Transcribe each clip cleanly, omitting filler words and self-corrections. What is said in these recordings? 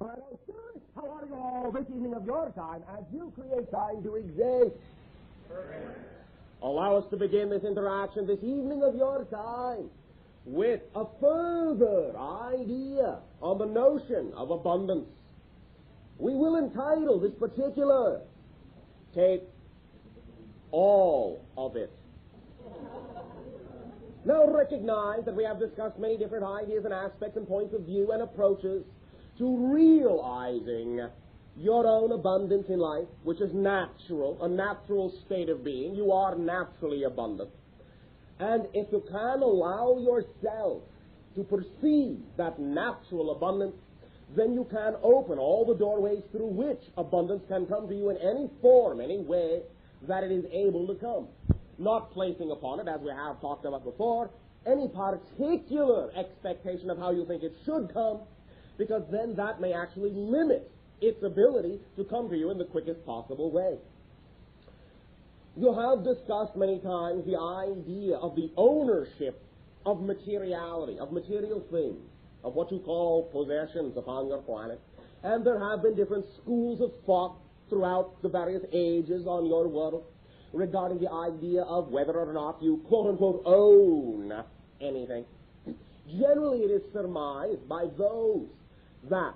Hello, sir. How are you all this evening of your time as you create time to exist? Allow us to begin this interaction this evening of your time with a further idea on the notion of abundance. We will entitle this particular, Take All of It. Now recognize that we have discussed many different ideas and aspects and points of view and approaches to realizing your own abundance in life, which is natural, a natural state of being. You are naturally abundant. And if you can allow yourself to perceive that natural abundance, then you can open all the doorways through which abundance can come to you in any form, any way that it is able to come. Not placing upon it, as we have talked about before, any particular expectation of how you think it should come, because then that may actually limit its ability to come to you in the quickest possible way. You have discussed many times the idea of the ownership of materiality, of material things, of what you call possessions upon your planet. And there have been different schools of thought throughout the various ages on your world regarding the idea of whether or not you, quote-unquote, own anything. Generally, it is surmised by those that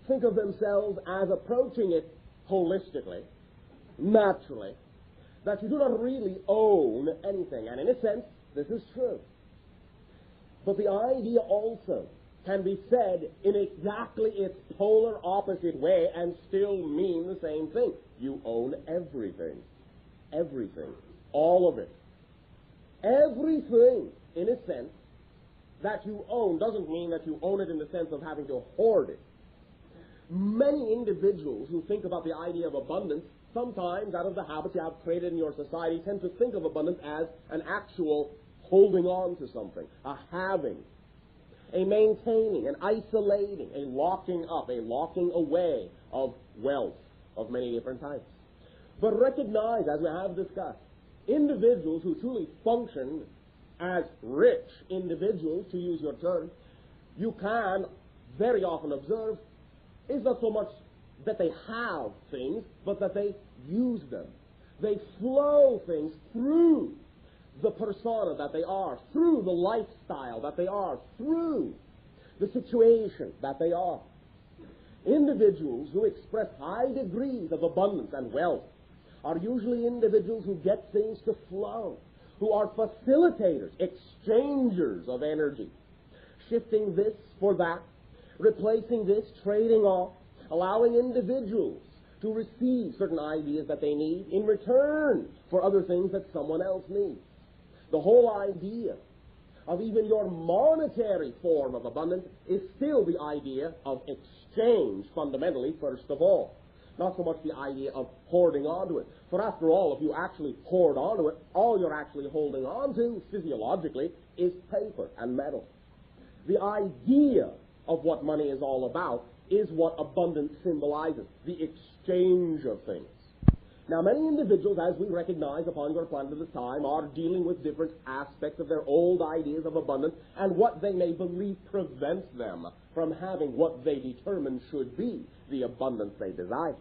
think of themselves as approaching it holistically, naturally, that you do not really own anything. And in a sense, this is true. But the idea also can be said in exactly its polar opposite way and still mean the same thing. You own everything. Everything. All of it. Everything, in a sense, that you own doesn't mean that you own it in the sense of having to hoard it. Many individuals who think about the idea of abundance, sometimes out of the habits you have created in your society, tend to think of abundance as an actual holding on to something, a having, a maintaining, an isolating, a locking up, a locking away of wealth of many different types. But recognize, as we have discussed, individuals who truly function as rich individuals, to use your term, you can very often observe is not so much that they have things, but that they use them. They flow things through the persona that they are, through the lifestyle that they are, through the situation that they are. Individuals who express high degrees of abundance and wealth are usually individuals who get things to flow, who are facilitators, exchangers of energy, shifting this for that, replacing this, trading off, allowing individuals to receive certain ideas that they need in return for other things that someone else needs. The whole idea of even your monetary form of abundance is still the idea of exchange, fundamentally, first of all. Not so much the idea of hoarding onto it. For after all, if you actually hoard onto it, all you're actually holding on to, physiologically, is paper and metal. The idea of what money is all about is what abundance symbolizes, the exchange of things. Now, many individuals, as we recognize upon your planet at this time, are dealing with different aspects of their old ideas of abundance and what they may believe prevents them from having what they determine should be the abundance they desire.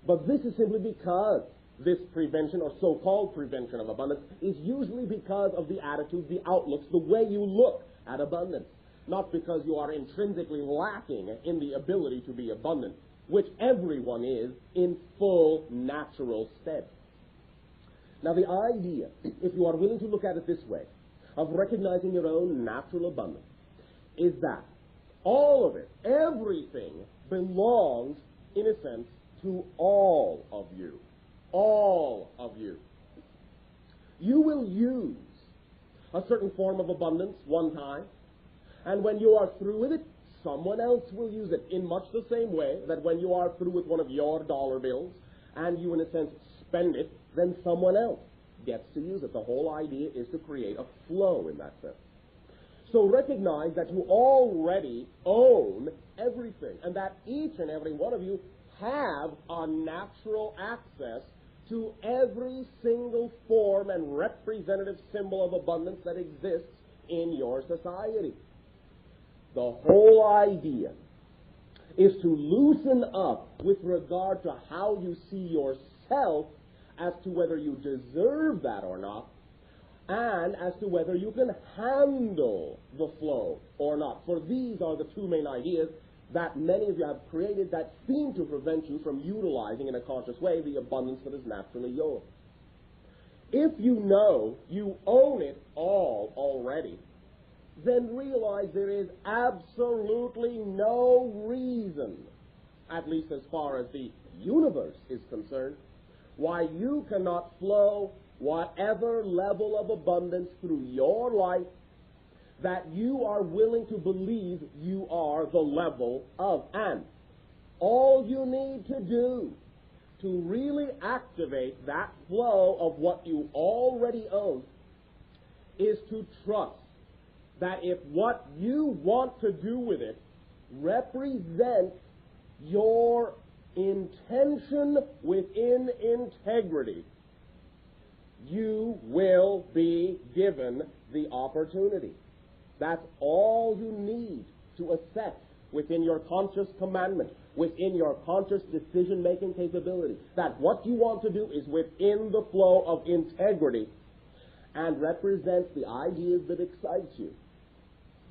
But this is simply because this prevention, or so-called prevention of abundance, is usually because of the attitudes, the outlooks, the way you look at abundance. Not because you are intrinsically lacking in the ability to be abundant, which everyone is in full natural stead. Now the idea, if you are willing to look at it this way, of recognizing your own natural abundance, is that all of it, everything, belongs, in a sense, to all of you. All of you. You will use a certain form of abundance one time, and when you are through with it, someone else will use it in much the same way that when you are through with one of your dollar bills and you, in a sense, spend it, then someone else gets to use it. The whole idea is to create a flow in that sense. So recognize that you already own everything and that each and every one of you have a natural access to every single form and representative symbol of abundance that exists in your society. The whole idea is to loosen up with regard to how you see yourself as to whether you deserve that or not, and as to whether you can handle the flow or not. For these are the two main ideas that many of you have created that seem to prevent you from utilizing in a conscious way the abundance that is naturally yours. If you know you own it all already, then realize there is absolutely no reason, at least as far as the universe is concerned, why you cannot flow whatever level of abundance through your life that you are willing to believe you are the level of. And all you need to do to really activate that flow of what you already own is to trust that if what you want to do with it represents your intention within integrity, you will be given the opportunity. That's all you need to assess within your conscious commandment, within your conscious decision-making capability, that what you want to do is within the flow of integrity and represents the ideas that excite you.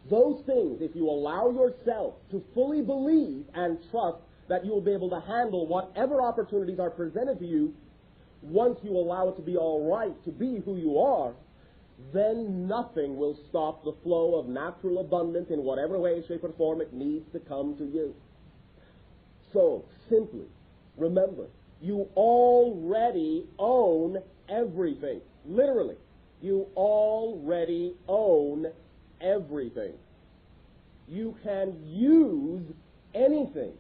Those things, if you allow yourself to fully believe and trust that you will be able to handle whatever opportunities are presented to you, once you allow it to be all right to be who you are, then nothing will stop the flow of natural abundance in whatever way, shape, or form it needs to come to you. So, simply, remember, you already own everything. Literally, you already own everything. You can use anything.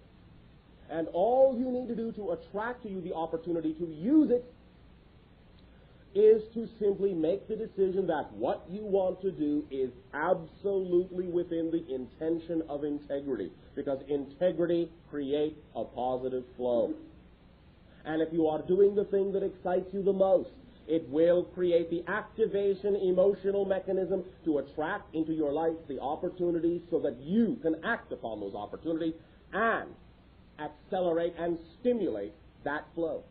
And all you need to do to attract to you the opportunity to use it is to simply make the decision that what you want to do is absolutely within the intention of integrity, because integrity creates a positive flow. And if you are doing the thing that excites you the most, it will create the activation emotional mechanism to attract into your life the opportunities so that you can act upon those opportunities and accelerate and stimulate that flow.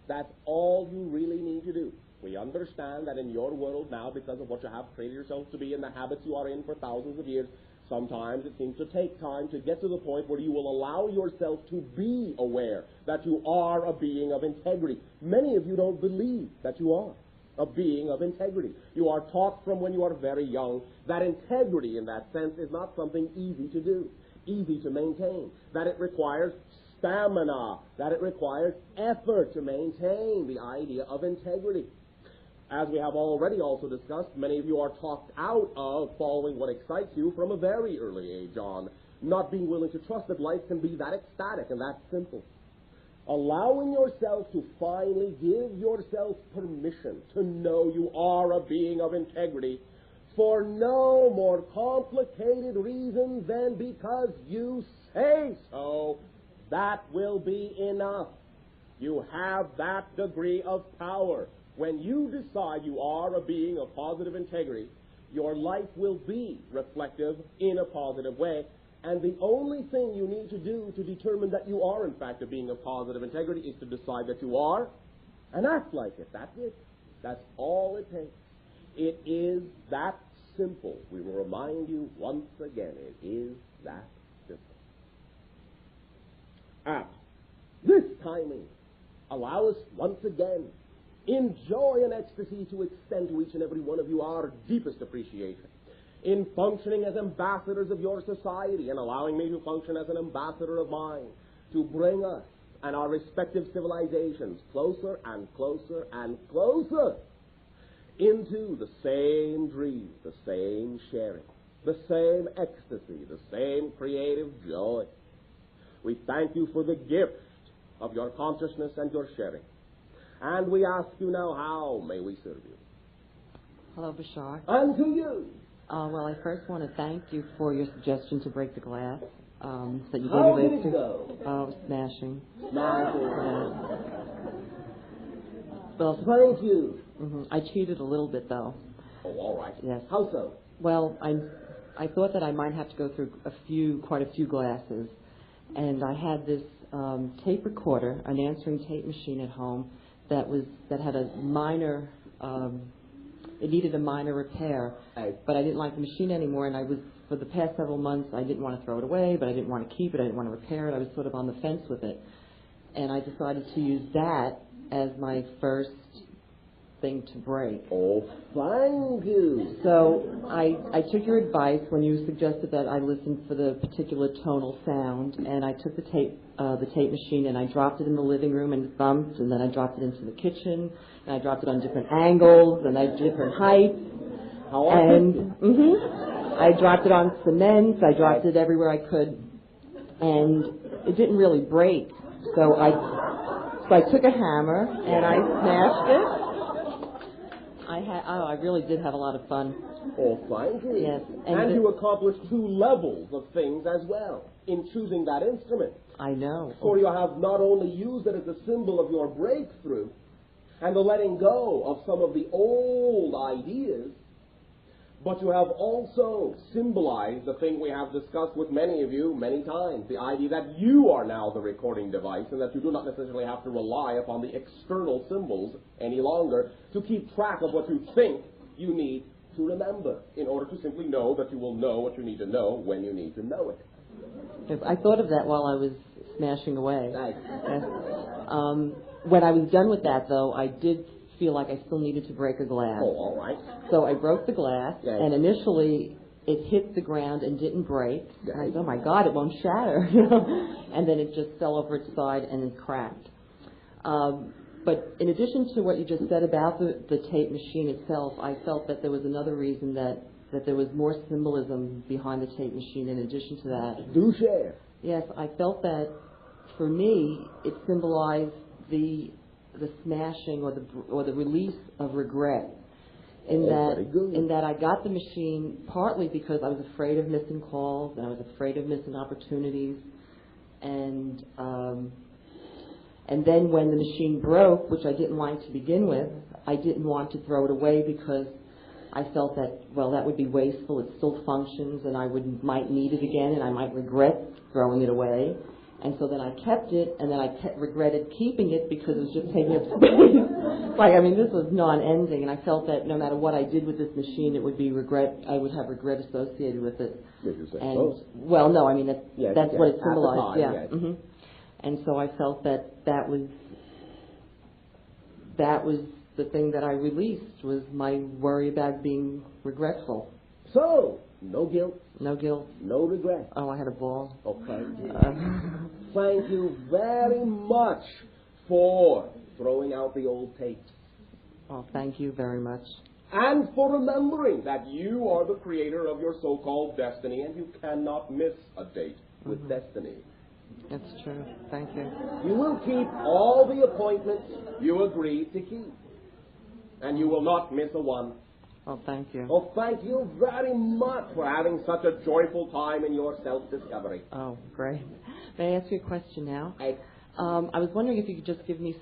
That's all you really need to do. We understand that in your world now, because of what you have created yourself to be and the habits you are in for thousands of years, sometimes it seems to take time to get to the point where you will allow yourself to be aware that you are a being of integrity. Many of you don't believe that you are a being of integrity. You are taught from when you are very young that integrity in that sense is not something easy to do, easy to maintain, that it requires stamina, that it requires effort to maintain the idea of integrity. As we have already also discussed, many of you are talked out of following what excites you from a very early age on, not being willing to trust that life can be that ecstatic and that simple. Allowing yourself to finally give yourself permission to know you are a being of integrity for no more complicated reason than because you say so, that will be enough. You have that degree of power. When you decide you are a being of positive integrity, your life will be reflective in a positive way, and the only thing you need to do to determine that you are in fact a being of positive integrity is to decide that you are and act like it. That's it. That's all it takes. It is that simple. We will remind you once again, it is that simple. At this timing, allow us once again in joy and ecstasy to extend to each and every one of you our deepest appreciation in functioning as ambassadors of your society and allowing me to function as an ambassador of mine to bring us and our respective civilizations closer and closer and closer into the same dream, the same sharing, the same ecstasy, the same creative joy. We thank you for the gift of your consciousness and your sharing. And we ask you now, how may we serve you? Hello, Bashar. And to you. Well, I first want to thank you for your suggestion to break the glass. That you How gave did it go? Oh, smashing. Smashing. Well, Thank you. I cheated a little bit, though. Oh, all right. Yes. How so? Well, I thought that I might have to go through quite a few glasses, and I had this tape recorder, an answering tape machine at home that had a minor. It needed a minor repair, but I didn't like the machine anymore, and for the past several months, I didn't want to throw it away, but I didn't want to keep it, I didn't want to repair it, I was sort of on the fence with it. And I decided to use that as my first thing to break. Oh, thank you. So I took your advice when you suggested that I listen for the particular tonal sound, and I took the tape machine and I dropped it in the living room and thumped, and then I dropped it into the kitchen, and I dropped it on different angles and different heights. I dropped it on cement. I dropped it everywhere I could, and it didn't really break. So I took a hammer and I smashed it. I really did have a lot of fun. Oh, thank you. Yes, and you accomplished 2 levels of things as well in choosing that instrument. I know. For you have not only used it as a symbol of your breakthrough and the letting go of some of the old ideas, but you have also symbolized the thing we have discussed with many of you many times, the idea that you are now the recording device and that you do not necessarily have to rely upon the external symbols any longer to keep track of what you think you need to remember in order to simply know that you will know what you need to know when you need to know it. I thought of that while I was smashing away. Nice. When I was done with that, though, I did feel like I still needed to break a glass. Oh, all right. So I broke the glass, Yes. and initially it hit the ground and didn't break. Yes. And I thought, oh my God, it won't shatter. And then it just fell over its side and it cracked. But in addition to what you just said about the tape machine itself, I felt that there was another reason that there was more symbolism behind the tape machine in addition to that. Do share. Yes, I felt that for me it symbolized the smashing or the release of regret. In that I got the machine partly because I was afraid of missing calls and I was afraid of missing opportunities, and then when the machine broke, which I didn't like to begin with, I didn't want to throw it away because I felt that, well, that would be wasteful. It still functions, and I might need it again, and I might regret throwing it away. And so then I kept it, and then I regretted keeping it because it was just taking up space. This was non-ending, and I felt that no matter what I did with this machine, it would be regret. I would have regret associated with it. Well, no, that's what it symbolized. Yeah. Yes. Mm-hmm. And so I felt that was the thing that I released, was my worry about being regretful. So, no guilt. No guilt. No regret. Oh, I had a ball. Okay. Thank you very much for throwing out the old tapes. Oh, thank you very much. And for remembering that you are the creator of your so-called destiny, and you cannot miss a date with destiny. That's true. Thank you. You will keep all the appointments you agreed to keep. And you will not miss a one. Oh, thank you. Oh, thank you very much for having such a joyful time in your self-discovery. Oh, great. May I ask you a question now? I was wondering if you could just give me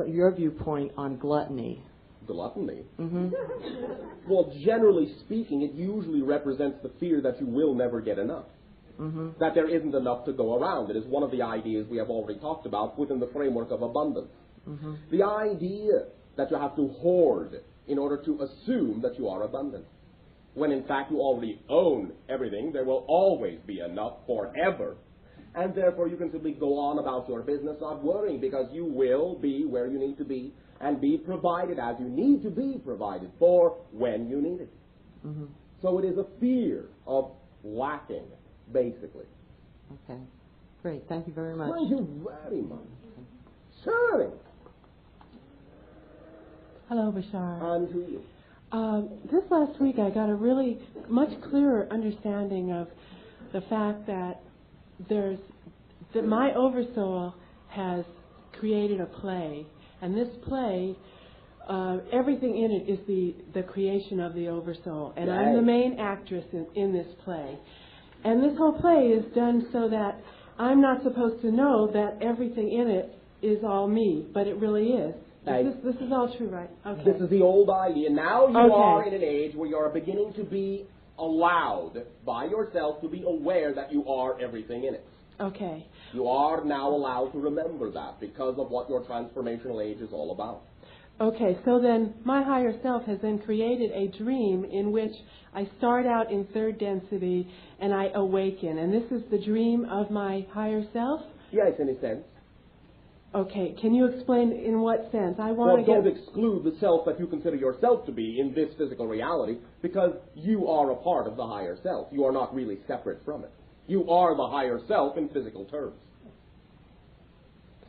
your viewpoint on gluttony. Gluttony? Mm-hmm. Well, generally speaking, it usually represents the fear that you will never get enough. Mm-hmm. That there isn't enough to go around. It is one of the ideas we have already talked about within the framework of abundance. Mm-hmm. The idea that you have to hoard in order to assume that you are abundant. When in fact you already own everything, there will always be enough forever. And therefore you can simply go on about your business not worrying, because you will be where you need to be and be provided as you need to be provided for when you need it. Mm-hmm. So it is a fear of lacking, basically. Okay. Great. Thank you very much. Thank you very much. Sure. Hello, Bashar. On to you. This last week I got a really much clearer understanding of the fact that my oversoul has created a play, and this play, everything in it is the creation of the oversoul, and I'm the main actress in this play. And this whole play is done so that I'm not supposed to know that everything in it is all me, but it really is. This is all true, right? Okay. This is the old idea. Now you are in an age where you are beginning to be allowed by yourself to be aware that you are everything in it. Okay. You are now allowed to remember that because of what your transformational age is all about. Okay, so then my higher self has then created a dream in which I start out in third density and I awaken. And this is the dream of my higher self? Yes, in a sense. Okay, can you explain in what sense? Don't exclude the self that you consider yourself to be in this physical reality, because you are a part of the higher self. You are not really separate from it. You are the higher self in physical terms.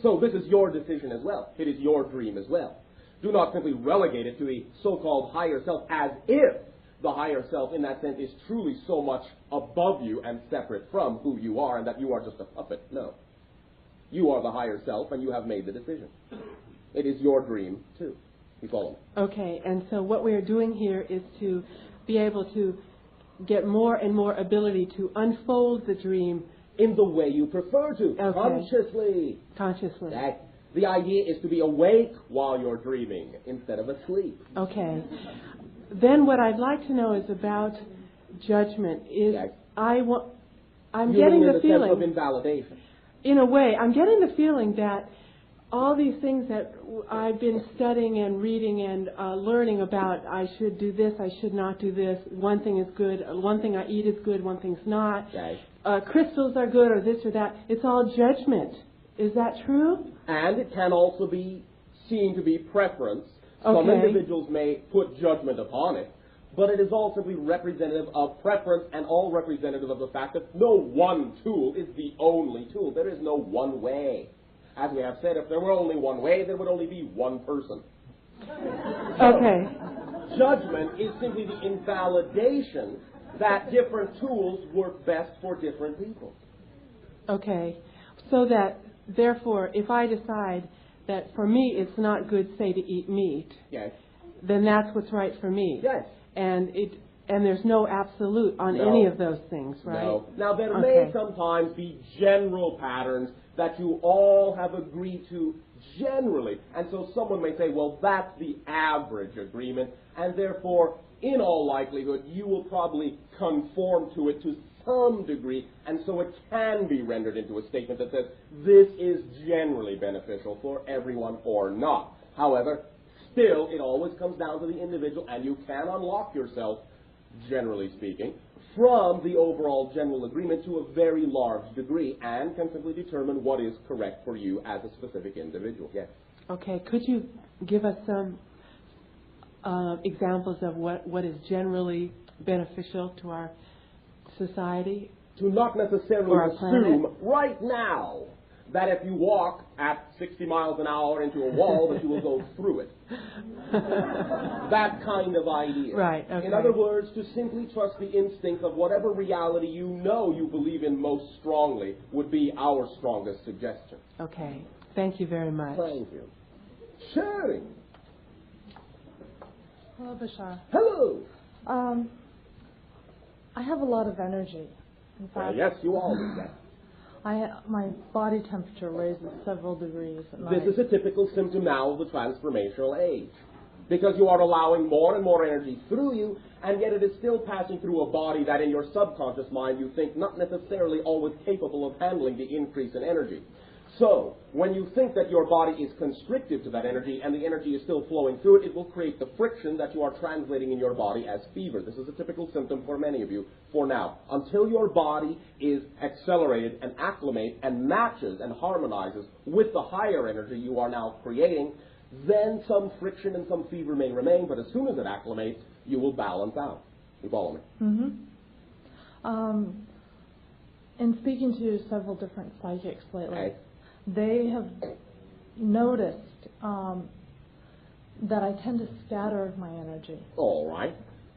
So this is your decision as well. It is your dream as well. Do not simply relegate it to the so-called higher self as if the higher self in that sense is truly so much above you and separate from who you are and that you are just a puppet. No. You are the higher self and you have made the decision. It is your dream too. You follow me? Okay, and so what we are doing here is to be able to get more and more ability to unfold the dream in the way you prefer to. Okay. Consciously. The idea is to be awake while you're dreaming instead of asleep. Okay. Then what I'd like to know is about judgment. I'm getting the feeling sense of invalidation. In a way, I'm getting the feeling that all these things that I've been studying and reading and learning about, I should do this, I should not do this, one thing is good, one thing I eat is good, one thing's not, crystals are good or this or that, it's all judgment. Is that true? And it can also be seen to be preference. Some individuals may put judgment upon it, but it is all simply representative of preference and all representative of the fact that no one tool is the only tool. There is no one way. As we have said, if there were only one way, there would only be one person. Okay. Judgment is simply the invalidation that different tools work best for different people. Okay. So that, therefore, if I decide that for me it's not good, say, to eat meat, then that's what's right for me. Yes. And there's no absolute on any of those things, right? No. Now, there may sometimes be general patterns that you all have agreed to generally. And so someone may say, well, that's the average agreement, and therefore, in all likelihood, you will probably conform to it to some degree, and so it can be rendered into a statement that says, this is generally beneficial for everyone or not. However, still, it always comes down to the individual, and you can unlock yourself, generally speaking, from the overall general agreement to a very large degree, and can simply determine what is correct for you as a specific individual. Yes. Okay. Could you give us some examples of what is generally beneficial to our society? To not necessarily assume right now that if you walk at 60 miles an hour into a wall that you will go through it. That kind of idea. Right, okay. In other words, to simply trust the instinct of whatever reality you know you believe in most strongly would be our strongest suggestion. Okay. Thank you very much. Thank you. Sherry. Hello, Bashar. Hello. I have a lot of energy. In fact, yes, you all do that. My body temperature raises several degrees at night. This is a typical symptom now of the transformational age, because you are allowing more and more energy through you, and yet it is still passing through a body that in your subconscious mind you think not necessarily always capable of handling the increase in energy. So, when you think that your body is constricted to that energy and the energy is still flowing through it, it will create the friction that you are translating in your body as fever. This is a typical symptom for many of you for now. Until your body is accelerated and acclimates and matches and harmonizes with the higher energy you are now creating, then some friction and some fever may remain, but as soon as it acclimates, you will balance out. You follow me? Mm-hmm. In speaking to several different psychics lately, they have noticed that I tend to scatter my energy. All right.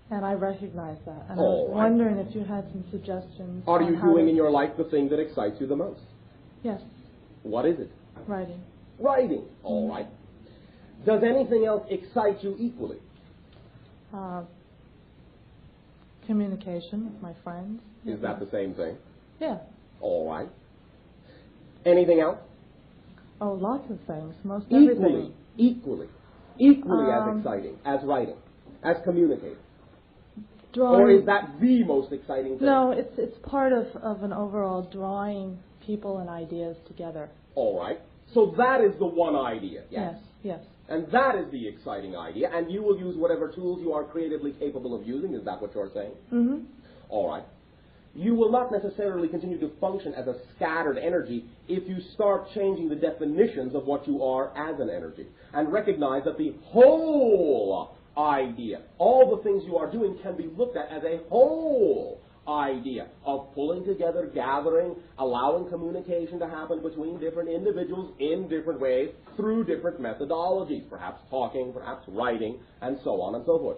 And I recognize that. And I was wondering if you had some suggestions. Are you doing in your life the thing that excites you the most? Yes. What is it? Writing. Writing. All right. Does anything else excite you equally? Communication with my friends. Is that the same thing? Yeah. All right. Anything else? Oh, lots of things. Most everything. Equally as exciting as writing, as communicating. drawing. Or is that the most exciting thing? No, it's part of an overall drawing people and ideas together. All right. So that is the one idea. Yes, yes. And that is the exciting idea. And you will use whatever tools you are creatively capable of using. Is that what you're saying? Mm-hmm. All right. You will not necessarily continue to function as a scattered energy if you start changing the definitions of what you are as an energy and recognize that the whole idea, all the things you are doing can be looked at as a whole idea of pulling together, gathering, allowing communication to happen between different individuals in different ways through different methodologies, perhaps talking, perhaps writing, and so on and so forth.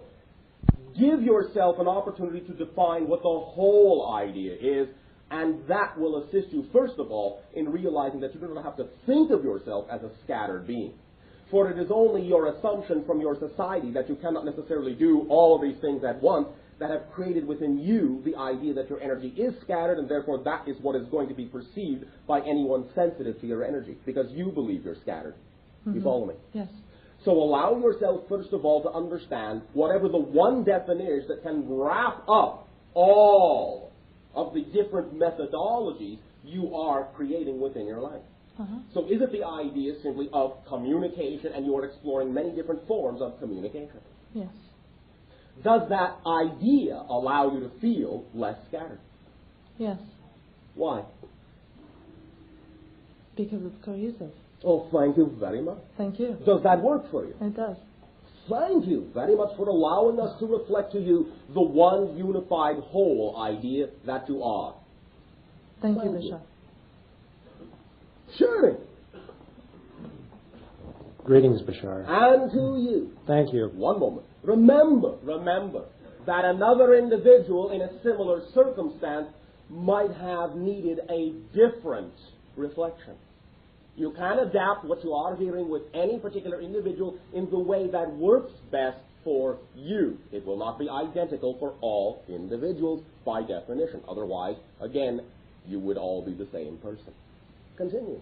Give yourself an opportunity to define what the whole idea is, and that will assist you, first of all, in realizing that you do not have to think of yourself as a scattered being. For it is only your assumption from your society that you cannot necessarily do all of these things at once that have created within you the idea that your energy is scattered, and therefore that is what is going to be perceived by anyone sensitive to your energy, because you believe you're scattered. Mm-hmm. You follow me? Yes. So allow yourself, first of all, to understand whatever the one definition is that can wrap up all of the different methodologies you are creating within your life. Uh-huh. So is it the idea simply of communication, and you are exploring many different forms of communication? Yes. Does that idea allow you to feel less scattered? Yes. Why? Because it's cohesive. Oh, thank you very much. Thank you. Does that work for you? It does. Thank you very much for allowing us to reflect to you the one unified whole idea that you are. Thank you, Bashar. Surely. Greetings, Bashar. And to you. Thank you. One moment. Remember that another individual in a similar circumstance might have needed a different reflection. You can adapt what you are hearing with any particular individual in the way that works best for you. It will not be identical for all individuals by definition. Otherwise, again, you would all be the same person. Continue.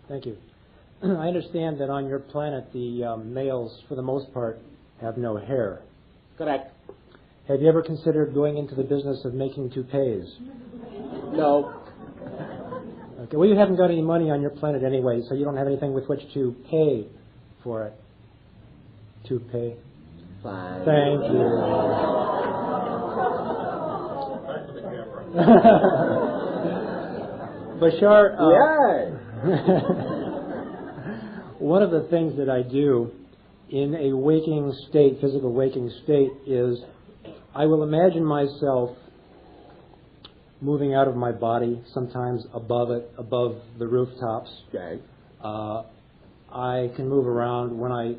Thank you. I understand that on your planet the males, for the most part, have no hair. Correct. Have you ever considered going into the business of making toupees? No. Okay. Well, you haven't got any money on your planet anyway, so you don't have anything with which to pay for it. Toupee. Fine. Thank you. Bashar. Yay! One of the things that I do in a waking state, physical waking state, is I will imagine myself moving out of my body, sometimes above it, above the rooftops. Okay. I can move around. When I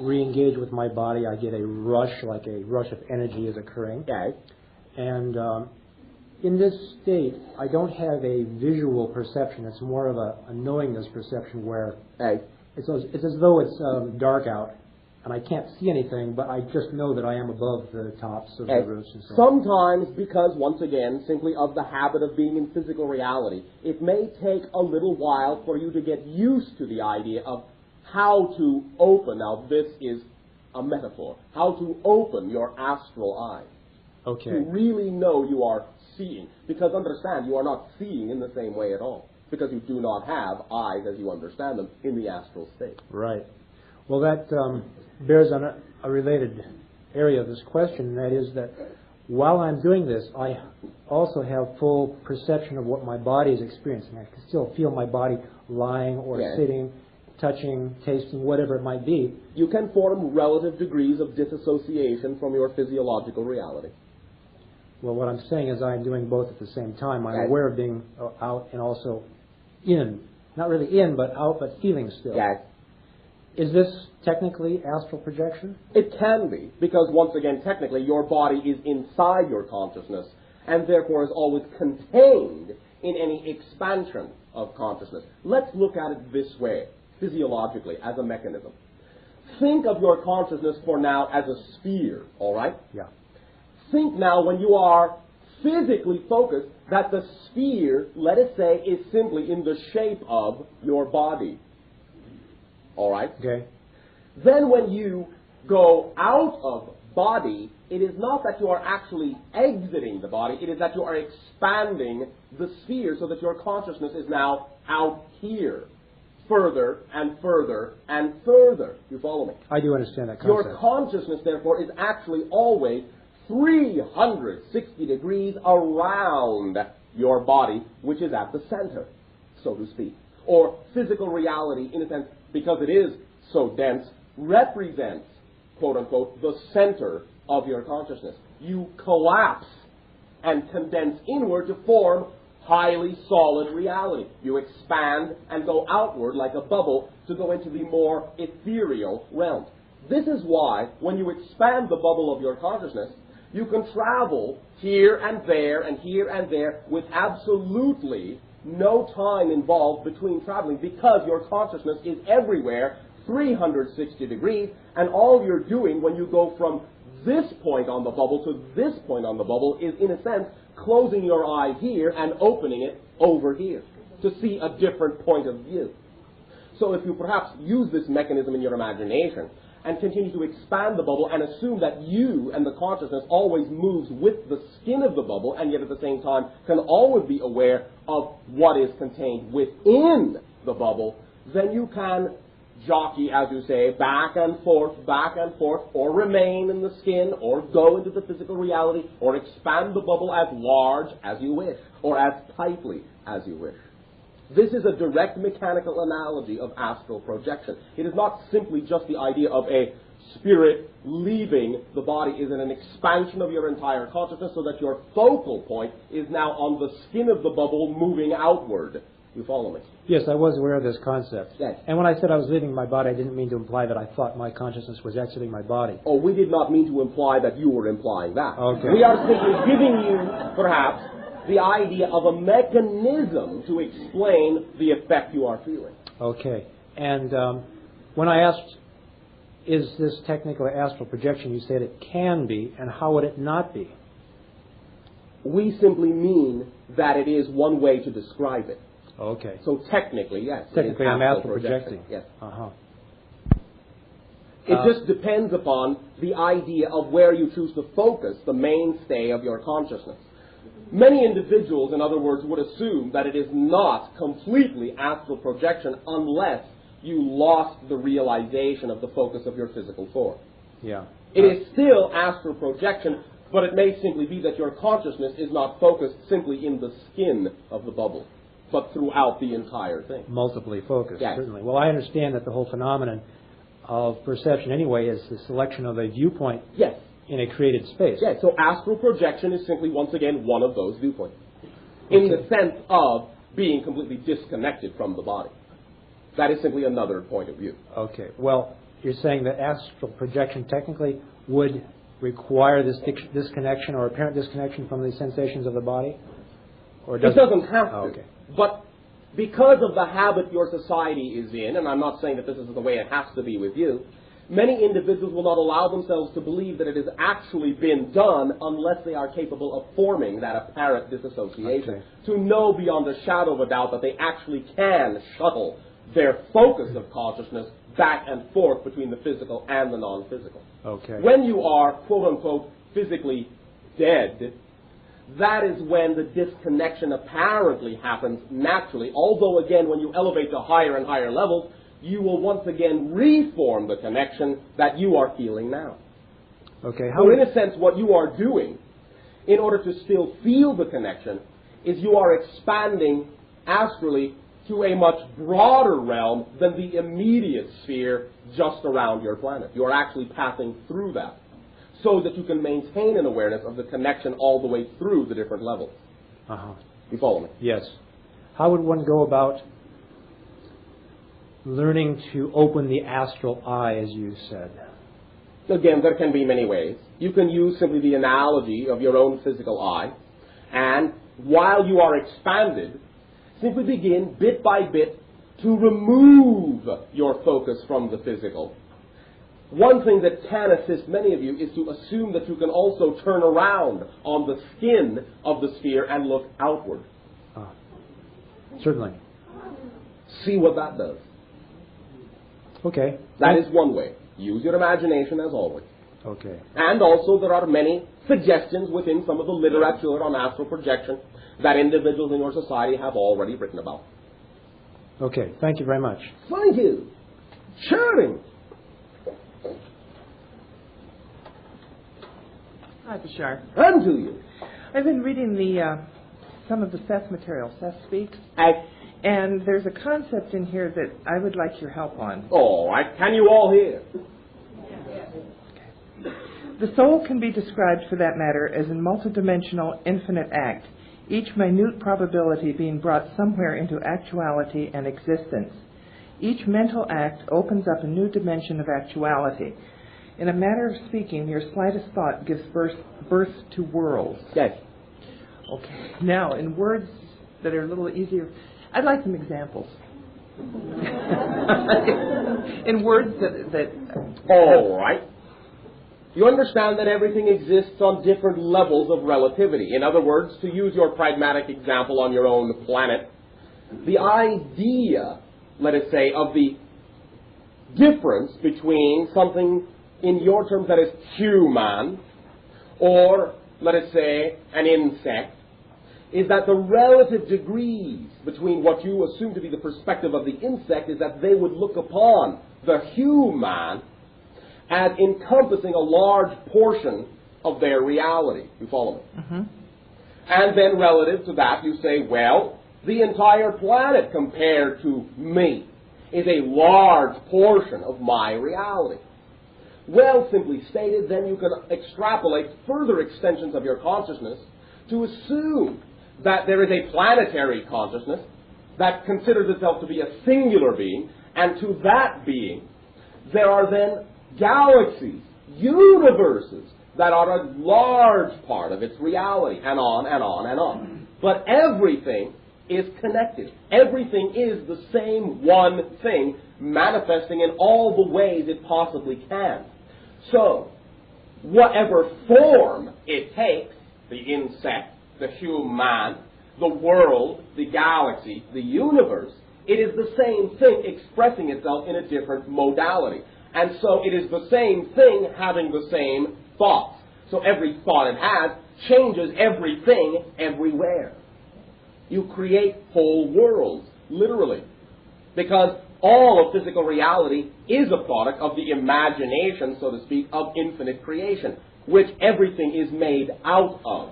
re-engage with my body, I get a rush, like a rush of energy is occurring. Okay. And in this state, I don't have a visual perception. It's more of a knowingness perception where it's as though it's dark out, and I can't see anything, but I just know that I am above the tops of the roofs and so on. Sometimes, because, once again, simply of the habit of being in physical reality, it may take a little while for you to get used to the idea of how to open, now this is a metaphor, how to open your astral eyes. Okay. To really know you are seeing. Because understand, you are not seeing in the same way at all. Because you do not have eyes as you understand them in the astral state. Right. Well, that bears on a related area of this question, and that is that while I'm doing this, I also have full perception of what my body is experiencing. I can still feel my body lying or sitting, touching, tasting, whatever it might be. You can form relative degrees of disassociation from your physiological reality. Well, what I'm saying is I'm doing both at the same time. I'm aware of being out and also in. Not really in, but out, but feeling still. Yes. Is this technically astral projection? It can be, because once again, technically, your body is inside your consciousness, and therefore is always contained in any expansion of consciousness. Let's look at it this way, physiologically, as a mechanism. Think of your consciousness for now as a sphere, all right? Yeah. Think now, when you are physically focused, that the sphere, let us say, is simply in the shape of your body. All right? Okay. Then when you go out of body, it is not that you are actually exiting the body, it is that you are expanding the sphere so that your consciousness is now out here, further and further and further. You follow me? I do understand that concept. Your consciousness, therefore, is actually always 360 degrees around your body, which is at the center, so to speak. Or physical reality, in a sense, because it is so dense, represents, quote-unquote, the center of your consciousness. You collapse and condense inward to form highly solid reality. You expand and go outward like a bubble to go into the more ethereal realm. This is why, when you expand the bubble of your consciousness, you can travel here and there with absolutely no time involved between traveling, because your consciousness is everywhere 360 degrees, and all you're doing when you go from this point on the bubble to this point on the bubble is, in a sense, closing your eye here and opening it over here to see a different point of view. So if you perhaps use this mechanism in your imagination and continue to expand the bubble and assume that you and the consciousness always moves with the skin of the bubble, and yet at the same time can always be aware of what is contained within the bubble, then you can jockey, as you say, back and forth, or remain in the skin, or go into the physical reality, or expand the bubble as large as you wish, or as tightly as you wish. This is a direct mechanical analogy of astral projection. It is not simply just the idea of a spirit leaving the body. It is an expansion of your entire consciousness so that your focal point is now on the skin of the bubble moving outward. You follow me? Yes, I was aware of this concept. Yes. And when I said I was leaving my body, I didn't mean to imply that I thought my consciousness was exiting my body. Oh, we did not mean to imply that you were implying that. Okay. We are simply giving you, perhaps, the idea of a mechanism to explain the effect you are feeling. Okay. And when I asked, is this technically astral projection, you said it can be, and how would it not be? We simply mean that it is one way to describe it. Okay. So technically, yes. Technically, I'm astral projecting. Yes. Uh-huh. It just depends upon the idea of where you choose to focus the mainstay of your consciousness. Many individuals, in other words, would assume that it is not completely astral projection unless you lost the realization of the focus of your physical form. Yeah. It is still astral projection, but it may simply be that your consciousness is not focused simply in the skin of the bubble, but throughout the entire thing. Multiply focused, Yes. certainly. Well, I understand that the whole phenomenon of perception anyway is the selection of a viewpoint Yes. in a created space. Yes, so astral projection is simply, once again, one of those viewpoints, in the sense of being completely disconnected from the body. That is simply another point of view. Okay. Well, you're saying that astral projection technically would require this disconnection or apparent disconnection from the sensations of the body? Or It doesn't have to. Oh, okay. But because of the habit your society is in, and I'm not saying that this is the way it has to be with you, many individuals will not allow themselves to believe that it has actually been done unless they are capable of forming that apparent disassociation. Okay. To know beyond a shadow of a doubt that they actually can shuttle their focus of consciousness back and forth between the physical and the non-physical. Okay. When you are, quote-unquote, physically dead, that is when the disconnection apparently happens naturally. Although, again, when you elevate to higher and higher levels, you will once again reform the connection that you are feeling now. Okay. So in a sense, what you are doing, in order to still feel the connection, is you are expanding astrally to a much broader realm than the immediate sphere just around your planet. You are actually passing through that, so that you can maintain an awareness of the connection all the way through the different levels. Uh-huh. You follow me? Yes. How would one go about learning to open the astral eye, as you said? Again, there can be many ways. You can use simply the analogy of your own physical eye, and while you are expanded, simply begin bit by bit to remove your focus from the physical. One thing that can assist many of you is to assume that you can also turn around on the skin of the sphere and look outward. Certainly. See what that does. Okay. That is one way. Use your imagination as always. Okay. And also there are many suggestions within some of the literature on astral projection that individuals in your society have already written about. Okay, thank you very much. Thank you. Sharing. Hi, Bashar. And to you. I've been reading some of the Seth material, Seth Speaks, and there's a concept in here that I would like your help on. All right. Can you all hear? The soul can be described, for that matter, as a multidimensional, infinite act, each minute probability being brought somewhere into actuality and existence. Each mental act opens up a new dimension of actuality. In a manner of speaking, your slightest thought gives birth to worlds. Yes. Okay. Now, in words that are a little easier, I'd like some examples. In words that All right. You understand that everything exists on different levels of relativity. In other words, to use your pragmatic example on your own planet, the idea, let us say, of the difference between something in your terms that is human or, let us say, an insect, is that the relative degrees between what you assume to be the perspective of the insect is that they would look upon the human as encompassing a large portion of their reality. You follow me? Mm-hmm. And then relative to that, you say, well, the entire planet compared to me is a large portion of my reality. Well, simply stated, then you can extrapolate further extensions of your consciousness to assume that there is a planetary consciousness that considers itself to be a singular being, and to that being there are then galaxies, universes that are a large part of its reality, and on and on and on. But everything is connected. Everything is the same one thing, manifesting in all the ways it possibly can. So, whatever form it takes, the insect, the human, the world, the galaxy, the universe, it is the same thing expressing itself in a different modality. And so it is the same thing having the same thoughts. So every thought it has changes everything everywhere. You create whole worlds, literally. Because all of physical reality is a product of the imagination, so to speak, of infinite creation, which everything is made out of.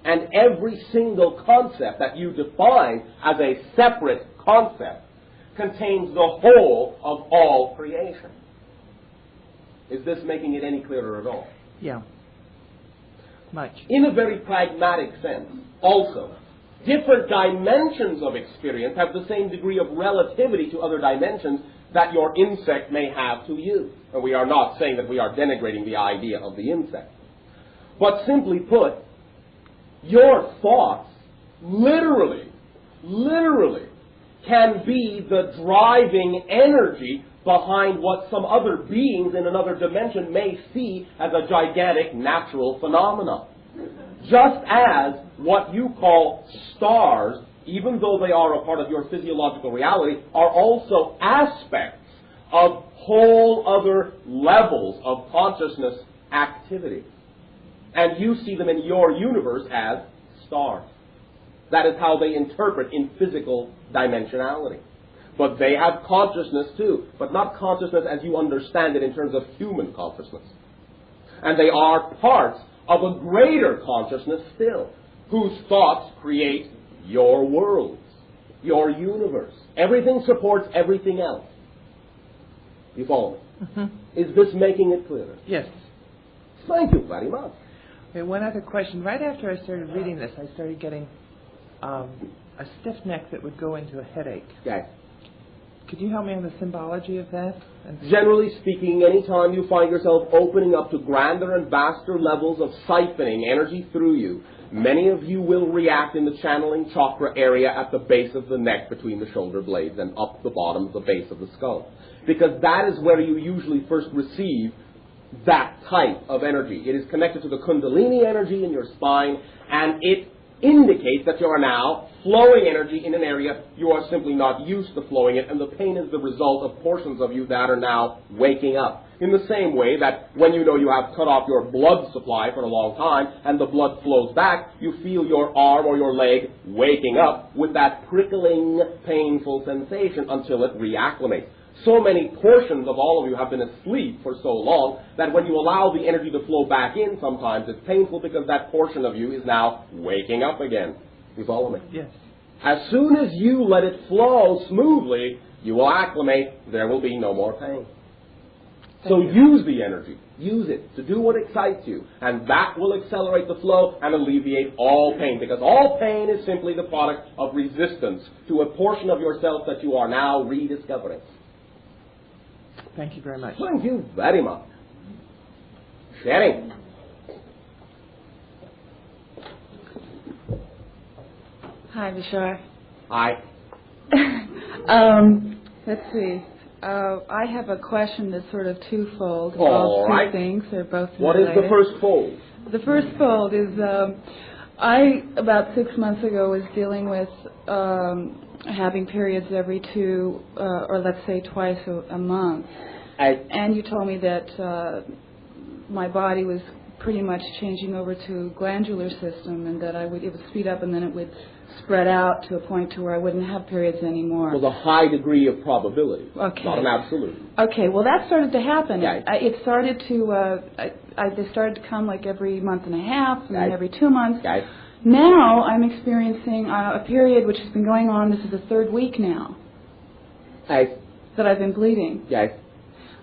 And every single concept that you define as a separate concept contains the whole of all creation. Is this making it any clearer at all? Yeah. Much. In a very pragmatic sense, also, different dimensions of experience have the same degree of relativity to other dimensions that your insect may have to you. And we are not saying that we are denigrating the idea of the insect. But simply put, your thoughts literally can be the driving energy behind what some other beings in another dimension may see as a gigantic natural phenomenon. Just as what you call stars, even though they are a part of your physiological reality, are also aspects of whole other levels of consciousness activity. And you see them in your universe as stars. That is how they interpret in physical dimensionality. But they have consciousness too, but not consciousness as you understand it in terms of human consciousness. And they are parts of a greater consciousness still, whose thoughts create your worlds, your universe. Everything supports everything else. You follow me? Mm-hmm. Is this making it clearer? Yes. Thank you very much. Okay, one other question. Right after I started reading this, I started getting a stiff neck that would go into a headache. Okay. Could you help me on the symbology of that? Generally speaking, anytime you find yourself opening up to grander and vaster levels of siphoning energy through you, many of you will react in the channeling chakra area at the base of the neck between the shoulder blades and up the bottom of the base of the skull. Because that is where you usually first receive that type of energy. It is connected to the Kundalini energy in your spine, and it indicates that you are now flowing energy in an area you are simply not used to flowing it, and the pain is the result of portions of you that are now waking up. In the same way that when you know you have cut off your blood supply for a long time and the blood flows back, you feel your arm or your leg waking up with that prickling, painful sensation until it reacclimates. So many portions of all of you have been asleep for so long that when you allow the energy to flow back in, sometimes it's painful because that portion of you is now waking up again. You follow me? Yes. As soon as you let it flow smoothly, you will acclimate. There will be no more pain. So use the energy. Use it to do what excites you. And that will accelerate the flow and alleviate all pain. Because all pain is simply the product of resistance to a portion of yourself that you are now rediscovering. Thank you very much. Thank you very much. Sharing. Hi, Bashar. Hi. Let's see. I have a question that's sort of twofold. All right. Two things. They're both What is related. the first fold? The first fold is I, about 6 months ago, was dealing with having periods every two, or let's say twice a month. And you told me that my body was pretty much changing over to glandular system, and that it would speed up and then it would spread out to a point to where I wouldn't have periods anymore. With a high degree of probability, okay. Not an absolute. Okay, well that started to happen. Okay. It started to, they started to come like every month and a half, and then Okay. every 2 months. Okay. Now I'm experiencing a period which has been going on, this is the third week now, Okay. that I've been bleeding. Okay.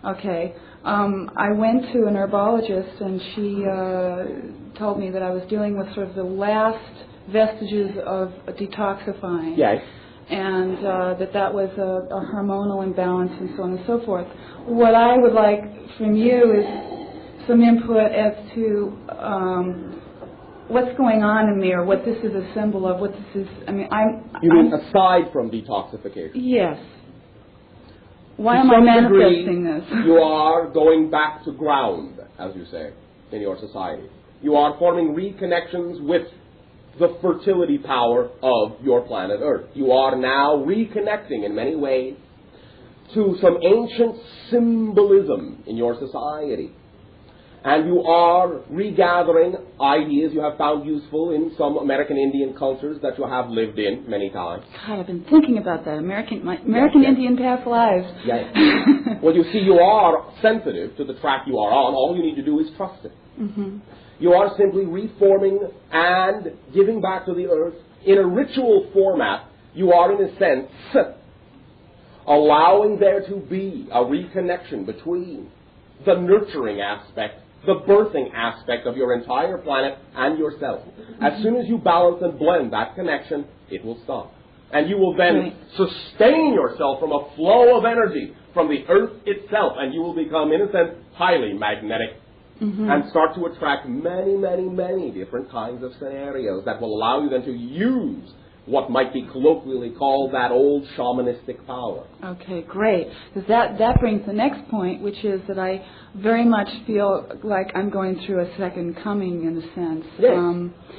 Okay. I went to an herbologist, and she told me that I was dealing with sort of the last vestiges of detoxifying, Yes. and that was a hormonal imbalance and so on and so forth. What I would like from you is some input as to what's going on in me, or what this is a symbol of, what this is. I mean, You mean aside from detoxification? Yes. Why To am I some manifesting degree, this? You are going back to ground, as you say, in your society. You are forming reconnections with the fertility power of your planet Earth. You are now reconnecting in many ways to some ancient symbolism in your society. And you are regathering ideas you have found useful in some American Indian cultures that you have lived in many times. God, I've been thinking about that. American Indian past lives. Yes. Well, you see, you are sensitive to the track you are on. All you need to do is trust it. Mm-hmm. You are simply reforming and giving back to the earth in a ritual format. You are, in a sense, allowing there to be a reconnection between the nurturing aspect, the birthing aspect of your entire planet and yourself. As soon as you balance and blend that connection, it will stop. And you will then sustain yourself from a flow of energy from the earth itself, and you will become, in a sense, highly magnetic, and start to attract many, many, many different kinds of scenarios that will allow you then to use what might be colloquially called that old shamanistic power. Okay, great. Because that brings the next point, which is that I very much feel like I'm going through a second coming, in a sense. Yes.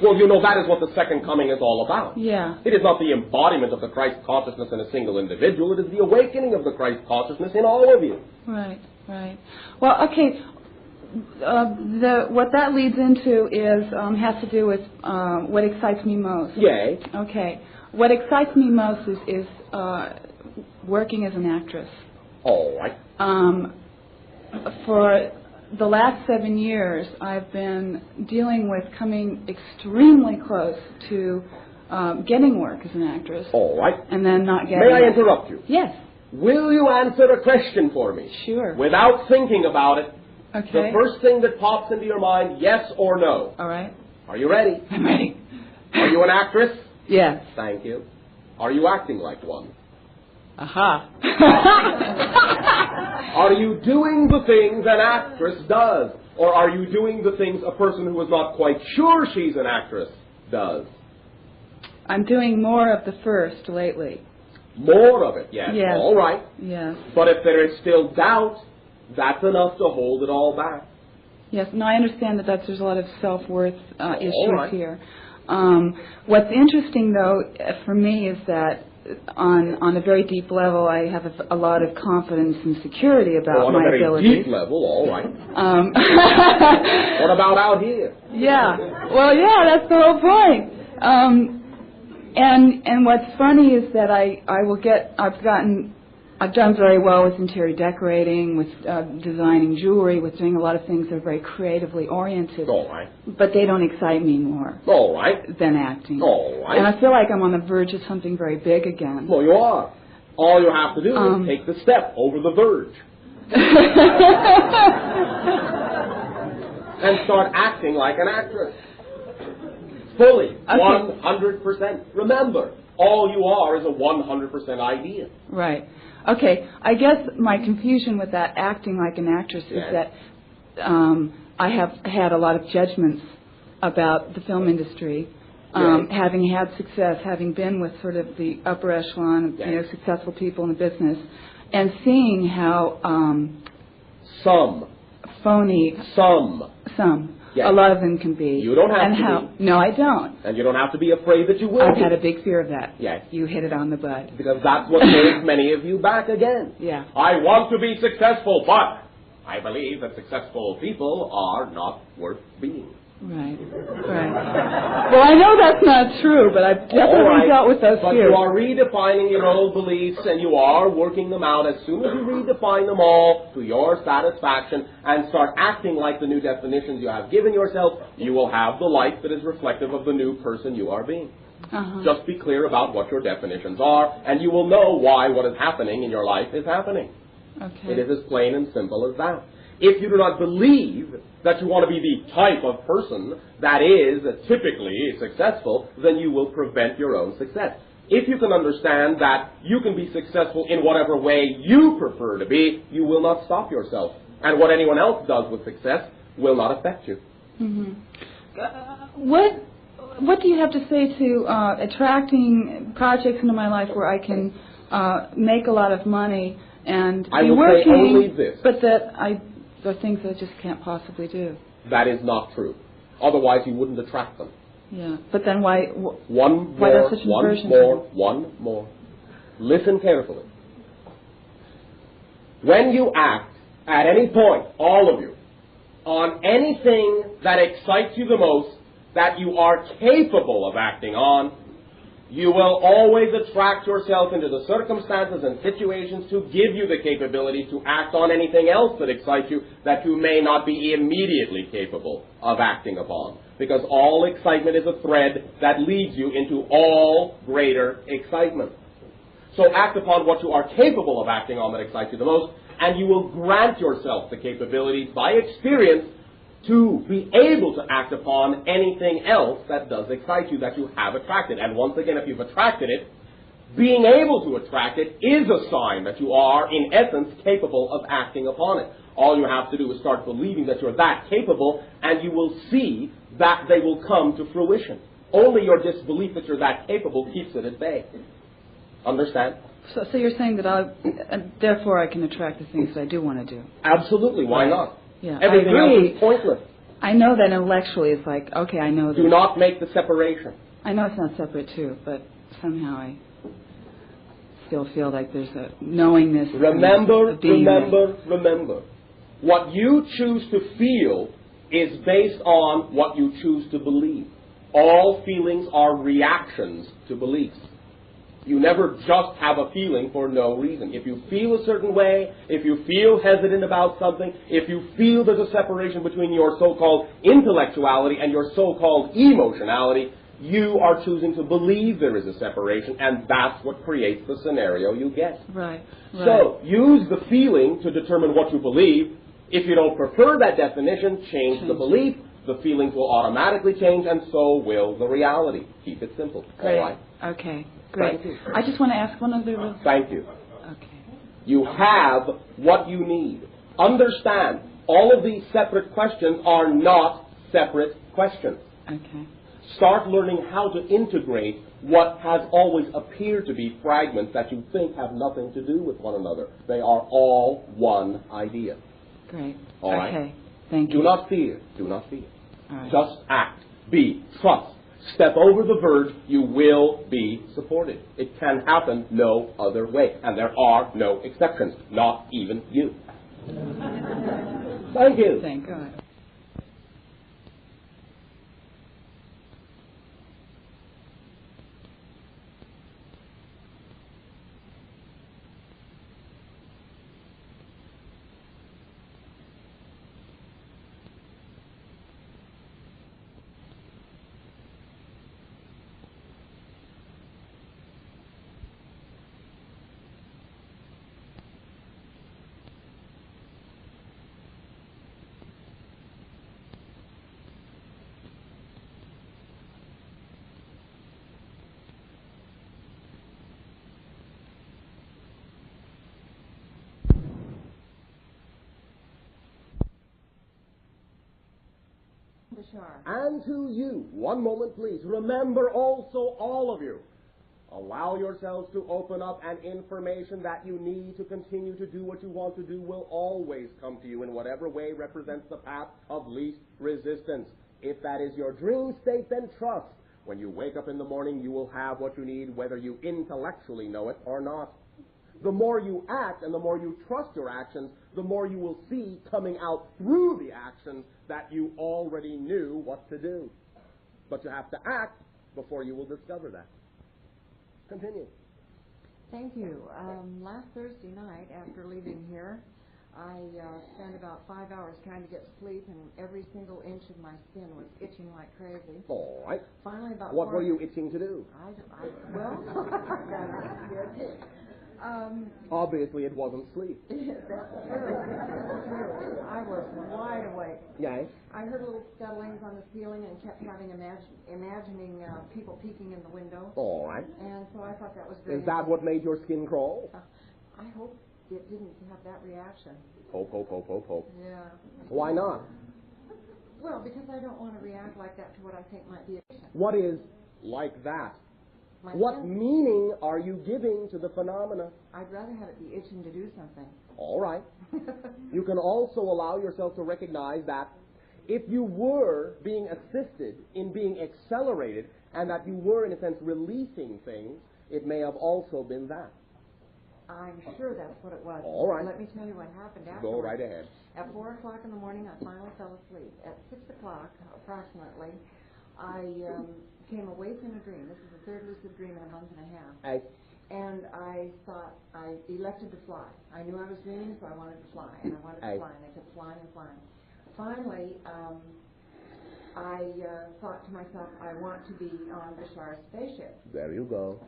Well, you know, that is what the second coming is all about. Yeah. It is not the embodiment of the Christ consciousness in a single individual. It is the awakening of the Christ consciousness in all of you. Right, right. Well, okay. What that leads into is has to do with what excites me most. Yay. Okay. What excites me most is working as an actress. All right. For the last 7 years, I've been dealing with coming extremely close to getting work as an actress. All right. And then not getting May I it. interrupt you? Yes. Will you answer a question for me? Sure. Without thinking about it. Okay. The first thing that pops into your mind, yes or no. All right. Are you ready? I'm ready. Are you an actress? Yes. Thank you. Are you acting like one? Aha. Are you doing the things an actress does? Or are you doing the things a person who is not quite sure she's an actress does? I'm doing more of the first lately. More of it, yes. Yes. All right. Yes. But if there is still doubt, that's enough to hold it all back. Yes. No, I understand that there's a lot of self-worth issues right. here. What's interesting, though, for me is that on a very deep level, I have a lot of confidence and security about my abilities. On a very deep level, all right. What about out here? Yeah. Well, yeah, that's the whole point. And what's funny is that I've done very well with interior decorating, with designing jewelry, with doing a lot of things that are very creatively oriented. All right. But they don't excite me more. All right. Than acting. All right. And I feel like I'm on the verge of something very big again. Well, you are. All you have to do is take the step over the verge. And start acting like an actress. Fully. Okay. 100%. Remember, all you are is a 100% idea. Right. Okay. I guess my confusion with that acting like an actress is that I have had a lot of judgments about the film industry, having had success, having been with sort of the upper echelon of successful people in the business, and seeing how phony a lot of them can be. You don't have to be. No, I don't. And you don't have to be afraid that you will. I've had a big fear of that. Yes. You hit it on the bud. Because that's what holds many of you back again. Yeah. I want to be successful, but I believe that successful people are not worth being. Right. Well, I know that's not true, but I've definitely dealt with those fears. But you are redefining your old beliefs, and you are working them out. As soon as you redefine them all to your satisfaction and start acting like the new definitions you have given yourself, you will have the life that is reflective of the new person you are being. Just be clear about what your definitions are, and you will know why what is happening in your life is happening. Okay. It is as plain and simple as that. If you do not believe that you want to be the type of person that is typically successful, then you will prevent your own success. If you can understand that you can be successful in whatever way you prefer to be, you will not stop yourself. And what anyone else does with success will not affect you. What do you have to say to attracting projects into my life where I can make a lot of money and I be will working, say only this. but that the things that I just can't possibly do? That is not true. Otherwise, you wouldn't attract them. Yeah, but then why? One more. Listen carefully. When you act at any point, all of you, on anything that excites you the most, that you are capable of acting on, you will always attract yourself into the circumstances and situations to give you the capability to act on anything else that excites you that you may not be immediately capable of acting upon. Because all excitement is a thread that leads you into all greater excitement. So act upon what you are capable of acting on that excites you the most, and you will grant yourself the capability by experience to be able to act upon anything else that does excite you, that you have attracted. And once again, if you've attracted it, being able to attract it is a sign that you are, in essence, capable of acting upon it. All you have to do is start believing that you're that capable, and you will see that they will come to fruition. Only your disbelief that you're that capable keeps it at bay. Understand? So you're saying that therefore I can attract the things that I do want to do? Absolutely. Why not? Yeah, everything else is pointless. I know that intellectually it's like, okay, I know that. Do not make the separation. I know it's not separate too, but somehow I still feel like there's a knowingness. Remember. What you choose to feel is based on what you choose to believe. All feelings are reactions to beliefs. You never just have a feeling for no reason. If you feel a certain way, if you feel hesitant about something, if you feel there's a separation between your so-called intellectuality and your so-called emotionality, you are choosing to believe there is a separation, and that's what creates the scenario you get. Right. So, use the feeling to determine what you believe. If you don't prefer that definition, change the belief. The feelings will automatically change, and so will the reality. Keep it simple. Great. All right? Okay. Great. I just want to ask one other... Thank you. Okay. You have what you need. Understand, all of these separate questions are not separate questions. Okay. Start learning how to integrate what has always appeared to be fragments that you think have nothing to do with one another. They are all one idea. Great. All right? Okay. Thank you. Do not fear. Do not fear. All right. Just act. Be. Trust. step over the verge, you will be supported. It can happen no other way. And there are no exceptions, not even you. Thank you. Thank God. Bashar. And to you, one moment please, remember also, all of you, allow yourselves to open up, and information that you need to continue to do what you want to do will always come to you in whatever way represents the path of least resistance. If that is your dream state, then trust. When you wake up in the morning, you will have what you need, whether you intellectually know it or not. The more you act and the more you trust your actions, the more you will see coming out through the actions that you already knew what to do. But you have to act before you will discover that. Continue. Thank you. Last Thursday night, after leaving here, I spent about 5 hours trying to get sleep, and every single inch of my skin was itching like crazy. All right. Finally, about what were you itching to do? Obviously, it wasn't sleep. That's true. I was wide awake. Yes. I heard little scuttlings on the ceiling and kept having imagining people peeking in the window. All right. And so I thought that was very Is that what made your skin crawl? I hope it didn't have that reaction. Hope. Yeah. Why not? Well, because I don't want to react like that to what I think might be a patient. What is like that? My What skin? meaning are you giving to the phenomena? I'd rather have it be itching to do something. All right. You can also allow yourself to recognize that if you were being assisted in being accelerated, and that you were, in a sense, releasing things, it may have also been that. I'm sure that's what it was. All right. Let me tell you what happened afterwards. Go right ahead. At 4 o'clock in the morning, I finally fell asleep. At 6 o'clock, approximately, I came awake in a dream. This is the third lucid dream in a month and a half. And I thought I elected to fly. I knew I was dreaming, so I wanted to fly. And I wanted to fly, and I kept flying and flying. Finally, I thought to myself, I want to be on Bashar's spaceship. There you go.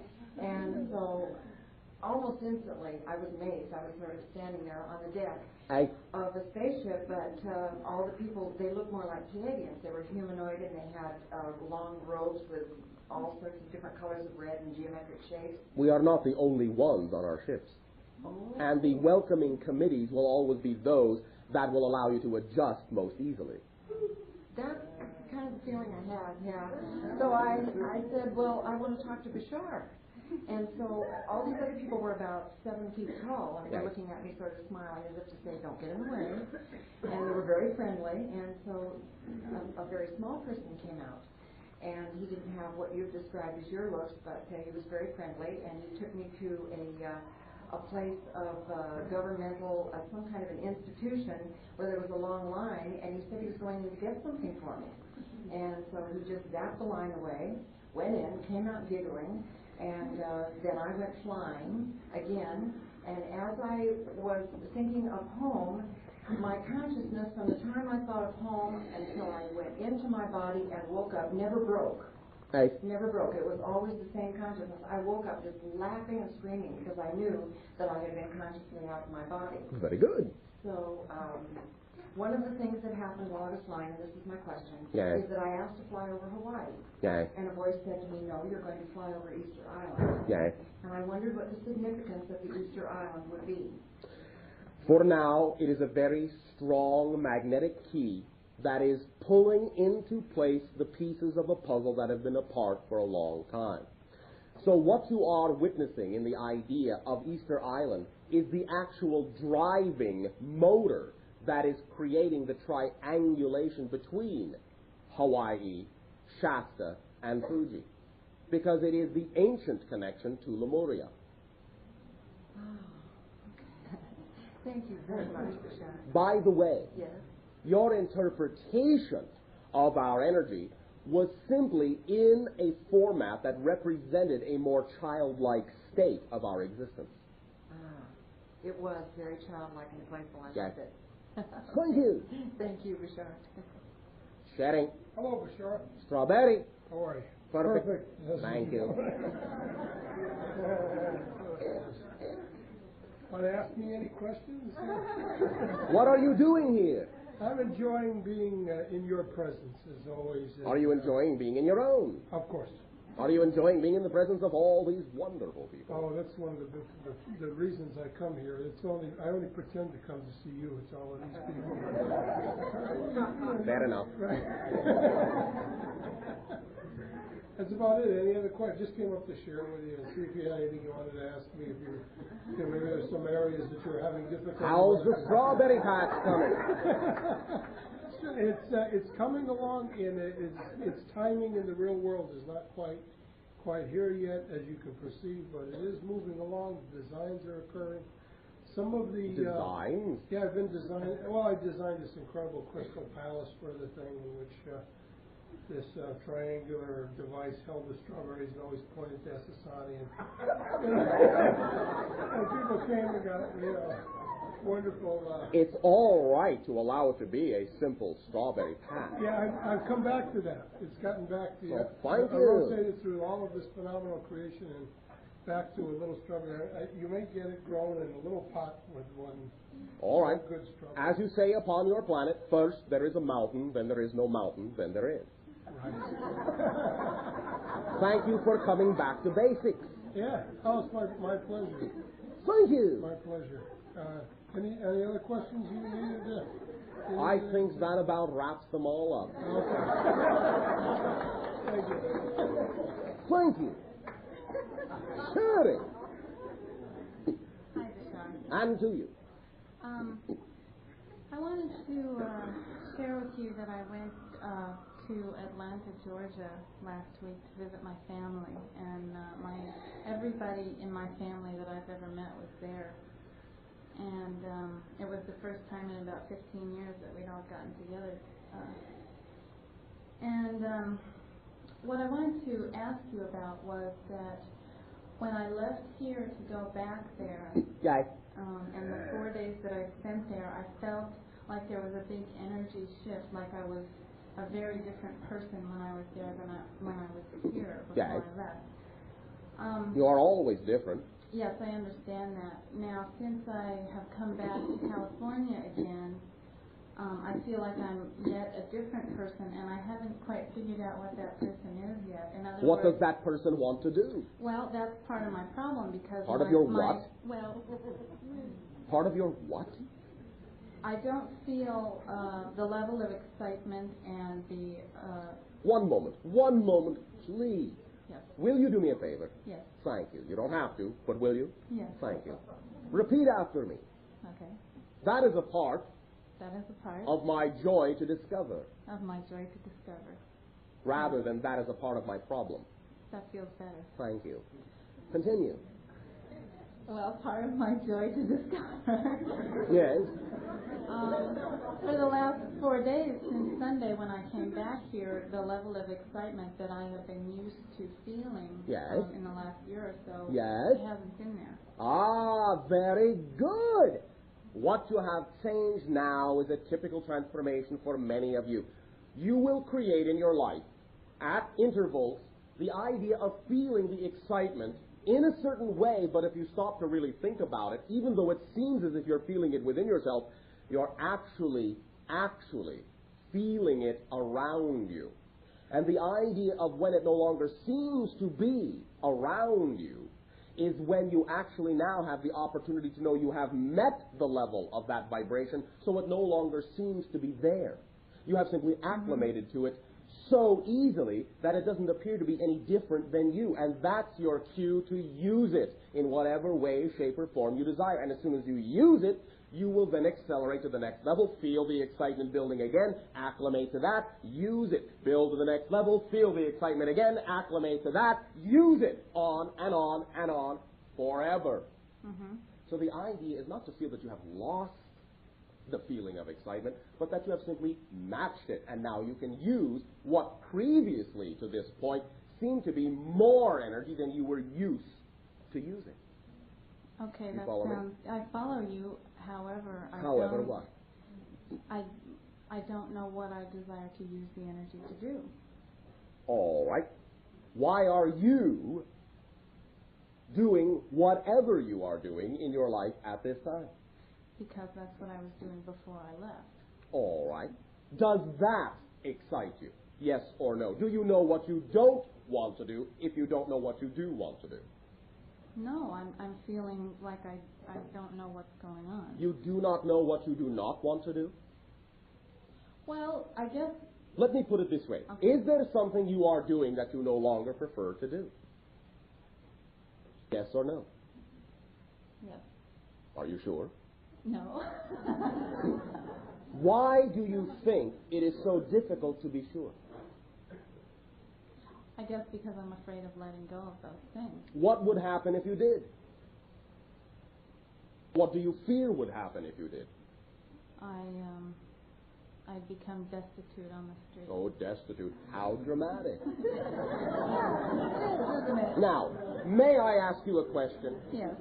And so, almost instantly, I was amazed. I was sort of standing there on the deck of a spaceship, but all the people, they looked more like Canadians. They were humanoid, and they had long robes with all sorts of different colors of red and geometric shapes. We are not the only ones on our ships. Oh. And the welcoming committees will always be those that will allow you to adjust most easily. That's kind of the feeling I had, yeah. So I said, well, I want to talk to Bashar. And so all these other people were about 7 feet tall, and they were looking at me sort of smiling as if to say, don't get in the way. And they were very friendly, and so a very small person came out. And he didn't have what you've described as your looks, but he was very friendly, and he took me to a place of governmental, some kind of an institution where there was a long line, and he said he was going to get something for me. And so he just zapped the line away, went in, came out giggling, and then I went flying again, and as I was thinking of home, my consciousness from the time I thought of home until I went into my body and woke up never broke. Never broke. It was always the same consciousness. I woke up just laughing and screaming because I knew that I had been consciously out of my body. Very good. So one of the things that happened while I was flying, and this is my question, is that I asked to fly over Hawaii. And a voice said to me, no, you're going to fly over Easter Island. And I wondered what the significance of the Easter Island would be. For now, it is a very strong magnetic key that is pulling into place the pieces of a puzzle that have been apart for a long time. So what you are witnessing in the idea of Easter Island is the actual driving motor that is creating the triangulation between Hawaii, Shasta, and Fuji, because it is the ancient connection to Lemuria. Oh, okay. Thank you very much, Bashar. By the way, Yes. your interpretation of our energy was simply in a format that represented a more childlike state of our existence. It was very childlike and playful. I Yes. loved it. Thank you. Thank you, Bashar. Sharing. Hello, Bashar. Strawberry. How are you? Perfect. Yes. Thank you. Want to ask me any questions? What are you doing here? I'm enjoying being in your presence, as always. Are you enjoying being in your own? Of course. Are you enjoying being in the presence of all these wonderful people? Oh, that's one of the reasons I come here. I only pretend to come to see you. It's all of these people. Fair enough. Right. That's about it. Any other questions? Just came up to share with you and see if you had anything you wanted to ask me. If maybe there's some areas that you're having difficulty. How's the strawberry patch coming? It's coming along, and its timing in the real world is not quite here yet, as you can perceive, but it is moving along. The designs are occurring. Some of the designs. Yeah, I've been designing. Well, I designed this incredible crystal palace for the thing, in which this triangular device held the strawberries and always pointed to Sasani, and people came and got wonderful. It's all right to allow it to be a simple strawberry patch. Yeah, I've come back to that. It's gotten back to you. Thank I you. rotated through all of this phenomenal creation and back to a little strawberry. You may get it grown in a little pot with one. All right. Good strawberry. As you say upon your planet, first there is a mountain, then there is no mountain, then there is. Right. Thank you for coming back to basics. Yeah. Oh, it's my pleasure. Thank you. My pleasure. Any other questions you needed? I think that about wraps them all up. Okay. Thank you. Thank you. Sure. Hi, Bashar. And to you. I wanted to share with you that I went to Atlanta, Georgia last week to visit my family, and everybody in my family that I've ever met was there. And it was the first time in about 15 years that we'd all gotten together. What I wanted to ask you about was that when I left here to go back there, and the 4 days that I spent there, I felt like there was a big energy shift, like I was a very different person when I was there than when I was here before I left. You are always different. Yes, I understand that. Now, since I have come back to California again, I feel like I'm yet a different person, and I haven't quite figured out what that person is yet. In other What words, does that person want to do? Well, that's part of my problem because Part of your what? Well, Part of your what? I don't feel the level of excitement and the. One moment, please. Yes. Will you do me a favor? Yes. Thank you. You don't have to, but will you? Yes. Thank you. Repeat after me. Okay. That is a part That is a part of my joy to discover, of my joy to discover. rather than that is a part of my problem. That feels better. Thank you. Continue. Well, part of my joy to discover. Yes. For the last 4 days since Sunday when I came back here, the level of excitement that I have been used to feeling in the last year or so hasn't been there. Ah, very good. What you have changed now is a typical transformation for many of you. You will create in your life, at intervals, the idea of feeling the excitement in a certain way, but if you stop to really think about it, even though it seems as if you're feeling it within yourself, you're actually feeling it around you. And the idea of when it no longer seems to be around you is when you actually now have the opportunity to know you have met the level of that vibration, so it no longer seems to be there. You have simply acclimated to it so easily that it doesn't appear to be any different than you. And that's your cue to use it in whatever way, shape, or form you desire. And as soon as you use it, You will then accelerate to the next level, feel the excitement building again, acclimate to that, use it. Build to the next level, feel the excitement again, acclimate to that, use it. On and on and on forever. Mm-hmm. So the idea is not to feel that you have lost the feeling of excitement, but that you have simply matched it, and now you can use what previously to this point seemed to be more energy than you were used to using. Okay, you that follow sounds. me? I follow you. However, However, what? I don't know what I desire to use the energy to do. All right. Why are you doing whatever you are doing in your life at this time? Because that's what I was doing before I left. All right. Does that excite you? Yes or no? Do you know what you don't want to do if you don't know what you do want to do? No, I'm feeling like I don't know what's going on. You do not know what you do not want to do? Well, I guess... Let me put it this way. Okay. Is there something you are doing that you no longer prefer to do? Yes or no? Yes. Are you sure? No. Why do you think it is so difficult to be sure? I guess because I'm afraid of letting go of those things. What would happen if you did? What do you fear would happen if you did? I'd become destitute on the street. Oh, destitute. How dramatic. Now, may I ask you a question? Yes.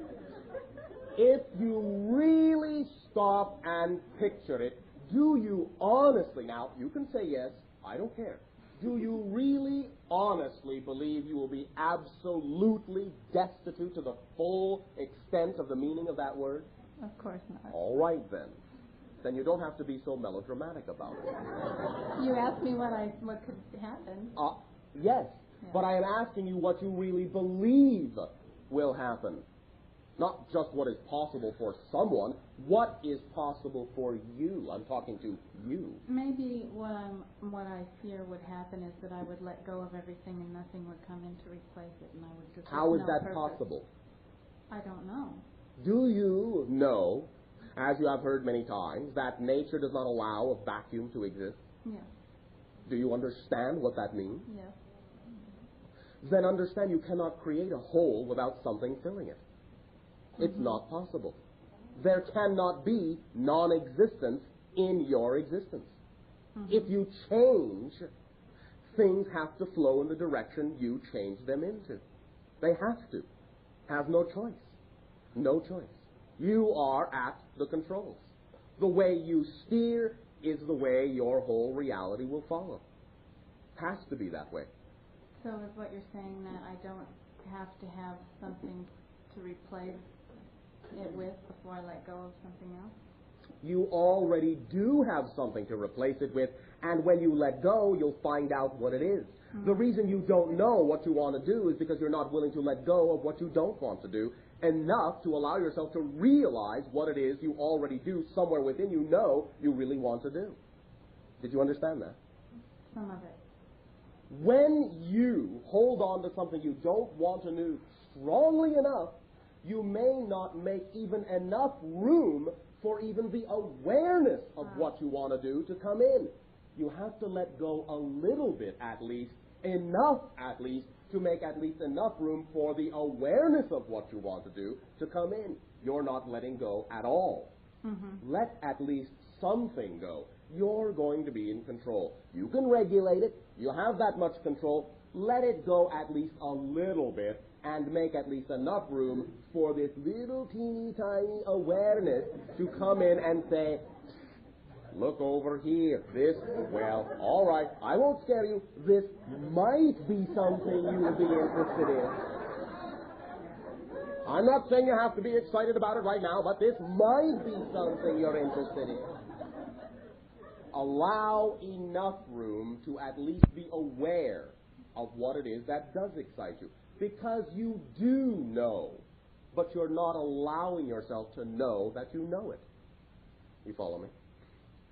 If you really stop and picture it, do you honestly, now you can say yes, I don't care, do you really honestly believe you will be absolutely destitute to the full extent of the meaning of that word? Of course not. All right then. Then you don't have to be so melodramatic about it. You asked me what could happen. Yes, yeah. But I am asking you what you really believe will happen. Not just what is possible for someone, what is possible for you. I'm talking to you. Maybe what I fear would happen is that I would let go of everything and nothing would come in to replace it, and I would just... How is that possible? I don't know. Do you know, as you have heard many times, that nature does not allow a vacuum to exist? Yes. Do you understand what that means? Yes. Then understand you cannot create a hole without something filling it. It's not possible. There cannot be non-existence in your existence. If you change, things have to flow in the direction you change them into. They have to. Have no choice. No choice. You are at the controls. The way you steer is the way your whole reality will follow. Has to be that way. So is what you're saying that I don't have to have something to replace it with before I let go of something else? You already do have something to replace it with, and when you let go, you'll find out what it is. The reason you don't know what you want to do is because you're not willing to let go of what you don't want to do enough to allow yourself to realize what it is you already do somewhere within you know you really want to do. Did you understand that? Some of it. When you hold on to something you don't want to do strongly enough, you may not make even enough room for even the awareness of what you want to do to come in. You have to let go a little bit at least, enough at least, to make at least enough room for the awareness of what you want to do to come in. You're not letting go at all. Let at least something go. You're going to be in control. You can regulate it. You have that much control. Let it go at least a little bit and make at least enough room for this little teeny tiny awareness to come in and say, look over here. This, well, all right, I won't scare you. This might be something you will be interested in. I'm not saying you have to be excited about it right now, but this might be something you're interested in. Allow enough room to at least be aware of what it is that does excite you. Because you do know, but you're not allowing yourself to know that you know it. You follow me?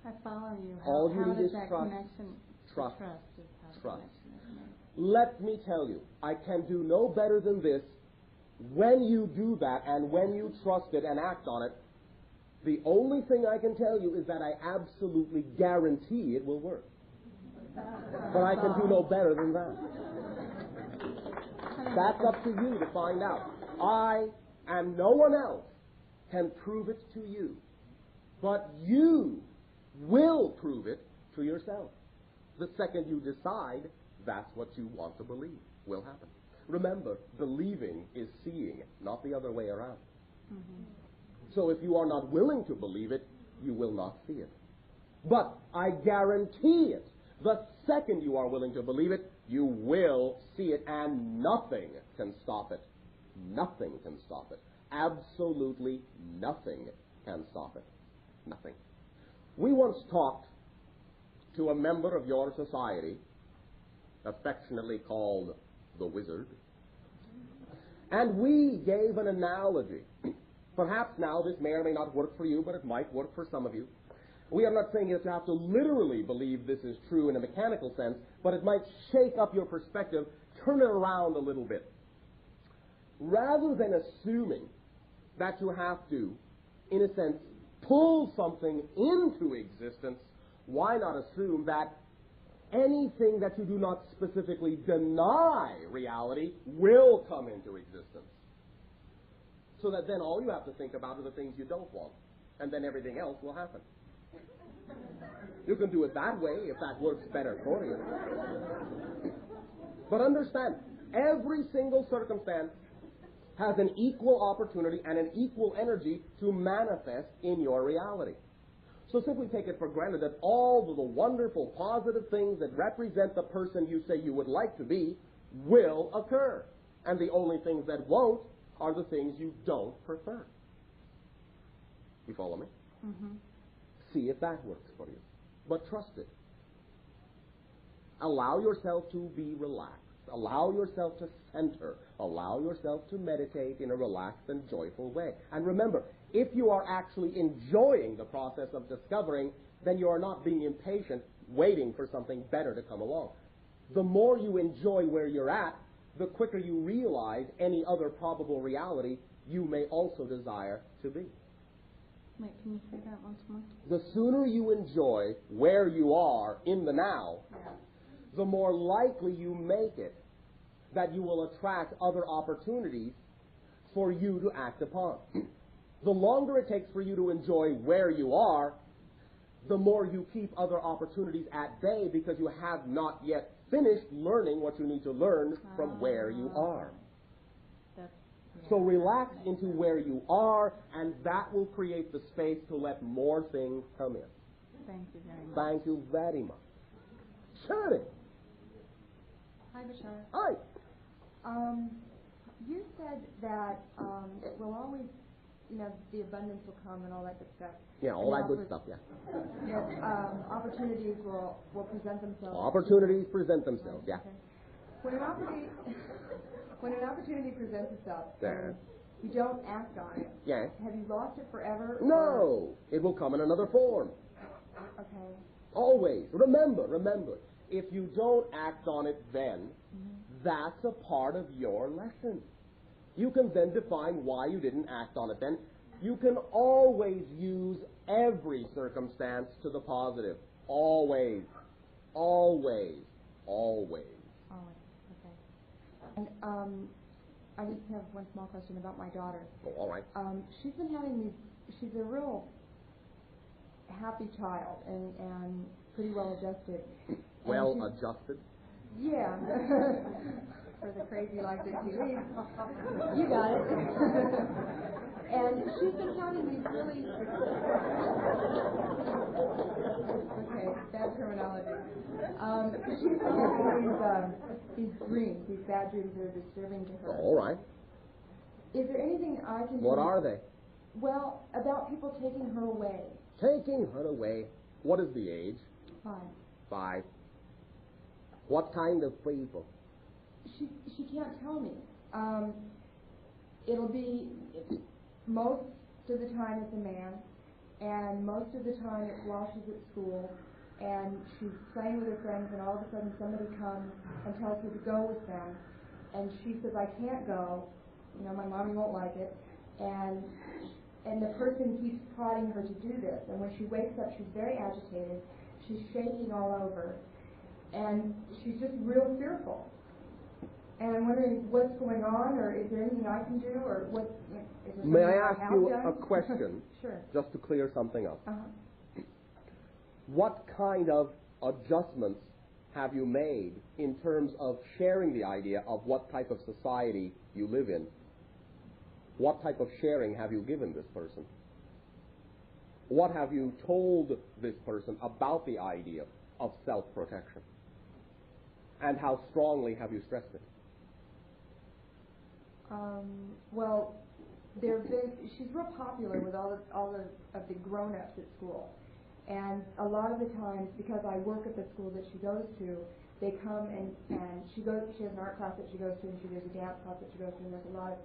I follow you. All you how need does is that trust. connection... Trust. Trust is how the connection is made. Let me tell you, I can do no better than this. When you do that and when you trust it and act on it, The only thing I can tell you is that I absolutely guarantee it will work. But I can do no better than that. That's up to you to find out. I and no one else can prove it to you. But you will prove it to yourself. The second you decide that's what you want to believe will happen. Remember, believing is seeing, not the other way around. Mm-hmm. So if you are not willing to believe it, you will not see it. But I guarantee it, the second you are willing to believe it, you will see it, and nothing can stop it. Nothing can stop it. Absolutely nothing can stop it. Nothing. We once talked to a member of your society, affectionately called the Wizard, and we gave an analogy. Perhaps now this may or may not work for you, but it might work for some of you. We are not saying that you have to literally believe this is true in a mechanical sense, but it might shake up your perspective, turn it around a little bit. Rather than assuming that you have to, in a sense, pull something into existence, why not assume that anything that you do not specifically deny reality will come into existence? So that then all you have to think about are the things you don't want, and then everything else will happen. You can do it that way if that works better for you. But understand, every single circumstance has an equal opportunity and an equal energy to manifest in your reality. So simply take it for granted that all of the wonderful, positive things that represent the person you say you would like to be will occur. And the only things that won't are the things you don't prefer. You follow me? Mm-hmm. See if that works for you. But trust it. Allow yourself to be relaxed. Allow yourself to center. Allow yourself to meditate in a relaxed and joyful way. And remember, if you are actually enjoying the process of discovering, then you are not being impatient, waiting for something better to come along. The more you enjoy where you're at, the quicker you realize any other probable reality you may also desire to be. Wait, can you say that once more? The sooner you enjoy where you are in the now, the more likely you make it that you will attract other opportunities for you to act upon. The longer it takes for you to enjoy where you are, the more you keep other opportunities at bay because you have not yet finished learning what you need to learn from where you are. So relax into where you are, and that will create the space to let more things come in. Thank you very much. Thank you very much. Shirley. Hi, Bashar. Hi. You said that it will always, the abundance will come and all that good stuff. Yeah, all that good stuff, yeah. Opportunities will present themselves. Opportunities present themselves, yeah. Okay. When an opportunity presents itself, you don't act on it. Yeah. Have you lost it forever? No. It will come in another form. Okay. Always. Remember, if you don't act on it then, that's a part of your lesson. You can then define why you didn't act on it then. You can always use every circumstance to the positive. Always. Always. Always. Okay. And I just have one small question about my daughter. Oh, all right. She's been having she's a real happy child and pretty well adjusted. Well adjusted? Yeah. For the crazy life that she leads. You got it. And she's been having these really... Okay, bad terminology. She's been having these dreams, these bad dreams that are disturbing to her. All right. Is there anything I can do? What are they? Well, about people taking her away. Taking her away. What is the age? 5. 5. What kind of people? She can't tell me. It'll be most of the time it's a man, and most of the time it's while she's at school, and she's playing with her friends, and all of a sudden somebody comes and tells her to go with them, and she says, I can't go, my mommy won't like it, and and the person keeps prodding her to do this. And when she wakes up, she's very agitated. She's shaking all over, and she's just real fearful. And I'm wondering what's going on, or is there anything I can do, or what? Is there May I ask you a question? Sure. Just to clear something up. Uh-huh. What kind of adjustments have you made in terms of sharing the idea of what type of society you live in? What type of sharing have you given this person? What have you told this person about the idea of self-protection? And how strongly have you stressed it? Well, she's real popular with all of the grown-ups at school. And a lot of the times, because I work at the school that she goes to, they come and she has an art class that she goes to, and there's a dance class that she goes to, and there's a lot of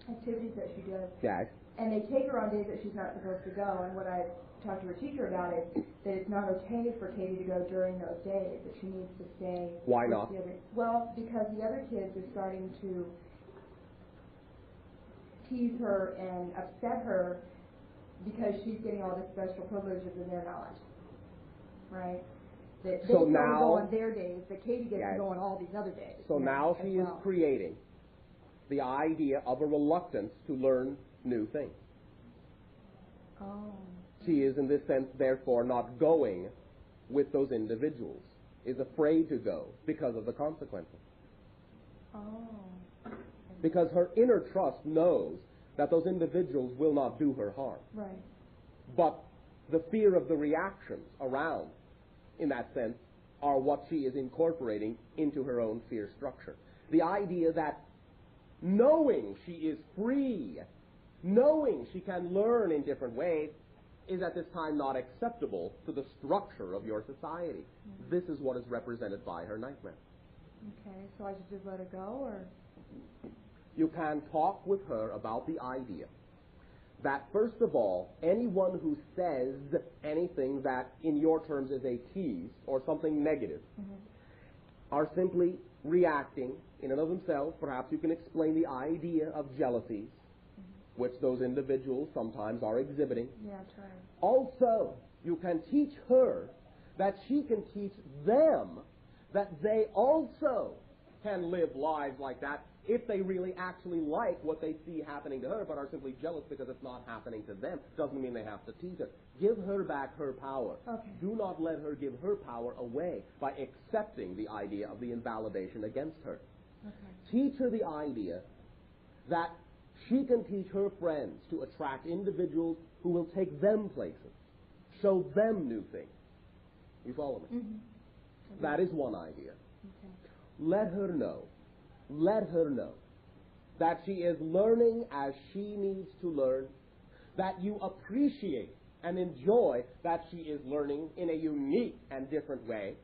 activities that she does. Yes. And they take her on days that she's not supposed to go, and what I talked to her teacher about is that it's not okay for Katie to go during those days, that she needs to stay. Why not? Well, because the other kids are starting to tease her and upset her because she's getting all these special privileges and they're not. Right? That they can go on their days, but Katie gets to go on all these other days. So now she is creating the idea of a reluctance to learn new things. Oh. She is, in this sense, therefore, not going with those individuals, is afraid to go because of the consequences. Oh. Because her inner trust knows that those individuals will not do her harm. Right. But the fear of the reactions around, in that sense, are what she is incorporating into her own fear structure. The idea that knowing she is free, knowing she can learn in different ways, is at this time not acceptable to the structure of your society. Mm-hmm. This is what is represented by her nightmare. Okay, so I should just let her go, or? You can talk with her about the idea that, first of all, anyone who says anything that, in your terms, is a tease or something negative, are simply reacting in and of themselves. Perhaps you can explain the idea of jealousies, which those individuals sometimes are exhibiting. Yeah, that's right. Also, you can teach her that she can teach them that they also can live lives like that if they really actually like what they see happening to her, but are simply jealous because it's not happening to them. Doesn't mean they have to tease her. Give her back her power. Okay. Do not let her give her power away by accepting the idea of the invalidation against her. Okay. Teach her the idea that she can teach her friends to attract individuals who will take them places, show them new things. You follow me? Mm-hmm. Okay. That is one idea. Okay. Let her know that she is learning as she needs to learn, that you appreciate and enjoy that she is learning in a unique and different way,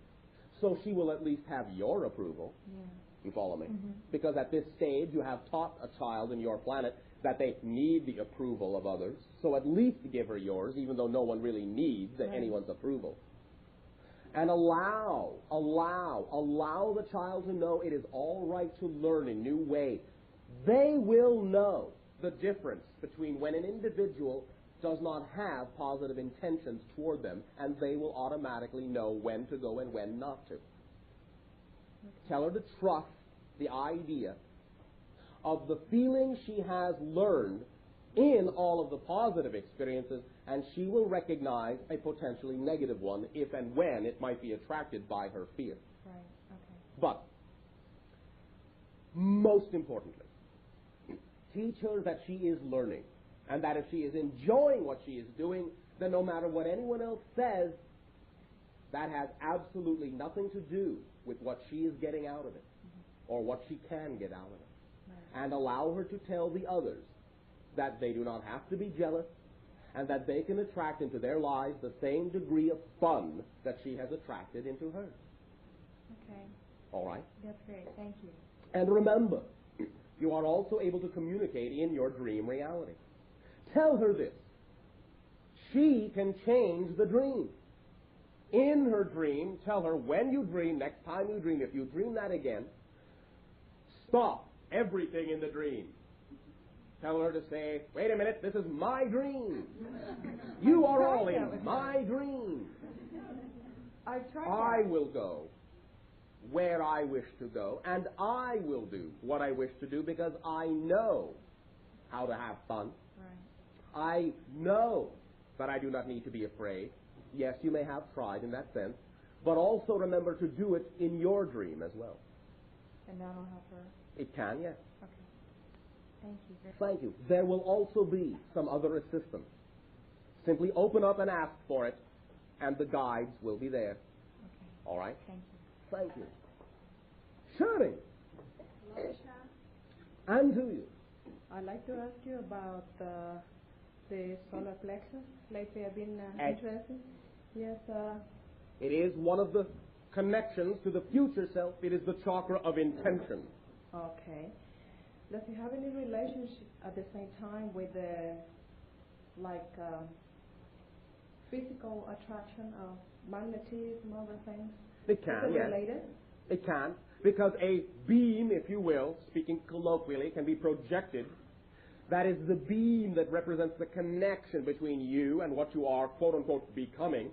so she will at least have your approval. Yeah. You follow me? Mm-hmm. Because at this stage you have taught a child in your planet that they need the approval of others, so at least give her yours, even though no one really needs anyone's approval. And allow the child to know it is all right to learn in new ways. They will know the difference between when an individual does not have positive intentions toward them, and they will automatically know when to go and when not to. Tell her to trust the idea of the feeling she has learned in all of the positive experiences, and she will recognize a potentially negative one if and when it might be attracted by her fear. Right, okay. But, most importantly, teach her that she is learning, and that if she is enjoying what she is doing, then no matter what anyone else says, that has absolutely nothing to do with what she is getting out of it, or what she can get out of it. Right. And allow her to tell the others that they do not have to be jealous, and that they can attract into their lives the same degree of fun that she has attracted into hers. Okay. All right? That's great. Thank you. And remember, you are also able to communicate in your dream reality. Tell her this. She can change the dream. In her dream, tell her when you dream, next time you dream, if you dream that again, stop everything in the dream. Tell her to say, wait a minute, this is my dream. You are all in my dream. I will go where I wish to go, and I will do what I wish to do because I know how to have fun. Right. I know that I do not need to be afraid. Yes, you may have pride in that sense, but also remember to do it in your dream as well. And that'll help her? It can, yes. Okay. Thank you. Thank you. There will also be some other assistance. Simply open up and ask for it, and the guides will be there. Okay. All right? Thank you. Thank you. Shirley. Hello, Bashar. And to you. I'd like to ask you about the solar plexus. Lately I've been interested. Yes. It is one of the connections to the future self. It is the chakra of intention. Okay. Does it have any relationship at the same time with the physical attraction of magnetism, other things? It can, is it yes. related? It can, because a beam, if you will, speaking colloquially, can be projected. That is the beam that represents the connection between you and what you are, quote-unquote, becoming.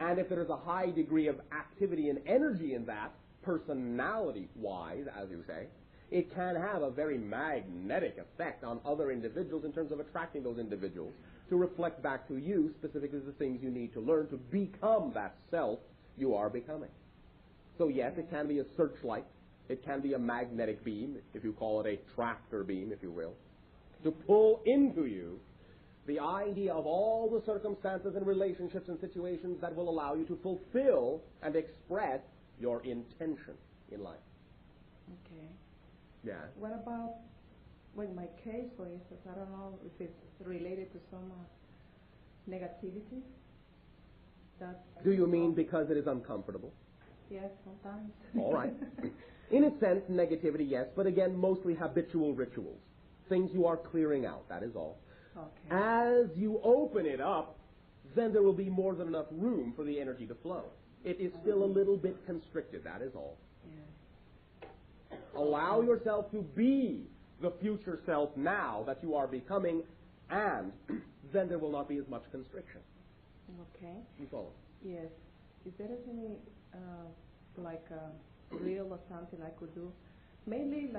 And if there is a high degree of activity and energy in that, personality-wise, as you say, it can have a very magnetic effect on other individuals in terms of attracting those individuals to reflect back to you specifically the things you need to learn to become that self you are becoming. So yes, it can be a searchlight. It can be a magnetic beam, if you call it a tractor beam, if you will, to pull into you the idea of all the circumstances and relationships and situations that will allow you to fulfill and express your intention in life. Okay. Yeah. What about, my case, for instance, I don't know if it's related to some negativity. Do you mean because it is uncomfortable? Yes, sometimes. All right. In a sense, negativity, yes, but again, mostly habitual rituals. Things you are clearing out, that is all. Okay. As you open it up, then there will be more than enough room for the energy to flow. It is still a little bit constricted, that is all. Yeah. Allow yourself to be the future self now that you are becoming, and then there will not be as much constriction. Okay. You follow? Yes. Is there any reel or something I could do? Mainly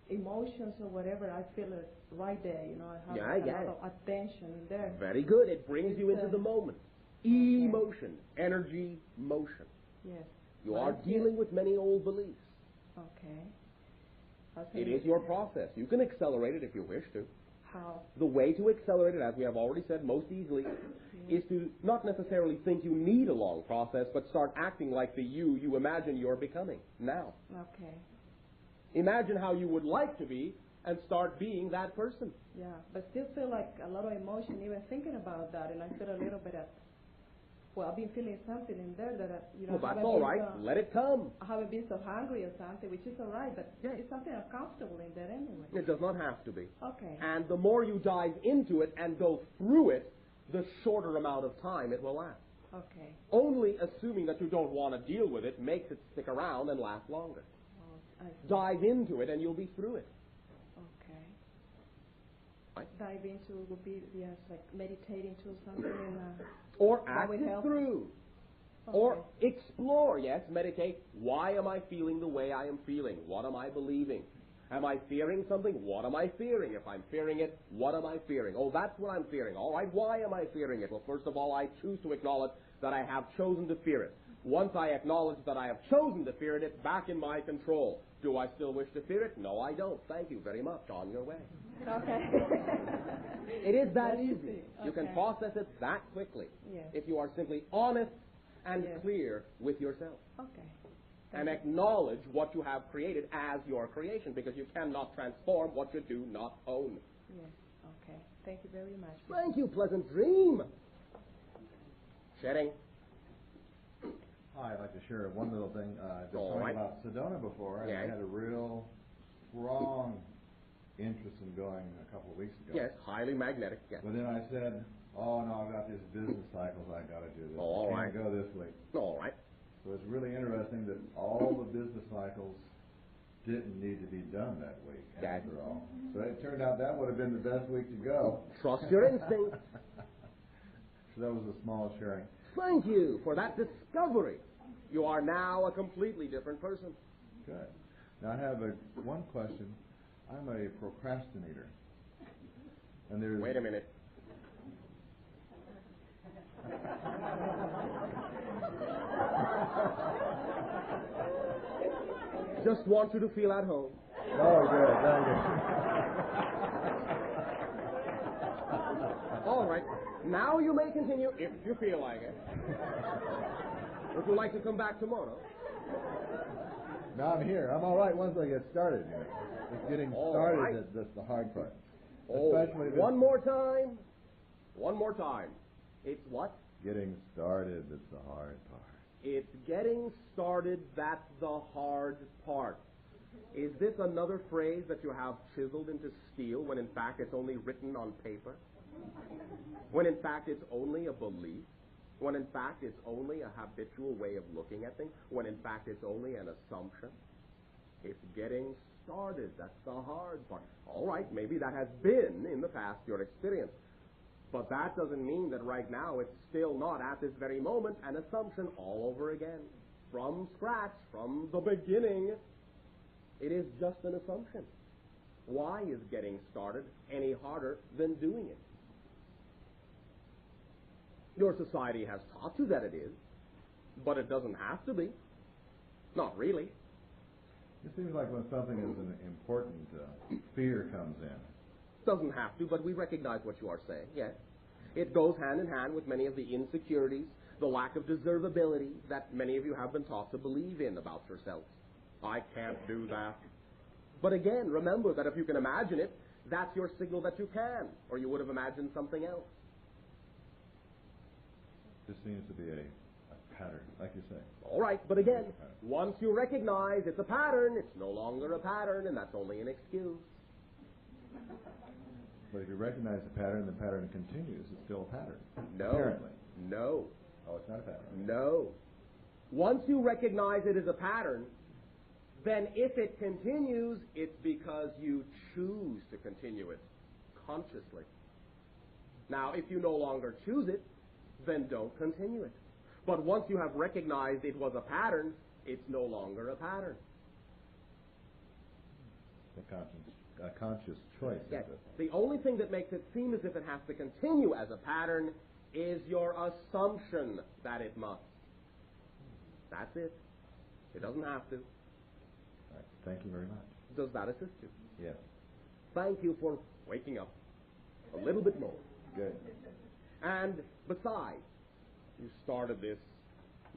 emotions or whatever, I feel it right there, I have a lot of attention in there. Very good. It brings you into the moment. Emotion, energy, motion. Yes. You are dealing with many old beliefs. Okay. It is your process. You can accelerate it if you wish to. How? The way to accelerate it, as we have already said most easily, is to not necessarily think you need a long process, but start acting like the you imagine you're becoming now. Okay. Imagine how you would like to be and start being that person. Yeah, but still feel like a lot of emotion even thinking about that, and I feel a little bit I've been feeling something in there that, well, that's all right. Let it come. I haven't been so hungry or something, which is all right, but it's something uncomfortable in there anyway. It does not have to be. Okay. And the more you dive into it and go through it, the shorter amount of time it will last. Okay. Only assuming that you don't want to deal with it makes it stick around and last longer. Dive into it and you'll be through it. Okay. Right. Dive into would be, yes, like meditating to something. Or act it through. Okay. Or explore, yes, meditate. Why am I feeling the way I am feeling? What am I believing? Am I fearing something? What am I fearing? If I'm fearing it, what am I fearing? Oh, that's what I'm fearing. All right, why am I fearing it? Well, first of all, I choose to acknowledge that I have chosen to fear it. Once I acknowledge that I have chosen to fear it, it's back in my control. Do I still wish to fear it? No, I don't. Thank you very much. On your way. Okay. It is that easy. Okay. You can process it that quickly. Yes. If you are simply honest and clear with yourself. Okay. And acknowledge what you have created as your creation, because you cannot transform what you do not own. Yes. Okay. Thank you very much. Thank you. Pleasant dream. Shedding. Hi, I'd like to share one little thing. Just talking about Sedona before, and I had a real strong interest in going a couple of weeks ago. Yes, highly magnetic. Yes. But then I said, oh no, I've got these business cycles, I've got to do this. All I can't go this week. All right. So it's really interesting that all the business cycles didn't need to be done that week, after all. So it turned out that would have been the best week to go. Trust your instinct. So that was a small sharing. Thank you for that discovery. You are now a completely different person. Good. Now I have one question. I'm a procrastinator. And there's... Wait a minute. Just want you to feel at home. Oh, good. Thank you. All right. Now you may continue if you feel like it. Would you like to come back tomorrow? No, I'm here. I'm all right once I get started. You know. It's getting started right. that's the hard part. Especially one more time. One more time. It's what? Getting started that's the hard part. It's getting started that's the hard part. Is this another phrase that you have chiseled into steel when in fact it's only written on paper? When in fact it's only a belief? When in fact it's only a habitual way of looking at things? When in fact it's only an assumption? It's getting started. That's the hard part. All right, maybe that has been in the past your experience. But that doesn't mean that right now it's still not at this very moment an assumption all over again. From scratch, from the beginning, it is just an assumption. Why is getting started any harder than doing it? Your society has taught you that it is, but it doesn't have to be. Not really. It seems like when something is an important fear comes in. Doesn't have to, but we recognize what you are saying, yes. It goes hand in hand with many of the insecurities, the lack of deservability that many of you have been taught to believe in about yourselves. I can't do that. But again, remember that if you can imagine it, that's your signal that you can, or you would have imagined something else. This seems to be a pattern, like you say. All right, but again, once you recognize it's a pattern, it's no longer a pattern, and that's only an excuse. But if you recognize the pattern continues, it's still a pattern. No. Apparently. No. Oh, it's not a pattern. No. Once you recognize it as a pattern, then if it continues, it's because you choose to continue it consciously. Now, if you no longer choose it, then don't continue it. But once you have recognized it was a pattern, it's no longer a pattern. A conscious choice. Yes. The only thing that makes it seem as if it has to continue as a pattern is your assumption that it must. That's it. It doesn't have to. All right. Thank you very much. Does that assist you? Yes. Thank you for waking up a little bit more. Good. And besides, you started this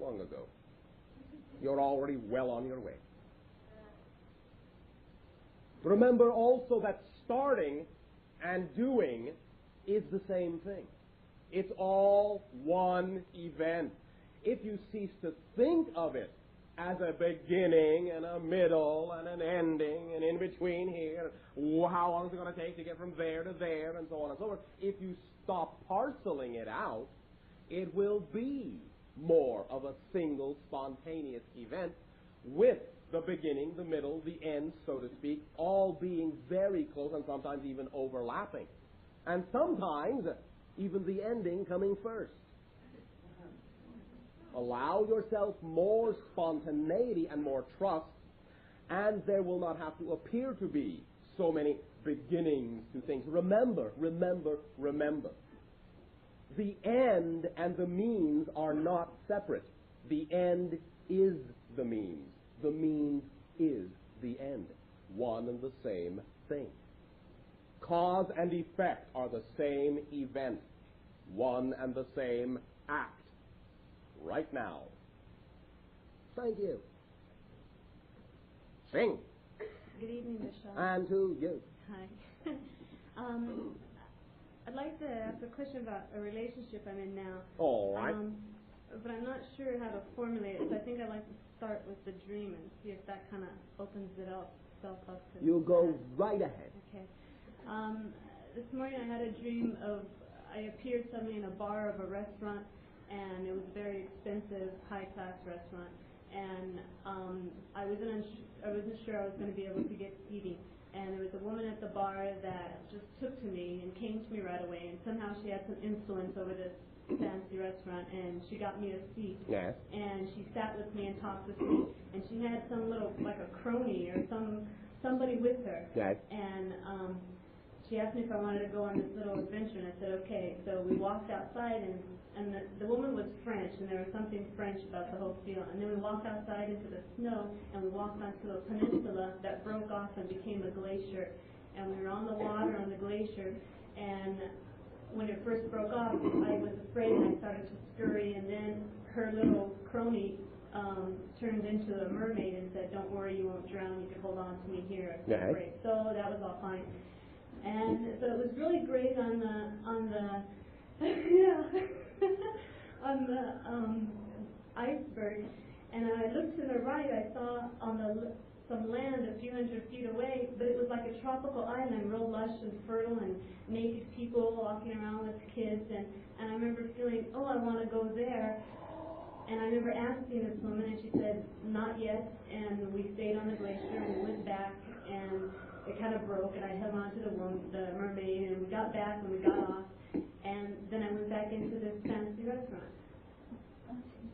long ago. You're already well on your way. Remember also that starting and doing is the same thing. It's all one event. If you cease to think of it as a beginning and a middle and an ending and in between here, how long is it going to take to get from there to there and so on and so forth, if you stop parceling it out, it will be more of a single spontaneous event with the beginning, the middle, the end, so to speak, all being very close and sometimes even overlapping. And sometimes even the ending coming first. Allow yourself more spontaneity and more trust, and there will not have to appear to be so many beginnings to things. Remember, remember, remember. The end and the means are not separate. The end is the means. The means is the end. One and the same thing. Cause and effect are the same event. One and the same act. Right now. Thank you. Sing. Good evening, Bashar. And to you. Hi. I'd like to ask a question about a relationship I'm in now. All right. But I'm not sure how to formulate it, so I think I'd like to start with the dream and see if that kind of opens itself up to You go right ahead. Okay. This morning I had a dream of, I appeared suddenly in a bar of a restaurant, and it was a very expensive, high-class restaurant, and I wasn't sure I was going to be able to get seating. And there was a woman at the bar that just took to me and came to me right away, and somehow she had some influence over this fancy restaurant, and she got me a seat. Yes. And she sat with me and talked with me, and she had some little, like a crony or somebody with her. Yes. And she asked me if I wanted to go on this little adventure, and I said okay. So we walked outside, and the woman was French, and there was something French about the whole deal. And then we walked outside into the snow, and we walked onto a peninsula that broke off and became a glacier. And we were on the water on the glacier, and when it first broke off, I was afraid, and I started to scurry, and then her little crony turned into a mermaid and said, "Don't worry, you won't drown. You can hold on to me here." Yes. Great. So that was all fine. And so it was really great on the yeah, on the iceberg. And I looked to the right, I saw on some land a few hundred feet away, but it was like a tropical island, real lush and fertile, and naked people walking around with kids. And I remember feeling, oh, I want to go there. And I remember asking this woman, and she said, not yet. And we stayed on the glacier, and we went back, and it kind of broke, and I held on to the mermaid, and we got back, and we got off. And then I went back into this fancy restaurant.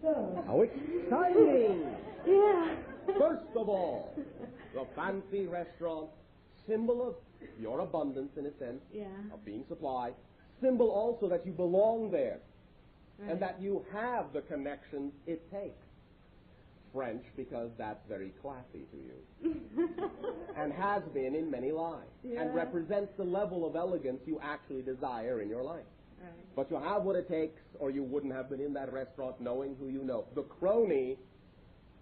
So. How exciting! Yeah. First of all, the fancy restaurant, symbol of your abundance in a sense, of being supplied, symbol also that you belong there, and that you have the connections it takes. French, because that's very classy to you, and has been in many lives, and represents the level of elegance you actually desire in your life. Right. But you have what it takes, or you wouldn't have been in that restaurant knowing who you know. The crony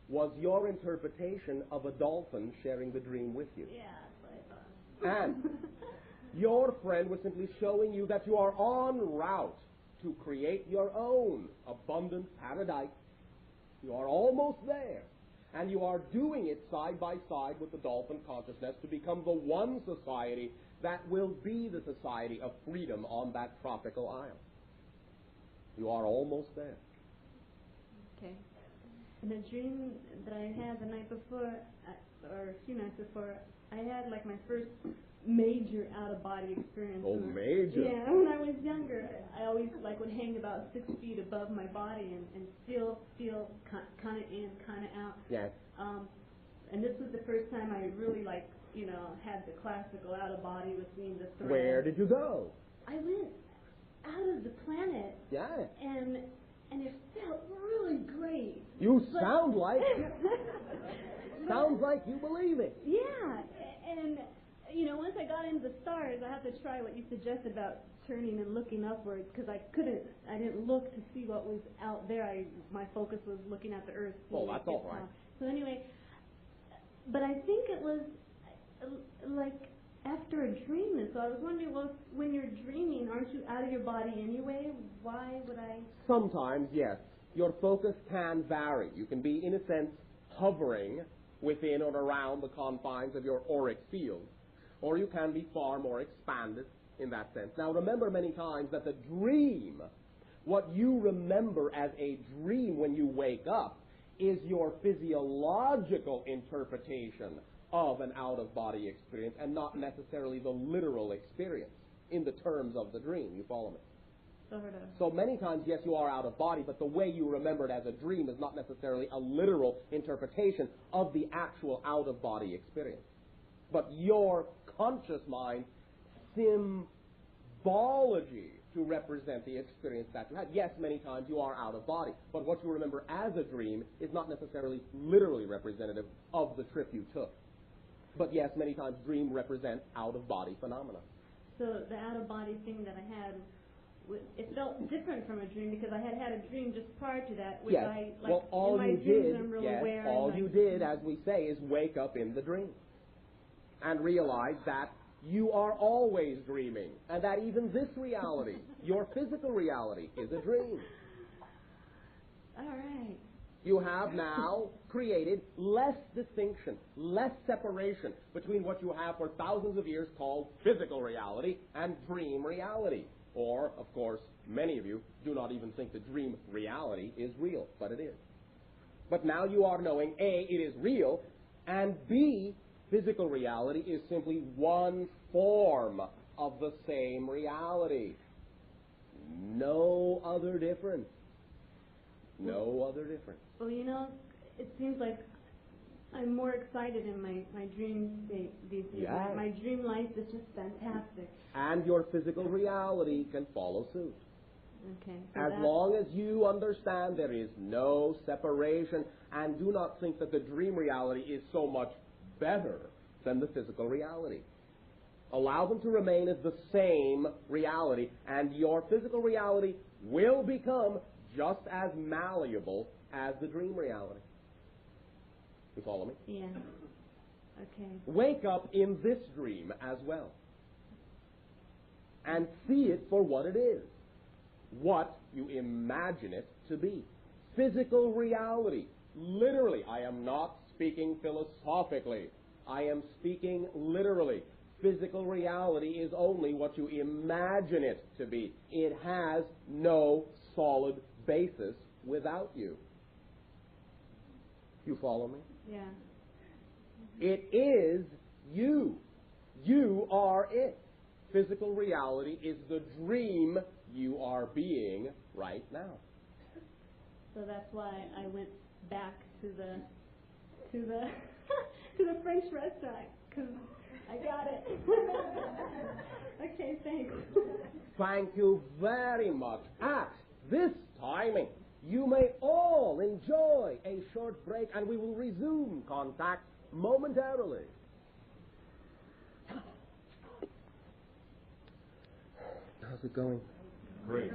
was your interpretation of a dolphin sharing the dream with you. Yeah, that's what I thought. And your friend was simply showing you that you are en route to create your own abundant paradise. You are almost there. And you are doing it side by side with the dolphin consciousness to become the one society that will be the society of freedom on that tropical isle. You are almost there. Okay. In a dream that I had the night before, or a few nights before, I had like my first major out-of-body experience. Oh, major? Yeah, when I was younger, I always like would hang about 6 feet above my body and still feel kind of in, kind of out. Yes. And this was the first time I really had the classical out-of-body with me in the thread. Where did you go? I went out of the planet. Yeah. And it felt really great. You sound like sounds like you believe it. Yeah, and once I got into the stars, I have to try what you suggested about turning and looking upwards, because I didn't look to see what was out there. My focus was looking at the Earth. Oh, that's all right. So anyway, but I think it was like after a dream, and so I was wondering, well, when you're dreaming, aren't you out of your body anyway? Why would I? Sometimes, yes. Your focus can vary. You can be, in a sense, hovering within or around the confines of your auric field, or you can be far more expanded in that sense. Now, remember many times that the dream, what you remember as a dream when you wake up, is your physiological interpretation of an out-of-body experience, and not necessarily the literal experience in the terms of the dream. You follow me? So many times, yes, you are out of body, but the way you remember it as a dream is not necessarily a literal interpretation of the actual out-of-body experience. But your conscious mind, symbology to represent the experience that you had. Yes, many times you are out of body, but what you remember as a dream is not necessarily literally representative of the trip you took. But yes, many times dream represents out-of-body phenomena. So the out-of-body thing that I had, it felt different from a dream, because I had a dream just prior to that, which I, like, well, all in my you dreams, did, I'm really aware. All you did, as we say, is wake up in the dream and realize that you are always dreaming, and that even this reality, your physical reality, is a dream. All right. You have now created less distinction, less separation between what you have for thousands of years called physical reality and dream reality. Or, of course, many of you do not even think the dream reality is real, but it is. But now you are knowing, A, it is real, and B, physical reality is simply one form of the same reality. No other difference. No other difference. Well, you know, it seems like I'm more excited in my dream state these days. Yes. My dream life is just fantastic. And your physical reality can follow suit. Okay. So as long as you understand there is no separation, and do not think that the dream reality is so much better than the physical reality. Allow them to remain as the same reality, and your physical reality will become just as malleable as the dream reality. You follow me? Yeah. Okay. Wake up in this dream as well. And see it for what it is. What you imagine it to be. Physical reality. Literally, I am not speaking philosophically. I am speaking literally. Physical reality is only what you imagine it to be. It has no solid basis without you. You follow me? Yeah. It is you. You are it. Physical reality is the dream you are being right now. So that's why I went back to the to the French restaurant, because I got it. Okay, thanks. Thank you very much. At this timing, you may all enjoy a short break, and we will resume contact momentarily. How's it going? Great.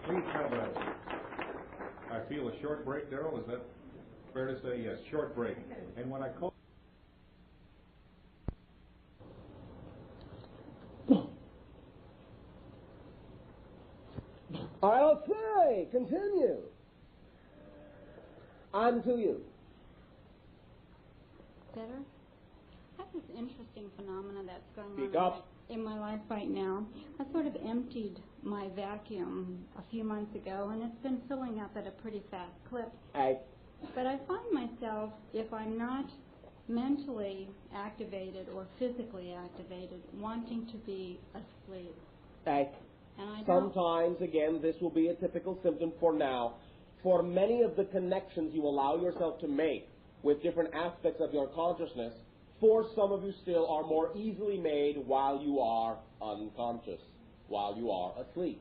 Please have I feel a short break, Daryl. Is that fair to say? Yes, short break. And when I call... I'll say, continue. On to you. Better? I have this interesting phenomena that's going Speak on up. in my life right now. I sort of emptied my vacuum a few months ago, and it's been filling up at a pretty fast clip. Aye. But I find myself, if I'm not mentally activated or physically activated, wanting to be asleep. Aye. And I don't. Sometimes, again, this will be a typical symptom for now. For many of the connections you allow yourself to make with different aspects of your consciousness, for some of you still are more easily made while you are unconscious, while you are asleep.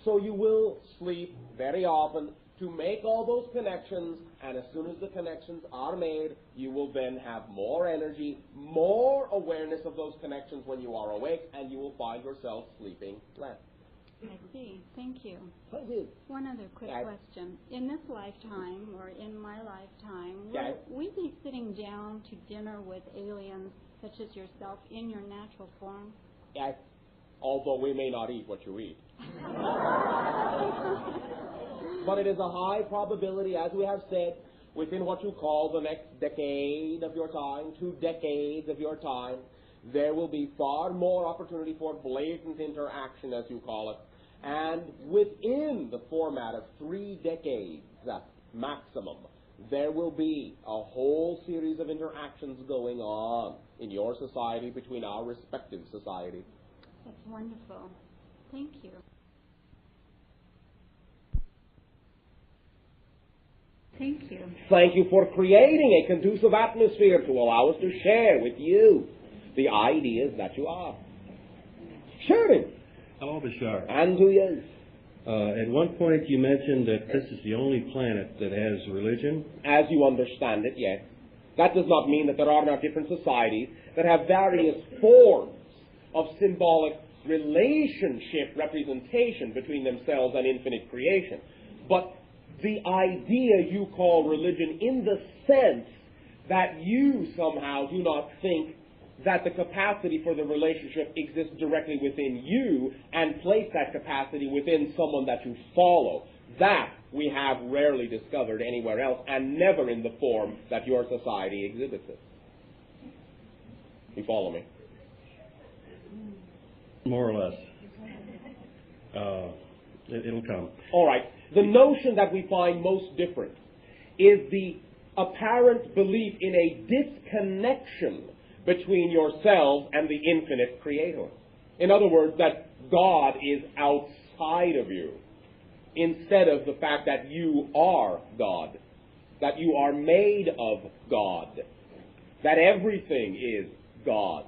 So you will sleep very often to make all those connections, and as soon as the connections are made, you will then have more energy, more awareness of those connections when you are awake, and you will find yourself sleeping less. I see. Thank you. Thank you. One other quick Yes. question. In this lifetime, or in my lifetime, Yes. will we be sitting down to dinner with aliens such as yourself in your natural form? Yes. Although we may not eat what you eat. But it is a high probability, as we have said, within what you call the next decade of your time, 2 decades of your time, there will be far more opportunity for blatant interaction, as you call it. And within the format of 3 decades maximum, there will be a whole series of interactions going on in your society between our respective societies. That's wonderful. Thank you. Thank you. Thank you for creating a conducive atmosphere to allow us to share with you the ideas that you are. Sharing. Hello, Bashar. And to you. At one point you mentioned that this is the only planet that has religion. As you understand it, yes. That does not mean that there are not different societies that have various forms of symbolic relationship representation between themselves and infinite creation. But the idea you call religion, in the sense that you somehow do not think that the capacity for the relationship exists directly within you and place that capacity within someone that you follow. That we have rarely discovered anywhere else, and never in the form that your society exhibits it. You follow It'll come. All right. The notion that we find most different is the apparent belief in a disconnection between yourselves and the infinite creator. In other words, that God is outside of you, instead of the fact that you are God, that you are made of God, that everything is God,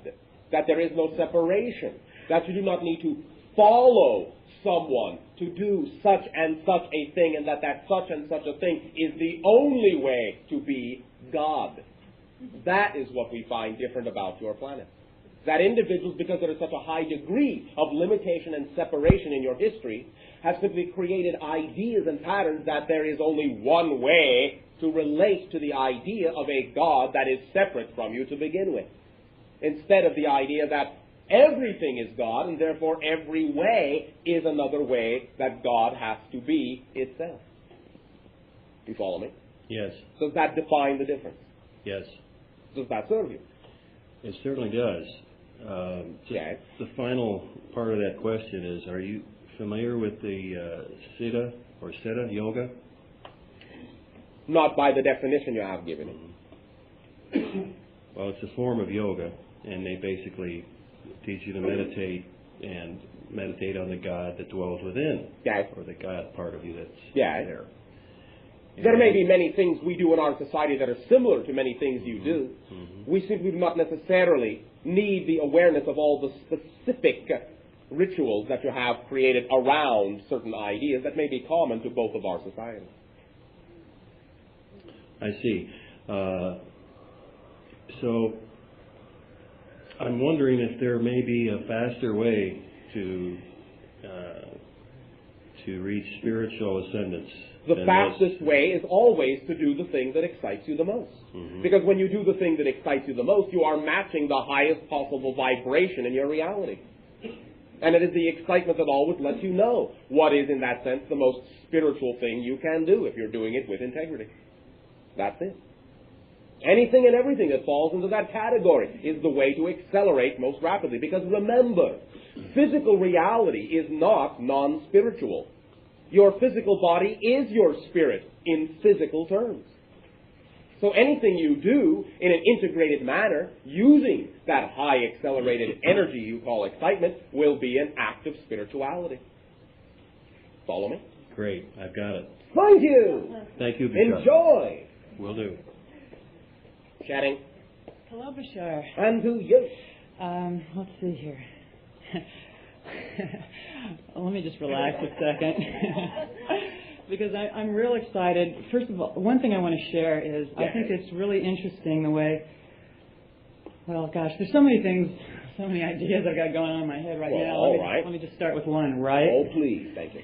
that there is no separation, that you do not need to follow someone to do such and such a thing, and that such and such a thing is the only way to be God. That is what we find different about your planet. That individuals, because there is such a high degree of limitation and separation in your history, have simply created ideas and patterns that there is only one way to relate to the idea of a God that is separate from you to begin with, instead of the idea that everything is God, and therefore every way is another way that God has to be itself. Do you follow me? Yes. Does that define the difference? Yes. Does that serve you? It certainly does. Yes. The final part of that question is, are you familiar with the Siddha or Siddha yoga? Not by the definition you have given it. Well, it's a form of yoga, and they basically teach you to meditate and meditate on the God that dwells within, yes, or the God part of you that's yes. there. And there may be many things we do in our society that are similar to many things you do. We simply do not necessarily need the awareness of all the specific rituals that you have created around certain ideas that may be common to both of our societies. I see. So I'm wondering if there may be a faster way to reach spiritual ascendance. The fastest way is always to do the thing that excites you the most. Because when you do the thing that excites you the most, you are matching the highest possible vibration in your reality. And it is the excitement that always lets you know what is, in that sense, the most spiritual thing you can do if you're doing it with integrity. That's it. Anything and everything that falls into that category is the way to accelerate most rapidly. Because remember, physical reality is not non-spiritual. Your physical body is your spirit in physical terms. So anything you do in an integrated manner, using that high accelerated energy you call excitement, will be an act of spirituality. Follow me? Great. I've got it. Thank you. Thank you, Bashar. Enjoy. Will do. Chatting. Hello, Bashar. And to you. Let's see here. Let me just relax a second. Because I'm real excited. First of all, one thing I want to share is I think it's really interesting the way, well, gosh, there's so many things, so many ideas I've got going on in my head right now. Let me just start with one, right? Oh, please. Thank you.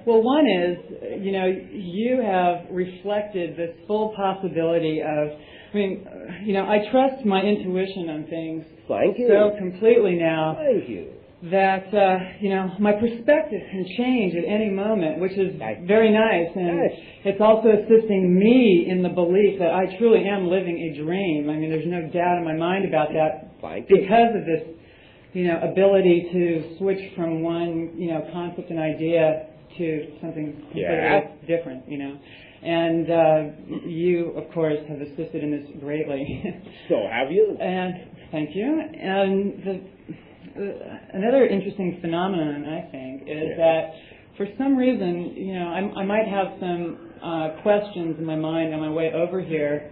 Well, one is, you have reflected this full possibility of, I trust my intuition on things so completely now. Thank you. That, my perspective can change at any moment, which is very nice. And it's also assisting me in the belief that I truly am living a dream. There's no doubt in my mind about that because of this, ability to switch from one, concept and idea to something completely different, And you, of course, have assisted in this greatly. So have you. And thank you. And another interesting phenomenon, I think, is that for some reason, I might have some questions in my mind on my way over here.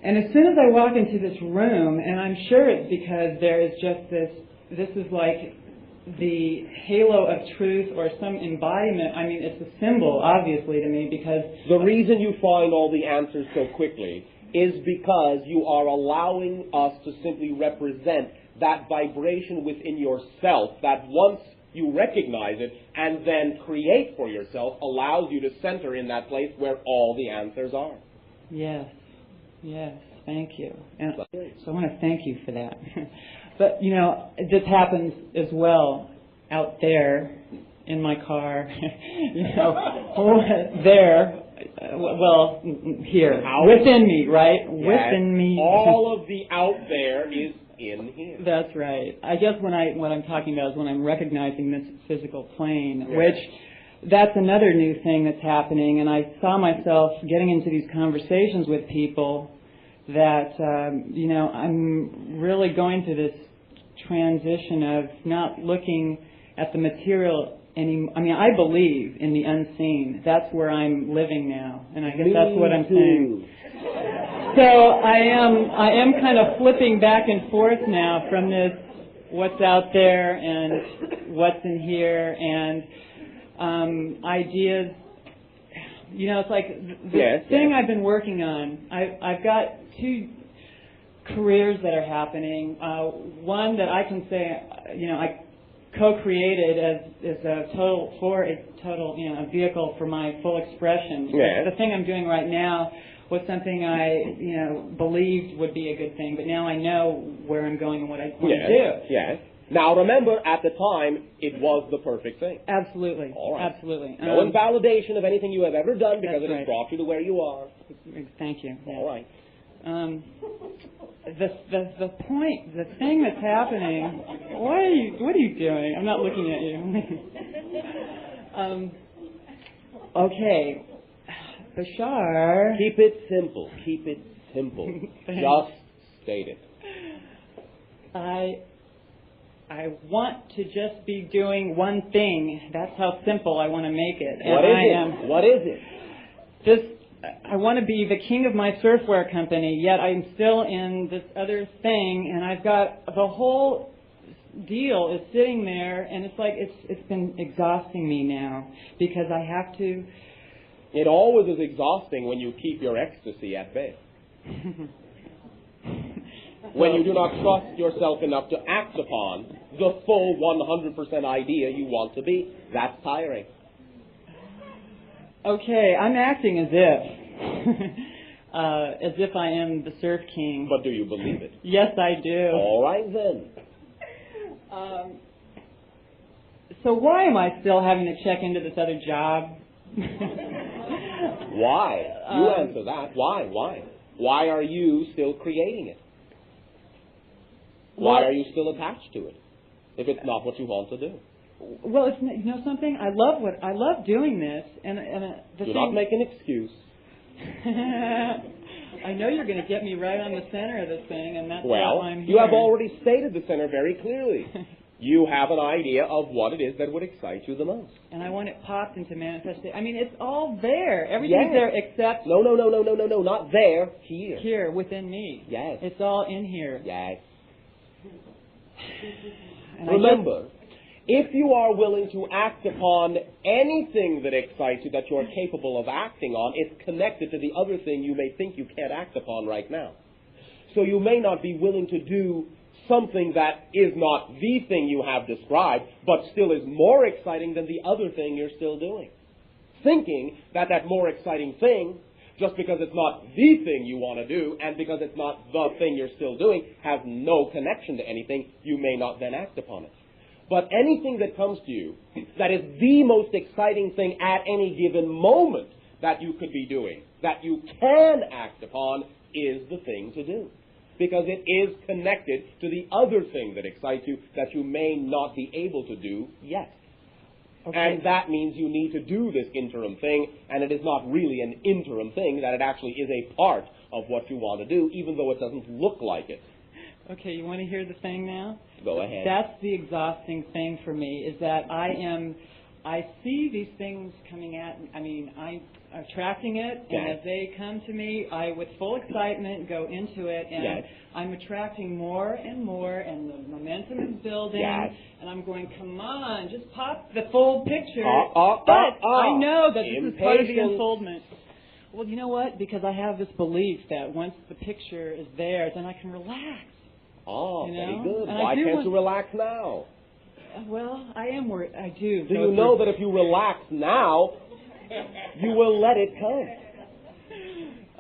And as soon as I walk into this room, and I'm sure it's because there is just this is like the halo of truth or some embodiment. It's a symbol, obviously, to me, because the reason you find all the answers so quickly is because you are allowing us to simply represent that vibration within yourself that once you recognize it and then create for yourself allows you to center in that place where all the answers are. Yes, thank you. And so I want to thank you for that. But, this happens as well out there in my car, there, here, within me, right? Yes. Within me. All of the out there is in here. That's right. I guess what I'm talking about is when I'm recognizing this physical plane, which that's another new thing that's happening. And I saw myself getting into these conversations with people that, I'm really going through this transition of not looking at the material anymore. I mean, I believe in the unseen. That's where I'm living now. And I guess that's what I'm saying. So I am kind of flipping back and forth now from this what's out there and what's in here and ideas. It's like the thing I've been working on. I've got two careers that are happening. One that I can say, I co-created as a vehicle for my full expression. The thing I'm doing right now was something I, believed would be a good thing, but now I know where I'm going and what I want to do. Yes. Now remember, at the time, it was the perfect thing. Absolutely. All right. Absolutely. No invalidation of anything you have ever done because it has brought you to where you are. Thank you. Yeah. All right. The point, the thing that's happening. What are you doing? I'm not looking at you. Okay. Bashar. Keep it simple. Keep it simple. Just state it. I want to just be doing one thing. That's how simple I want to make it. What is it? I want to be the king of my surfwear company, yet I'm still in this other thing, and I've got the whole deal is sitting there, and it's like it's been exhausting me now because I have to. It always is exhausting when you keep your ecstasy at bay. When you do not trust yourself enough to act upon the full 100% idea you want to be, that's tiring. Okay, I'm acting as if I am the surf king. But do you believe it? Yes, I do. All right, then. So why am I still having to check into this other job? Why? You answer that. Why? Why are you still creating it? Why are you still attached to it if it's not what you want to do? Well, it's something. I love doing this, and do not make an excuse. I know you're going to get me right on the center of this thing, and that's why I'm here. You have already stated the center very clearly. You have an idea of what it is that would excite you the most. And I want it popped into manifestation. I mean, it's all there. Everything's there except... No, not there. Here. Here, within me. Yes. It's all in here. Yes. Remember, if you are willing to act upon anything that excites you that you are capable of acting on, it's connected to the other thing you may think you can't act upon right now. So you may not be willing to do something that is not the thing you have described, but still is more exciting than the other thing you're still doing. Thinking that more exciting thing, just because it's not the thing you want to do, and because it's not the thing you're still doing, has no connection to anything, you may not then act upon it. But anything that comes to you that is the most exciting thing at any given moment that you could be doing, that you can act upon, is the thing to do. Because it is connected to the other thing that excites you that you may not be able to do yet. Okay. And that means you need to do this interim thing, and it is not really an interim thing, that it actually is a part of what you want to do, even though it doesn't look like it. Okay, you want to hear the thing now? Go ahead. That's the exhausting thing for me, is that I see these things coming at me. I mean, I'm attracting it, and as they come to me, I, with full excitement, go into it, and I'm attracting more and more, and the momentum is building, and I'm going, come on, just pop the full picture. But I know that this is part of the unfoldment. Well, you know what? Because I have this belief that once the picture is there, then I can relax. Oh, very good. Why can't you relax now? Well, I am worried. I do. Do you know that if you relax now, you will let it come?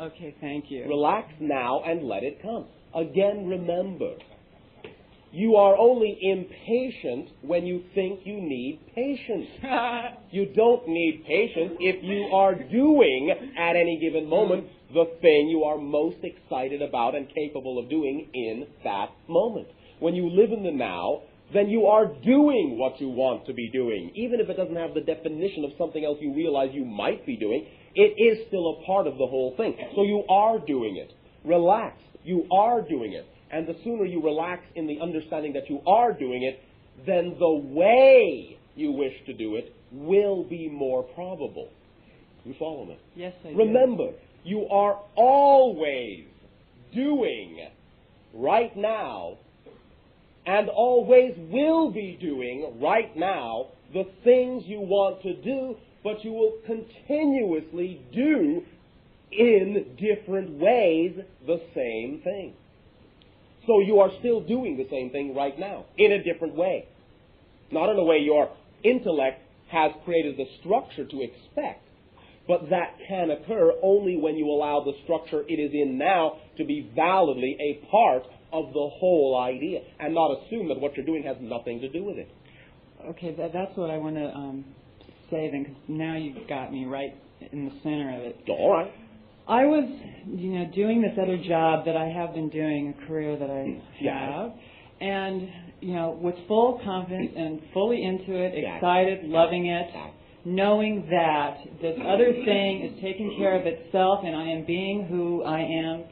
Okay, thank you. Relax now and let it come. Again, remember, You are only impatient when you think you need patience. You don't need patience if you are doing, at any given moment, the thing you are most excited about and capable of doing in that moment. When you live in the now, then you are doing what you want to be doing. Even if it doesn't have the definition of something else you realize you might be doing, it is still a part of the whole thing. So you are doing it. Relax. You are doing it. And the sooner you relax in the understanding that you are doing it, then the way you wish to do it will be more probable. You follow me? Yes, I do. Remember, you are always doing right now and always will be doing right now the things you want to do, but you will continuously do in different ways the same thing. So you are still doing the same thing right now, in a different way. Not in a way your intellect has created the structure to expect, but that can occur only when you allow the structure it is in now to be validly a part of the whole idea, and not assume that what you're doing has nothing to do with it. Okay, that's what I want to say then, because now you've got me right in the center of it. All right. I was, doing this other job that I have been doing, a career that I have, and, with full confidence and fully into it, excited, loving it, knowing that this other thing is taking care of itself and I am being who I am,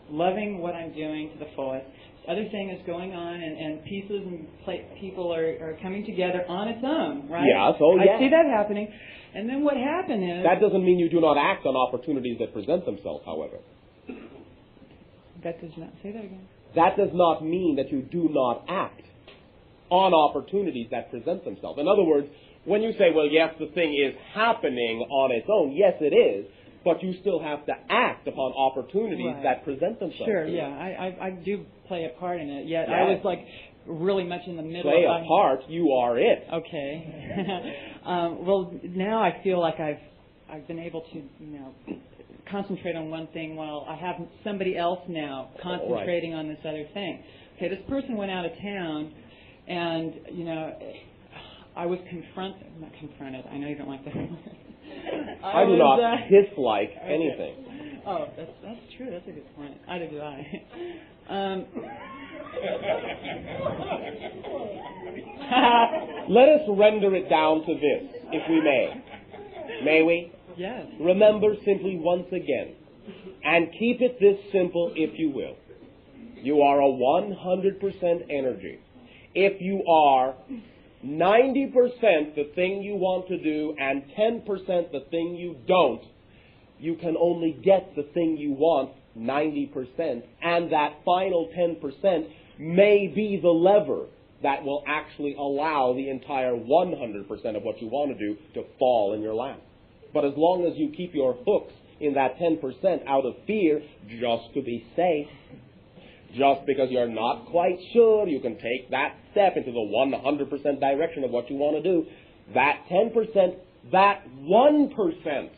loving what I'm doing to the fullest. This other thing is going on and pieces and people are coming together on its own, right? Yes, oh yes. I see that happening. And then what happened is... That doesn't mean you do not act on opportunities that present themselves, however. That does not... Say that again. That does not mean that you do not act on opportunities that present themselves. In other words, when you say, well, yes, the thing is happening on its own, yes, it is, but you still have to act upon opportunities that present themselves. Sure, yeah. I do play a part in it, yet I was like... really much in the middle. Play a part, you are it. Okay. Well, now I feel like I've been able to, concentrate on one thing while I have somebody else now concentrating on this other thing. Okay, this person went out of town, and I was not confronted. I know you don't like that. I do not dislike anything. Oh, that's true. That's a good point. Either do I. Let us render it down to this, if we may. May we? Yes. Remember simply once again, and keep it this simple if you will. You are a 100% energy. If you are 90% the thing you want to do and 10% the thing you don't, you can only get the thing you want 90%, and that final 10% may be the lever that will actually allow the entire 100% of what you want to do to fall in your lap. But as long as you keep your hooks in that 10% out of fear, just to be safe, just because you're not quite sure you can take that step into the 100% direction of what you want to do, that 10%, that 1%,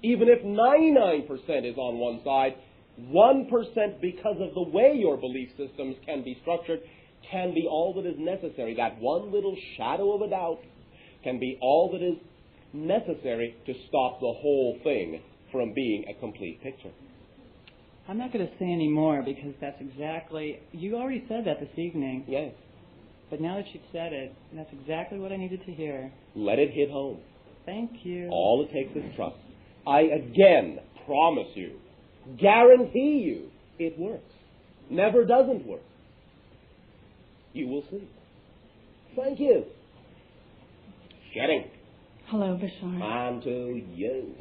even if 99% is on one side, 1% because of the way your belief systems can be structured can be all that is necessary. That one little shadow of a doubt can be all that is necessary to stop the whole thing from being a complete picture. I'm not going to say any more because that's exactly... You already said that this evening. Yes. But now that you've said it, that's exactly what I needed to hear. Let it hit home. Thank you. All it takes is trust. I again promise you, guarantee you, it works. Never doesn't work. You will see. Thank you. Getting. Hello, Bashar. On to you.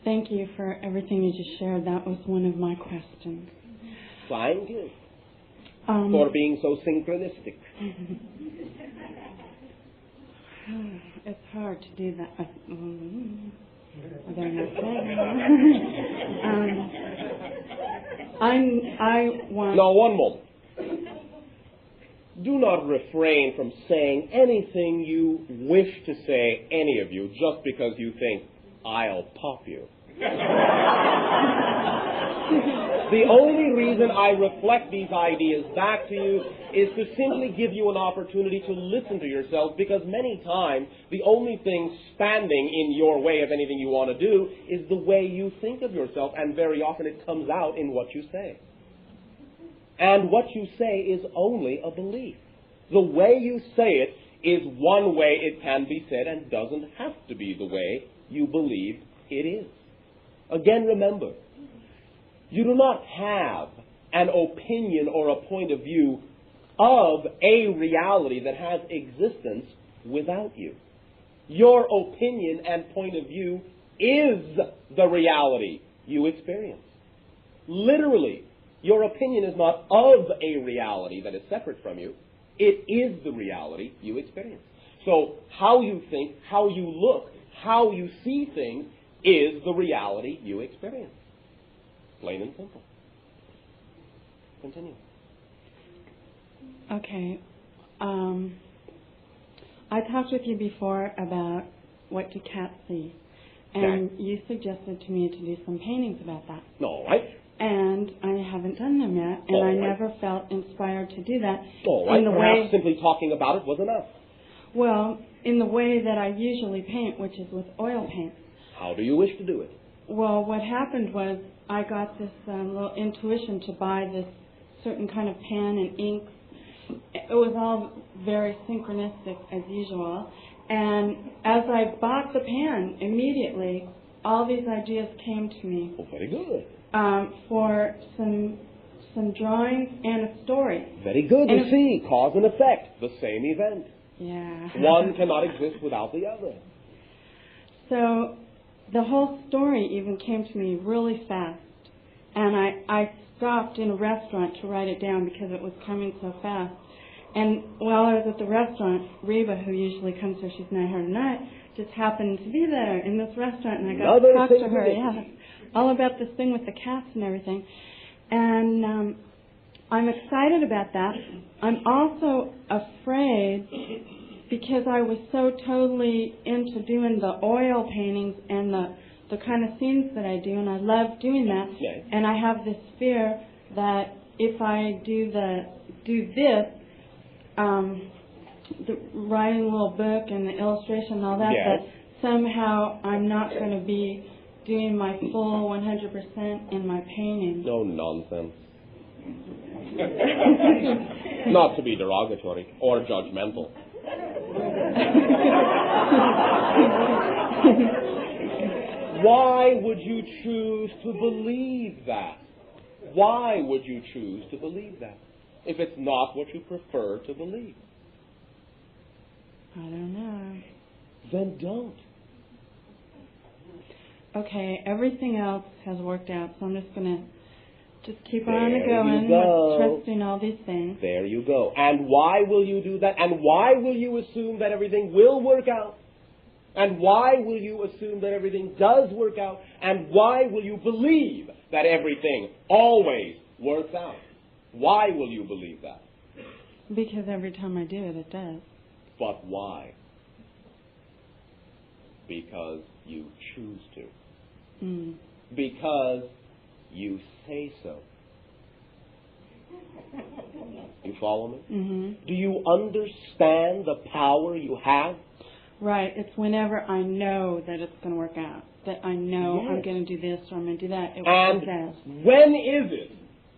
Thank you for everything you just shared. That was one of my questions. Thank you. For being so synchronistic. It's hard to do that. I better not say that. I want... Now, one moment. Do not refrain from saying anything you wish to say, any of you, just because you think, I'll pop you. The only reason I reflect these ideas back to you is to simply give you an opportunity to listen to yourself, because many times the only thing standing in your way of anything you want to do is the way you think of yourself, and very often it comes out in what you say. And what you say is only a belief. The way you say it is one way it can be said and doesn't have to be the way you believe it is. Again, remember, you do not have an opinion or a point of view of a reality that has existence without you. Your opinion and point of view is the reality you experience. Literally, your opinion is not of a reality that is separate from you. It is the reality you experience. So how you think, how you look, how you see things is the reality you experience. Plain and simple. Continue. Okay. I talked with you before about what do cats see. And you suggested to me to do some paintings about that. All right. And I haven't done them yet, and I never felt inspired to do that. All right. Perhaps simply talking about it was enough. Well, in the way that I usually paint, which is with oil paints. How do you wish to do it? Well, what happened was I got this little intuition to buy this certain kind of pen and ink. It was all very synchronistic as usual. And as I bought the pen, immediately all these ideas came to me. Oh, very good. For some drawings and a story. Very good. You see, cause and effect, the same event. Yeah. One cannot exist without the other. So the whole story even came to me really fast. And I stopped in a restaurant to write it down because it was coming so fast. And while I was at the restaurant, Reba, who usually comes here, she's not here tonight, just happened to be there in this restaurant, and I got to talk to her. Yeah, all about this thing with the cats and everything. And I'm excited about that. I'm also afraid because I was so totally into doing the oil paintings and the kind of scenes that I do, and I love doing that. Yes. And I have this fear that if I do this, the writing a little book and the illustration and all that, that somehow I'm not going to be doing my full 100% in my painting. No nonsense. Not to be derogatory or judgmental. Why would you choose to believe that? Why would you choose to believe that if it's not what you prefer to believe? I don't know. Then don't. Okay, everything else has worked out, so I'm just going to just keep on There going, you go. trusting all these things. There you go. And why will you do that? And why will you assume that everything will work out? And why will you assume that everything does work out? And why will you believe that everything always works out? Why will you believe that? Because every time I do it, it does. But why? Because you choose to. Mm. Because you say so. You follow me? Mm-hmm. Do you understand the power you have? Right. It's whenever I know that it's going to work out, that I know Yes. I'm going to do this or I'm going to do that. It And says. when is it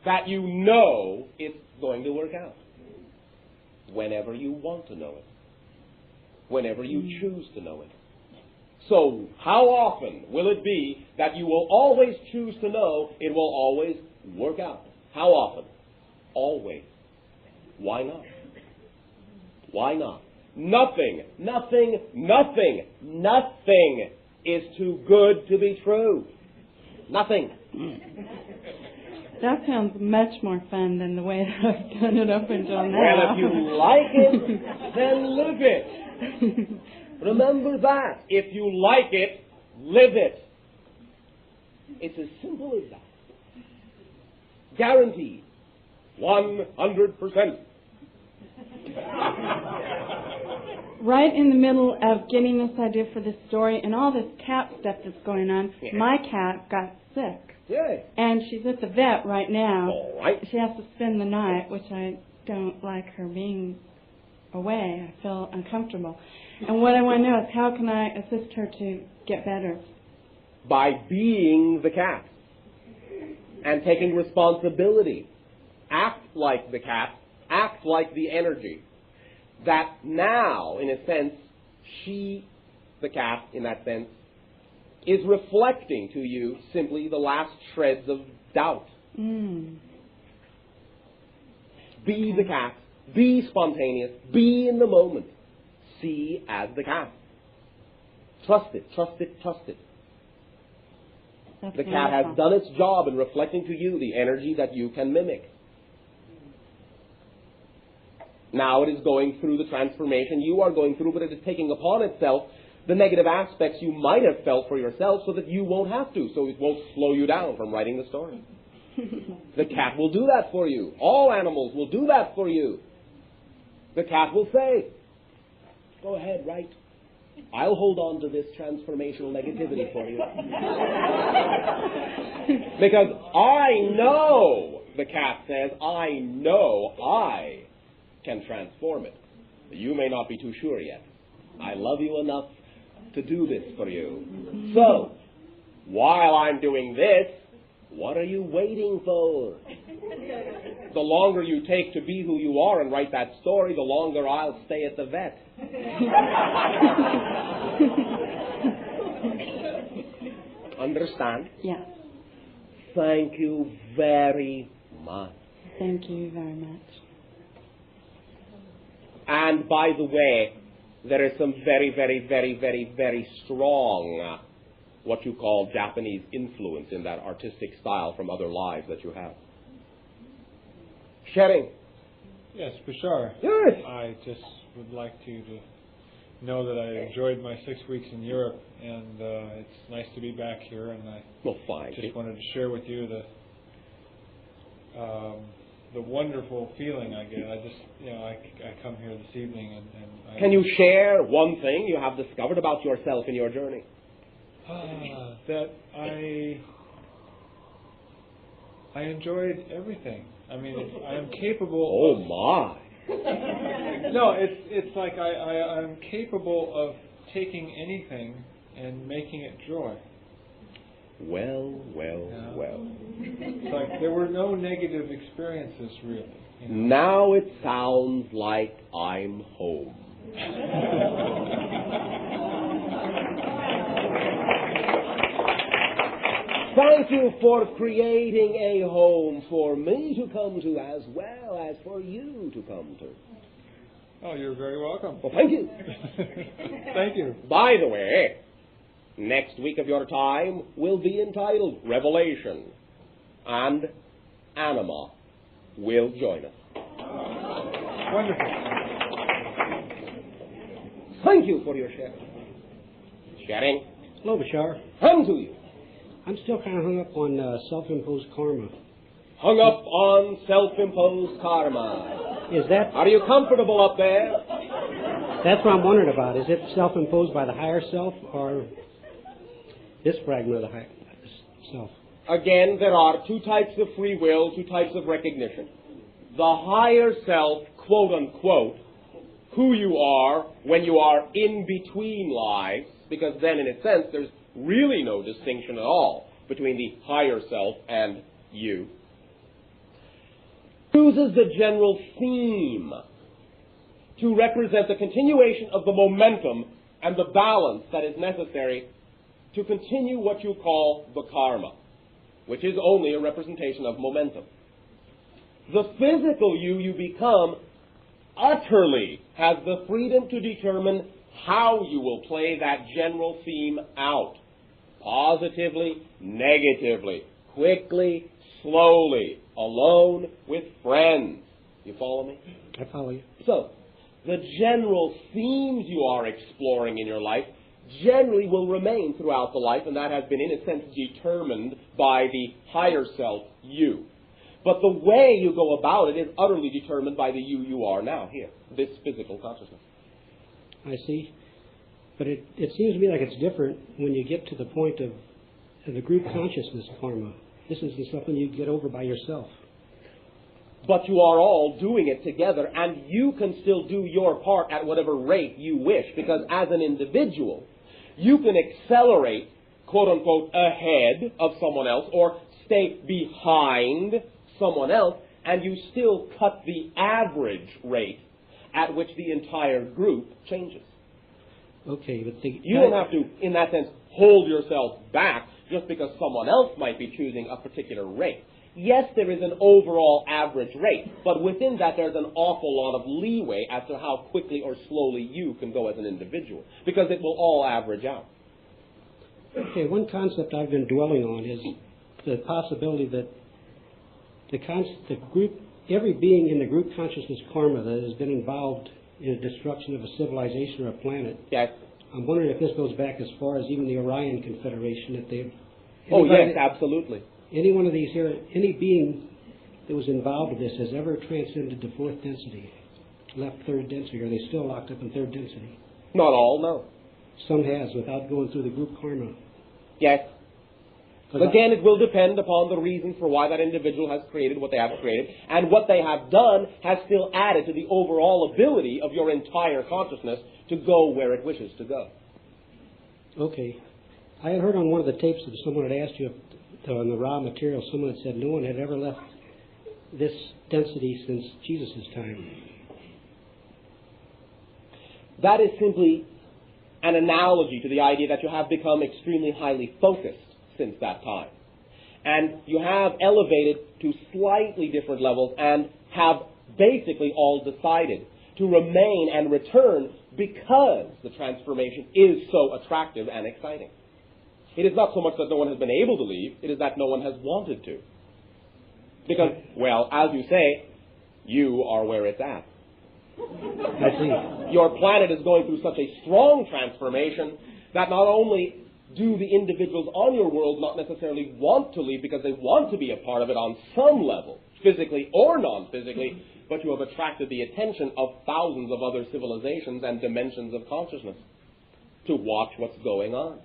that you know it's going to work out? Whenever you want to know it. Whenever you choose to know it. So, how often will it be that you will always choose to know it will always work out? How often? Always. Why not? Why not? Nothing is too good to be true. Nothing. That sounds much more fun than the way that I've done it up until now. Well, if you like it, then live it. Remember that. If you like it, live it. It's as simple as that. Guaranteed. 100%. Right in the middle of getting this idea for this story and all this cat stuff that's going on, my cat got sick. Yay. And she's at the vet right now. All right. She has to spend the night, which I don't like her being away. I feel uncomfortable. And what I want to know is how can I assist her to get better? By being the cat and taking responsibility. Act like the cat. Act like the energy. That now, in a sense, she, the cat, in that sense, is reflecting to you simply the last shreds of doubt. Mm. Be the cat. Be spontaneous. Be in the moment. See as the cat. Trust it, trust it, trust it. That's the cat wonderful. has done its job in reflecting to you the energy that you can mimic. Now it is going through the transformation you are going through, but it is taking upon itself the negative aspects you might have felt for yourself so that you won't have to, so it won't slow you down from writing the story. The cat will do that for you. All animals will do that for you. The cat will say, go ahead, write. I'll hold on to this transformational negativity for you. Because I know, the cat says, I know I can transform it. You may not be too sure yet. I love you enough to do this for you. So, while I'm doing this, what are you waiting for? The longer you take to be who you are and write that story, the longer I'll stay at the vet. Understand? Yeah. Thank you very much. Thank you very much. And by the way, there is some very, very, very, very, very strong, what you call Japanese influence in that artistic style from other lives that you have. Sharing. Yes, Bashar. Yes. I just would like you to know that I enjoyed my 6 weeks in Europe, and it's nice to be back here. And I just wanted to share with you the wonderful feeling I get. I just, I come here this evening and Can you share one thing you have discovered about yourself in your journey? That I enjoyed everything. I mean, I am capable. Oh my! No, it's like I'm capable of taking anything and making it joy. Well. It's like there were no negative experiences really. Now it sounds like I'm home. Thank you for creating a home for me to come to as well as for you to come to. Oh, you're very welcome. Well, thank you. Thank you. By the way, next week of your time will be entitled Revelation, and Anima will join us. Wonderful. Thank you for your sharing. Sharing. Hello, Bashar. Come to you. I'm still kind of hung up on self-imposed karma. Hung up on self-imposed karma. Is that... Are you comfortable up there? That's what I'm wondering about. Is it self-imposed by the higher self or this fragment of the higher self? Again, there are two types of free will, two types of recognition. The higher self, quote unquote, who you are when you are in between lives, because then in a sense there's really no distinction at all between the higher self and you, uses the general theme to represent the continuation of the momentum and the balance that is necessary to continue what you call the karma, which is only a representation of momentum. The physical you become utterly has the freedom to determine how you will play that general theme out. Positively, negatively, quickly, slowly, alone, with friends. You follow me? I follow you. So, the general themes you are exploring in your life generally will remain throughout the life, and that has been, in a sense, determined by the higher self, you. But the way you go about it is utterly determined by the you are now, here, this physical consciousness. I see. But it seems to me like it's different when you get to the point of the group consciousness karma. This isn't something you get over by yourself. But you are all doing it together, and you can still do your part at whatever rate you wish, because as an individual, you can accelerate, quote-unquote, ahead of someone else, or stay behind someone else, and you still cut the average rate at which the entire group changes. Okay, but you don't have to, in that sense, hold yourself back just because someone else might be choosing a particular rate. Yes, there is an overall average rate, but within that there's an awful lot of leeway as to how quickly or slowly you can go as an individual, because it will all average out. Okay, one concept I've been dwelling on is the possibility that the group, every being in the group consciousness karma that has been involved in the destruction of a civilization or a planet. Yes. I'm wondering if this goes back as far as even the Orion Confederation, that they've... Oh, yes, absolutely. Any one of these here, any being that was involved in this has ever transcended to fourth density, left third density, or are they still locked up in third density? Not all, no. Some has, without going through the group karma. Yes. Again, it will depend upon the reason for why that individual has created what they have created, and what they have done has still added to the overall ability of your entire consciousness to go where it wishes to go. Okay. I had heard on one of the tapes that someone had asked you on the raw material, someone had said no one had ever left this density since Jesus' time. That is simply an analogy to the idea that you have become extremely highly focused since that time. And you have elevated to slightly different levels and have basically all decided to remain and return because the transformation is so attractive and exciting. It is not so much that no one has been able to leave, it is that no one has wanted to. Because, well, as you say, you are where it's at. I see. Your planet is going through such a strong transformation that not only do the individuals on your world not necessarily want to leave because they want to be a part of it on some level, physically or non-physically, but you have attracted the attention of thousands of other civilizations and dimensions of consciousness to watch what's going on.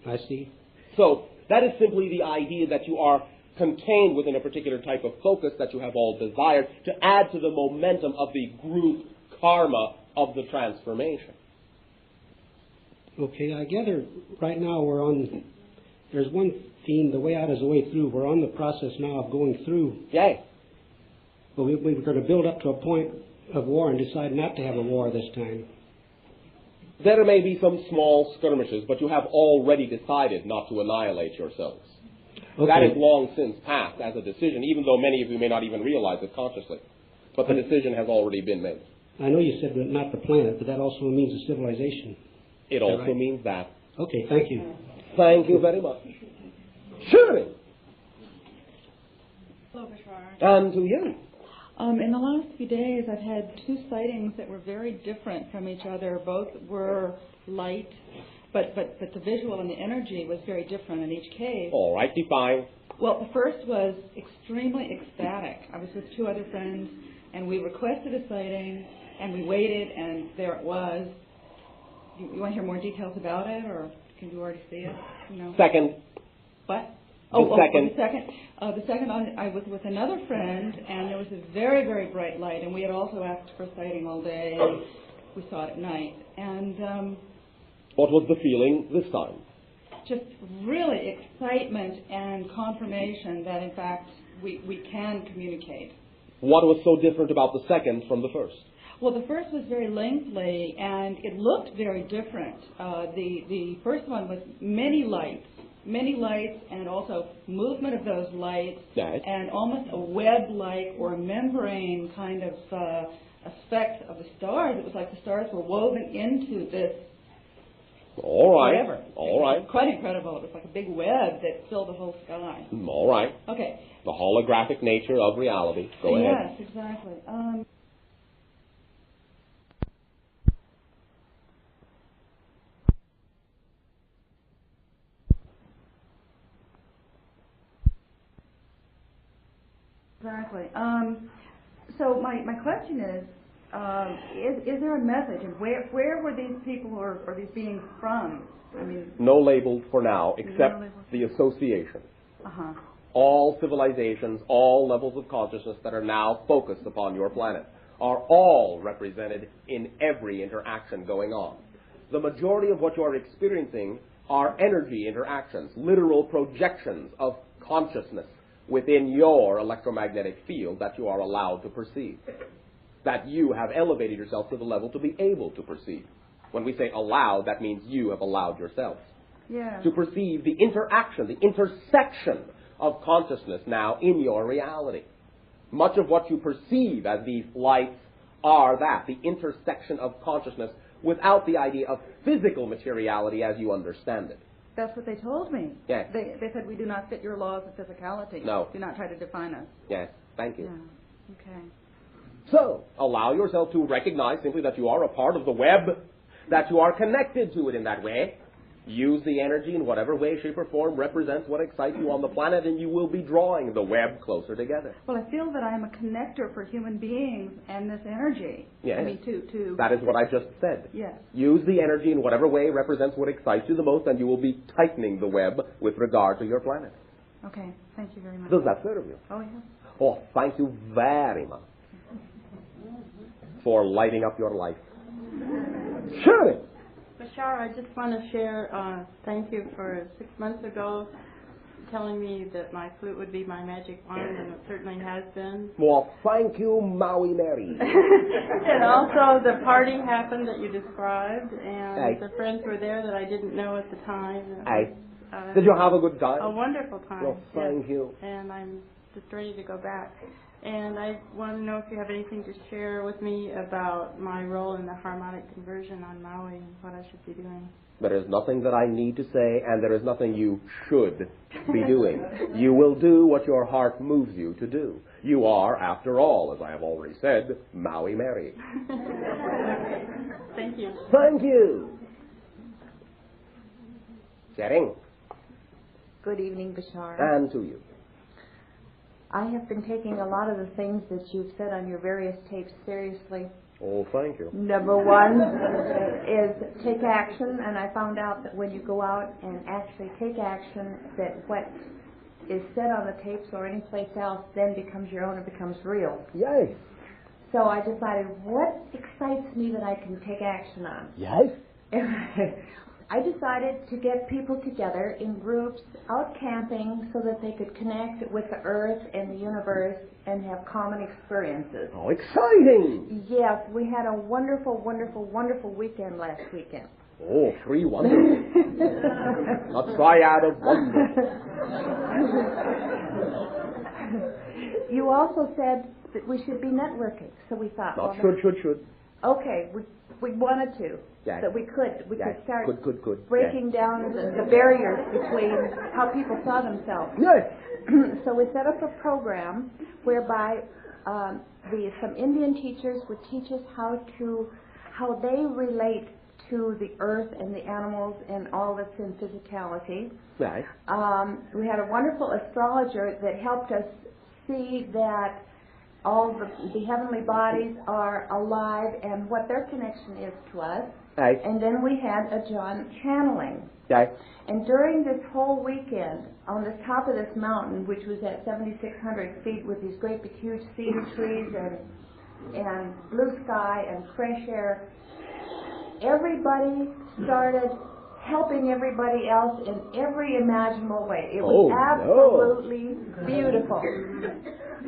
I see. So that is simply the idea that you are contained within a particular type of focus that you have all desired to add to the momentum of the group karma of the transformation. Okay, I gather right now there's one theme, the way out is the way through. We're on the process now of going through. Yay. But we were going to build up to a point of war and decide not to have a war this time. There may be some small skirmishes, but you have already decided not to annihilate yourselves. Okay. That is long since passed as a decision, even though many of you may not even realize it consciously. But the decision has already been made. I know you said not the planet, but that also means a civilization. It also means that. Okay, thank you. Thank you very much. Sure. Hello, Bashar. And to you. In the last few days, I've had two sightings that were very different from each other. Both were light, but the visual and the energy was very different in each case. All right, define. Well, the first was extremely ecstatic. I was with two other friends, and we requested a sighting, and we waited, and there it was. You want to hear more details about it, or can you already see it? No. Second. What? The second. The second, I was with another friend, and there was a very, very bright light, and we had also asked for sighting all day, and we saw it at night. And what was the feeling this time? Just really excitement and confirmation that, in fact, we can communicate. What was so different about the second from the first? Well, the first was very lengthy, and it looked very different. The first one was many lights, and also movement of those lights, right, and almost a web-like or a membrane kind of effect of the stars. It was like the stars were woven into this. All right. Forever. All right. Quite incredible. It was like a big web that filled the whole sky. All right. Okay. The holographic nature of reality. Go ahead. Yes, exactly. Exactly. So my question is there a message, and where were these people or these beings from? I mean, no labels for now, except the association. All civilizations, all levels of consciousness that are now focused upon your planet are all represented in every interaction going on. The majority of what you are experiencing are energy interactions, literal projections of consciousness within your electromagnetic field that you are allowed to perceive, that you have elevated yourself to the level to be able to perceive. When we say allowed, that means you have allowed yourself to perceive the interaction, the intersection of consciousness now in your reality. Much of what you perceive as these lights are that, the intersection of consciousness without the idea of physical materiality as you understand it. That's what they told me. Yes. They said we do not fit your laws of physicality. No. Do not try to define us. Yes, thank you. Yeah. Okay. So, allow yourself to recognize simply that you are a part of the web, that you are connected to it in that way. Use the energy in whatever way, shape, or form represents what excites you on the planet, and you will be drawing the web closer together. Well, I feel that I am a connector for human beings and this energy. Yes. I mean, to That is what I just said. Yes. Use the energy in whatever way represents what excites you the most, and you will be tightening the web with regard to your planet. Okay. Thank you very much. Does that serve you? Oh, yes. Oh, thank you very much for lighting up your life. Surely. Bashar, I just want to share, thank you for 6 months ago telling me that my flute would be my magic wand, and it certainly has been. Well, thank you, Maui Mary. And also the party happened that you described, and the friends were there that I didn't know at the time. Did you have a good time? A wonderful time. Well, thank you. And I'm just ready to go back. And I want to know if you have anything to share with me about my role in the harmonic conversion on Maui and what I should be doing. There is nothing that I need to say, and there is nothing you should be doing. You will do what your heart moves you to do. You are, after all, as I have already said, Maui Mary. Thank you. Thank you. Sharing. Good evening, Bashar. And to you. I have been taking a lot of the things that you've said on your various tapes seriously. Oh, thank you. Number one is take action, and I found out that when you go out and actually take action, that what is said on the tapes or any place else then becomes your own and becomes real. Yes. So I decided, what excites me that I can take action on? Yes. I decided to get people together in groups out camping so that they could connect with the earth and the universe and have common experiences. Oh, exciting! Yes, we had a wonderful, wonderful, wonderful weekend last weekend. Oh, 3 wonders. A triad of wonders. You also said that we should be networking, so we thought... Not well, should. Okay, we wanted to. Yes. That we could start Could. breaking down the barriers between how people saw themselves. Yes. So we set up a program whereby some Indian teachers would teach us how they relate to the earth and the animals and all that's in physicality. Right. We had a wonderful astrologer that helped us see that all the heavenly bodies are alive and what their connection is to us. Right. And then we had a John channeling. Right. And during this whole weekend, on the top of this mountain, which was at 7,600 feet with these great big huge cedar trees and blue sky and fresh air, everybody started helping everybody else in every imaginable way. It was absolutely beautiful.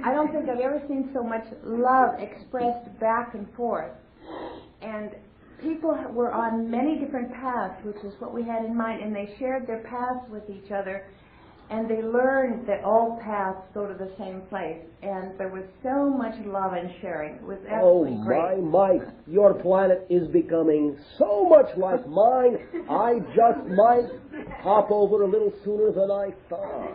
I don't think I've ever seen so much love expressed back and forth. And people were on many different paths, which is what we had in mind, and they shared their paths with each other, and they learned that all paths go to the same place. And there was so much love and sharing. It was absolutely great. My, your planet is becoming so much like mine, I just might hop over a little sooner than I thought.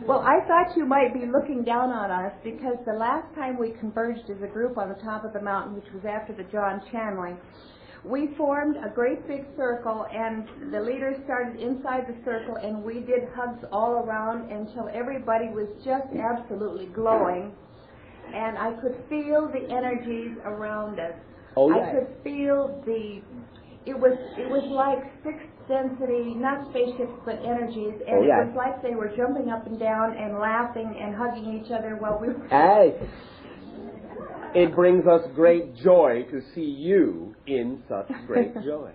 Well, I thought you might be looking down on us because the last time we converged as a group on the top of the mountain, which was after the John channeling, we formed a great big circle, and the leaders started inside the circle, and we did hugs all around until everybody was just absolutely glowing, and I could feel the energies around us. Oh, yes. I could feel the it was like sixth density, not spaceships, but energies, and it was like they were jumping up and down and laughing and hugging each other while we were... Hey, it brings us great joy to see you in such great joy.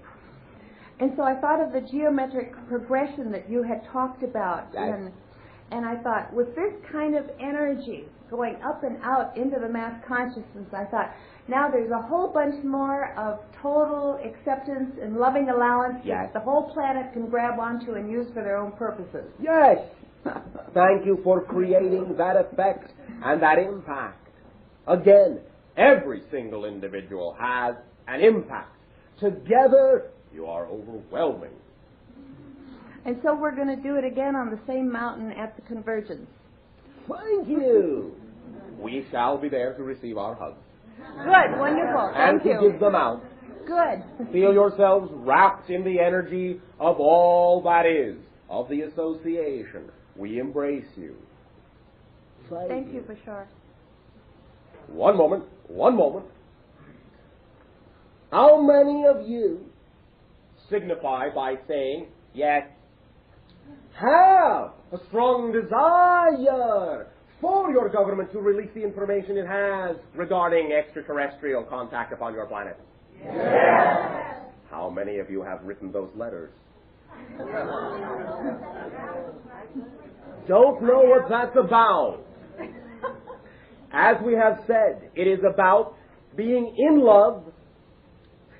And so I thought of the geometric progression that you had talked about, and I thought, with this kind of energy going up and out into the mass consciousness, I thought, now there's a whole bunch more of total acceptance and loving allowance that the whole planet can grab onto and use for their own purposes. Yes. Thank you for creating that effect and that impact. Again, every single individual has an impact. Together, you are overwhelming. And so we're going to do it again on the same mountain at the convergence. Thank you. We shall be there to receive our hugs. Good, wonderful. And Thank you. to give them out. Good. Feel yourselves wrapped in the energy of all that is, of the association. We embrace you. Thank you, Bashar. One moment. How many of you signify by saying, yes, have a strong desire for your government to release the information it has regarding extraterrestrial contact upon your planet? Yes. How many of you have written those letters? Don't know what that's about. As we have said, it is about being in love,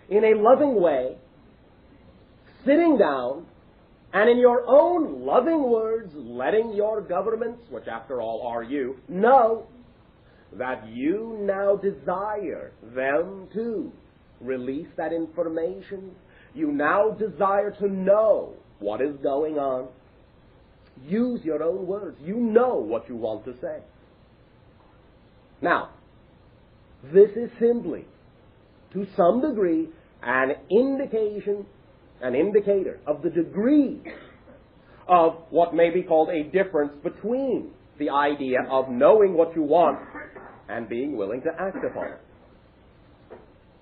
in a loving way, sitting down, and in your own loving words, letting your governments, which after all are you, know that you now desire them to release that information. You now desire to know what is going on. Use your own words. You know what you want to say. Now, this is simply, to some degree, an indicator of the degree of what may be called a difference between the idea of knowing what you want and being willing to act upon it.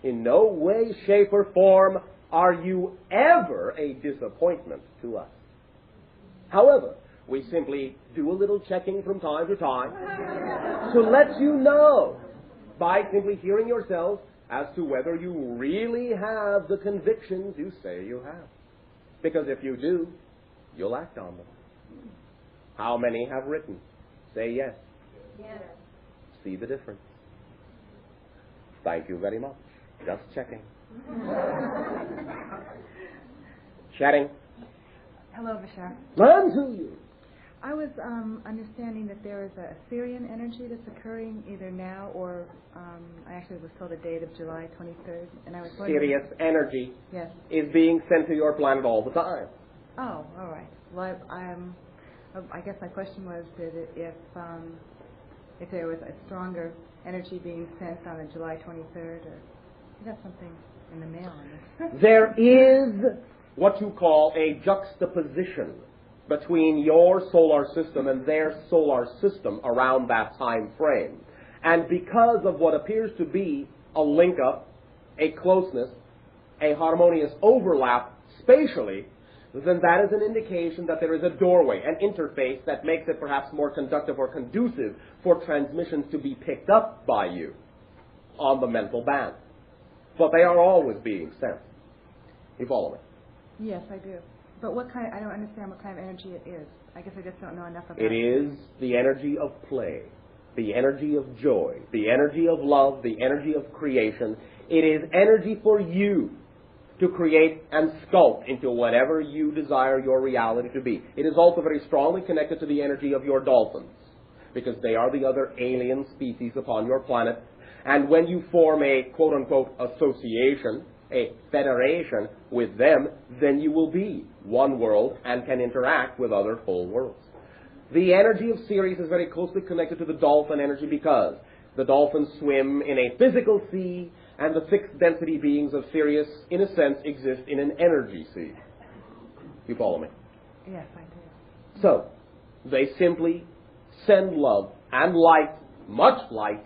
In no way, shape, or form are you ever a disappointment to us. However, we simply do a little checking from time to time to let you know by simply hearing yourselves as to whether you really have the convictions you say you have. Because if you do, you'll act on them. How many have written? Say yes. Yes. See the difference. Thank you very much. Just checking. Chatting. Hello, Bashar. And to you. I was understanding that there is a Syrian energy that's occurring either now or I actually was told a date of July 23rd, and I was wondering. Serious energy is being sent to your planet all the time. Oh, all right. Well, I guess my question was that if there was a stronger energy being sent on the July 23rd, or you got something in the mail on this. There is what you call a juxtaposition between your solar system and their solar system around that time frame. And because of what appears to be a link-up, a closeness, a harmonious overlap spatially, then that is an indication that there is a doorway, an interface that makes it perhaps more conductive or conducive for transmissions to be picked up by you on the mental band. But they are always being sent. You follow me? Yes, I do. But what kind? I don't understand what kind of energy it is. I guess I just don't know enough about it. It is the energy of play, the energy of joy, the energy of love, the energy of creation. It is energy for you to create and sculpt into whatever you desire your reality to be. It is also very strongly connected to the energy of your dolphins, because they are the other alien species upon your planet. And when you form a quote-unquote association, a federation with them, then you will be one world and can interact with other whole worlds. The energy of Sirius is very closely connected to the dolphin energy because the dolphins swim in a physical sea, and the sixth density beings of Sirius, in a sense, exist in an energy sea. You follow me? Yes, I do. So, they simply send love and light, much light,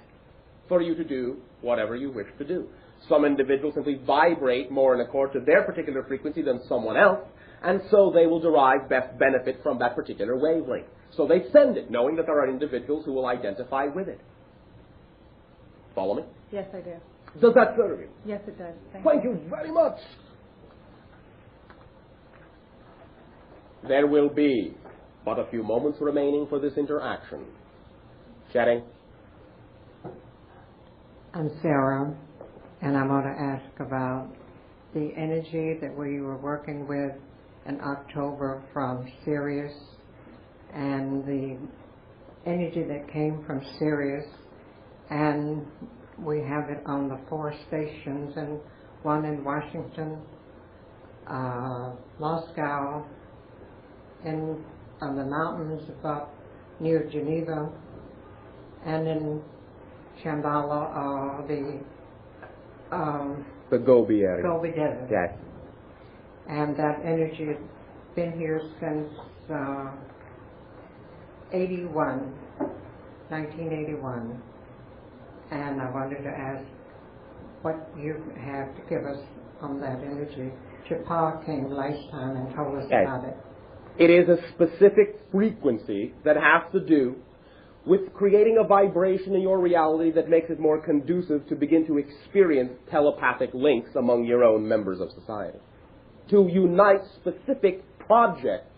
for you to do whatever you wish to do. Some individuals simply vibrate more in accord to their particular frequency than someone else, and so they will derive best benefit from that particular wavelength. So they send it, knowing that there are individuals who will identify with it. Follow me? Yes, I do. Does that serve you? Yes, it does. Thank you very much. There will be but a few moments remaining for this interaction. Chatting. I'm Sarah, and I want to ask about the energy that we were working with in October from Sirius, and the energy that came from Sirius, and we have it on the 4 stations, and one in Washington, Moscow, and on the mountains above near Geneva, and in Shambhala, the Gobi area. Gobi Desert. Yes. And that energy has been here since 1981. And I wanted to ask what you have to give us on that energy. Chapa came last time and told us about it. It is a specific frequency that has to do with creating a vibration in your reality that makes it more conducive to begin to experience telepathic links among your own members of society. To unite specific projects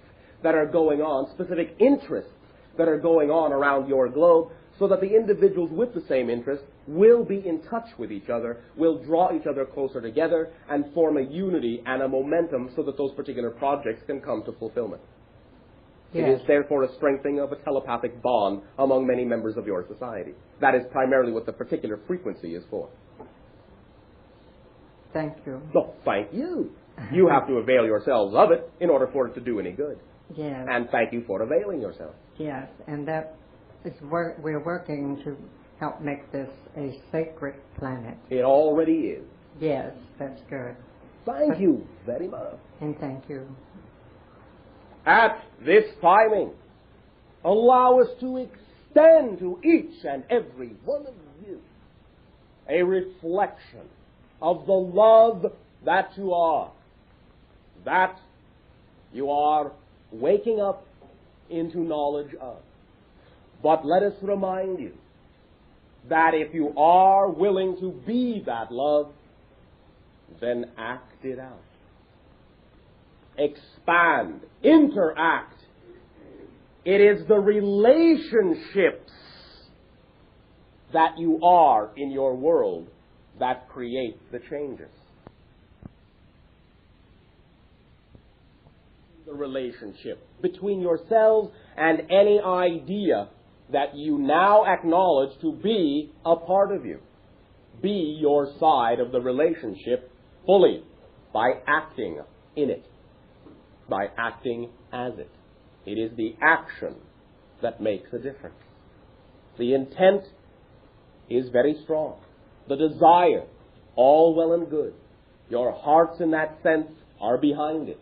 that are going on, specific interests that are going on around your globe, so that the individuals with the same interest will be in touch with each other, will draw each other closer together, and form a unity and a momentum so that those particular projects can come to fulfillment. Yes. It is therefore a strengthening of a telepathic bond among many members of your society. That is primarily what the particular frequency is for. Thank you. No, thank you. You have to avail yourselves of it in order for it to do any good. Yes. And thank you for availing yourself. Yes, and that is we're working to help make this a sacred planet. It already is. Yes, that's good. Thank you very much. And thank you. At this timing, allow us to extend to each and every one of you a reflection of the love that you are waking up into knowledge of. But let us remind you that if you are willing to be that love, then act it out. Expand, interact. It is the relationships that you are in your world that create the changes. The relationship between yourselves and any idea that you now acknowledge to be a part of you. Be your side of the relationship fully by acting in it, by acting as it. It is the action that makes a difference. The intent is very strong. The desire, all well and good. Your hearts in that sense are behind it.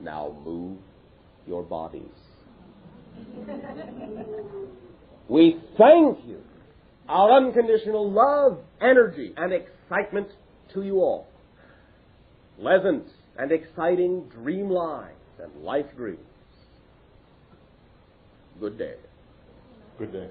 Now move your bodies. We thank you. Our unconditional love, energy, and excitement to you all. Pleasant and exciting dream lives and life dreams. Good day. Good day.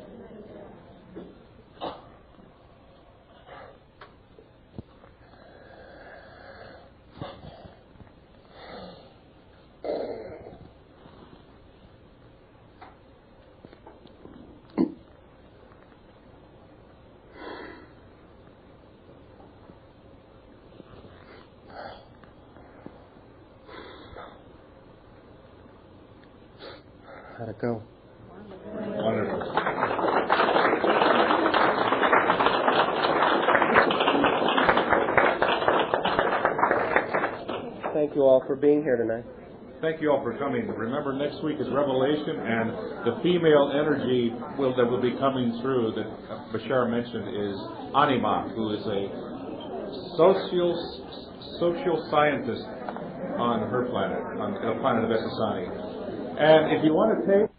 How'd it go? Wonderful. Thank you all for being here tonight. Thank you all for coming. Remember, next week is Revelation, and the female energy that will be coming through that Bashar mentioned is Anima, who is a social scientist on her planet, on the planet of Essassani. And if you want to take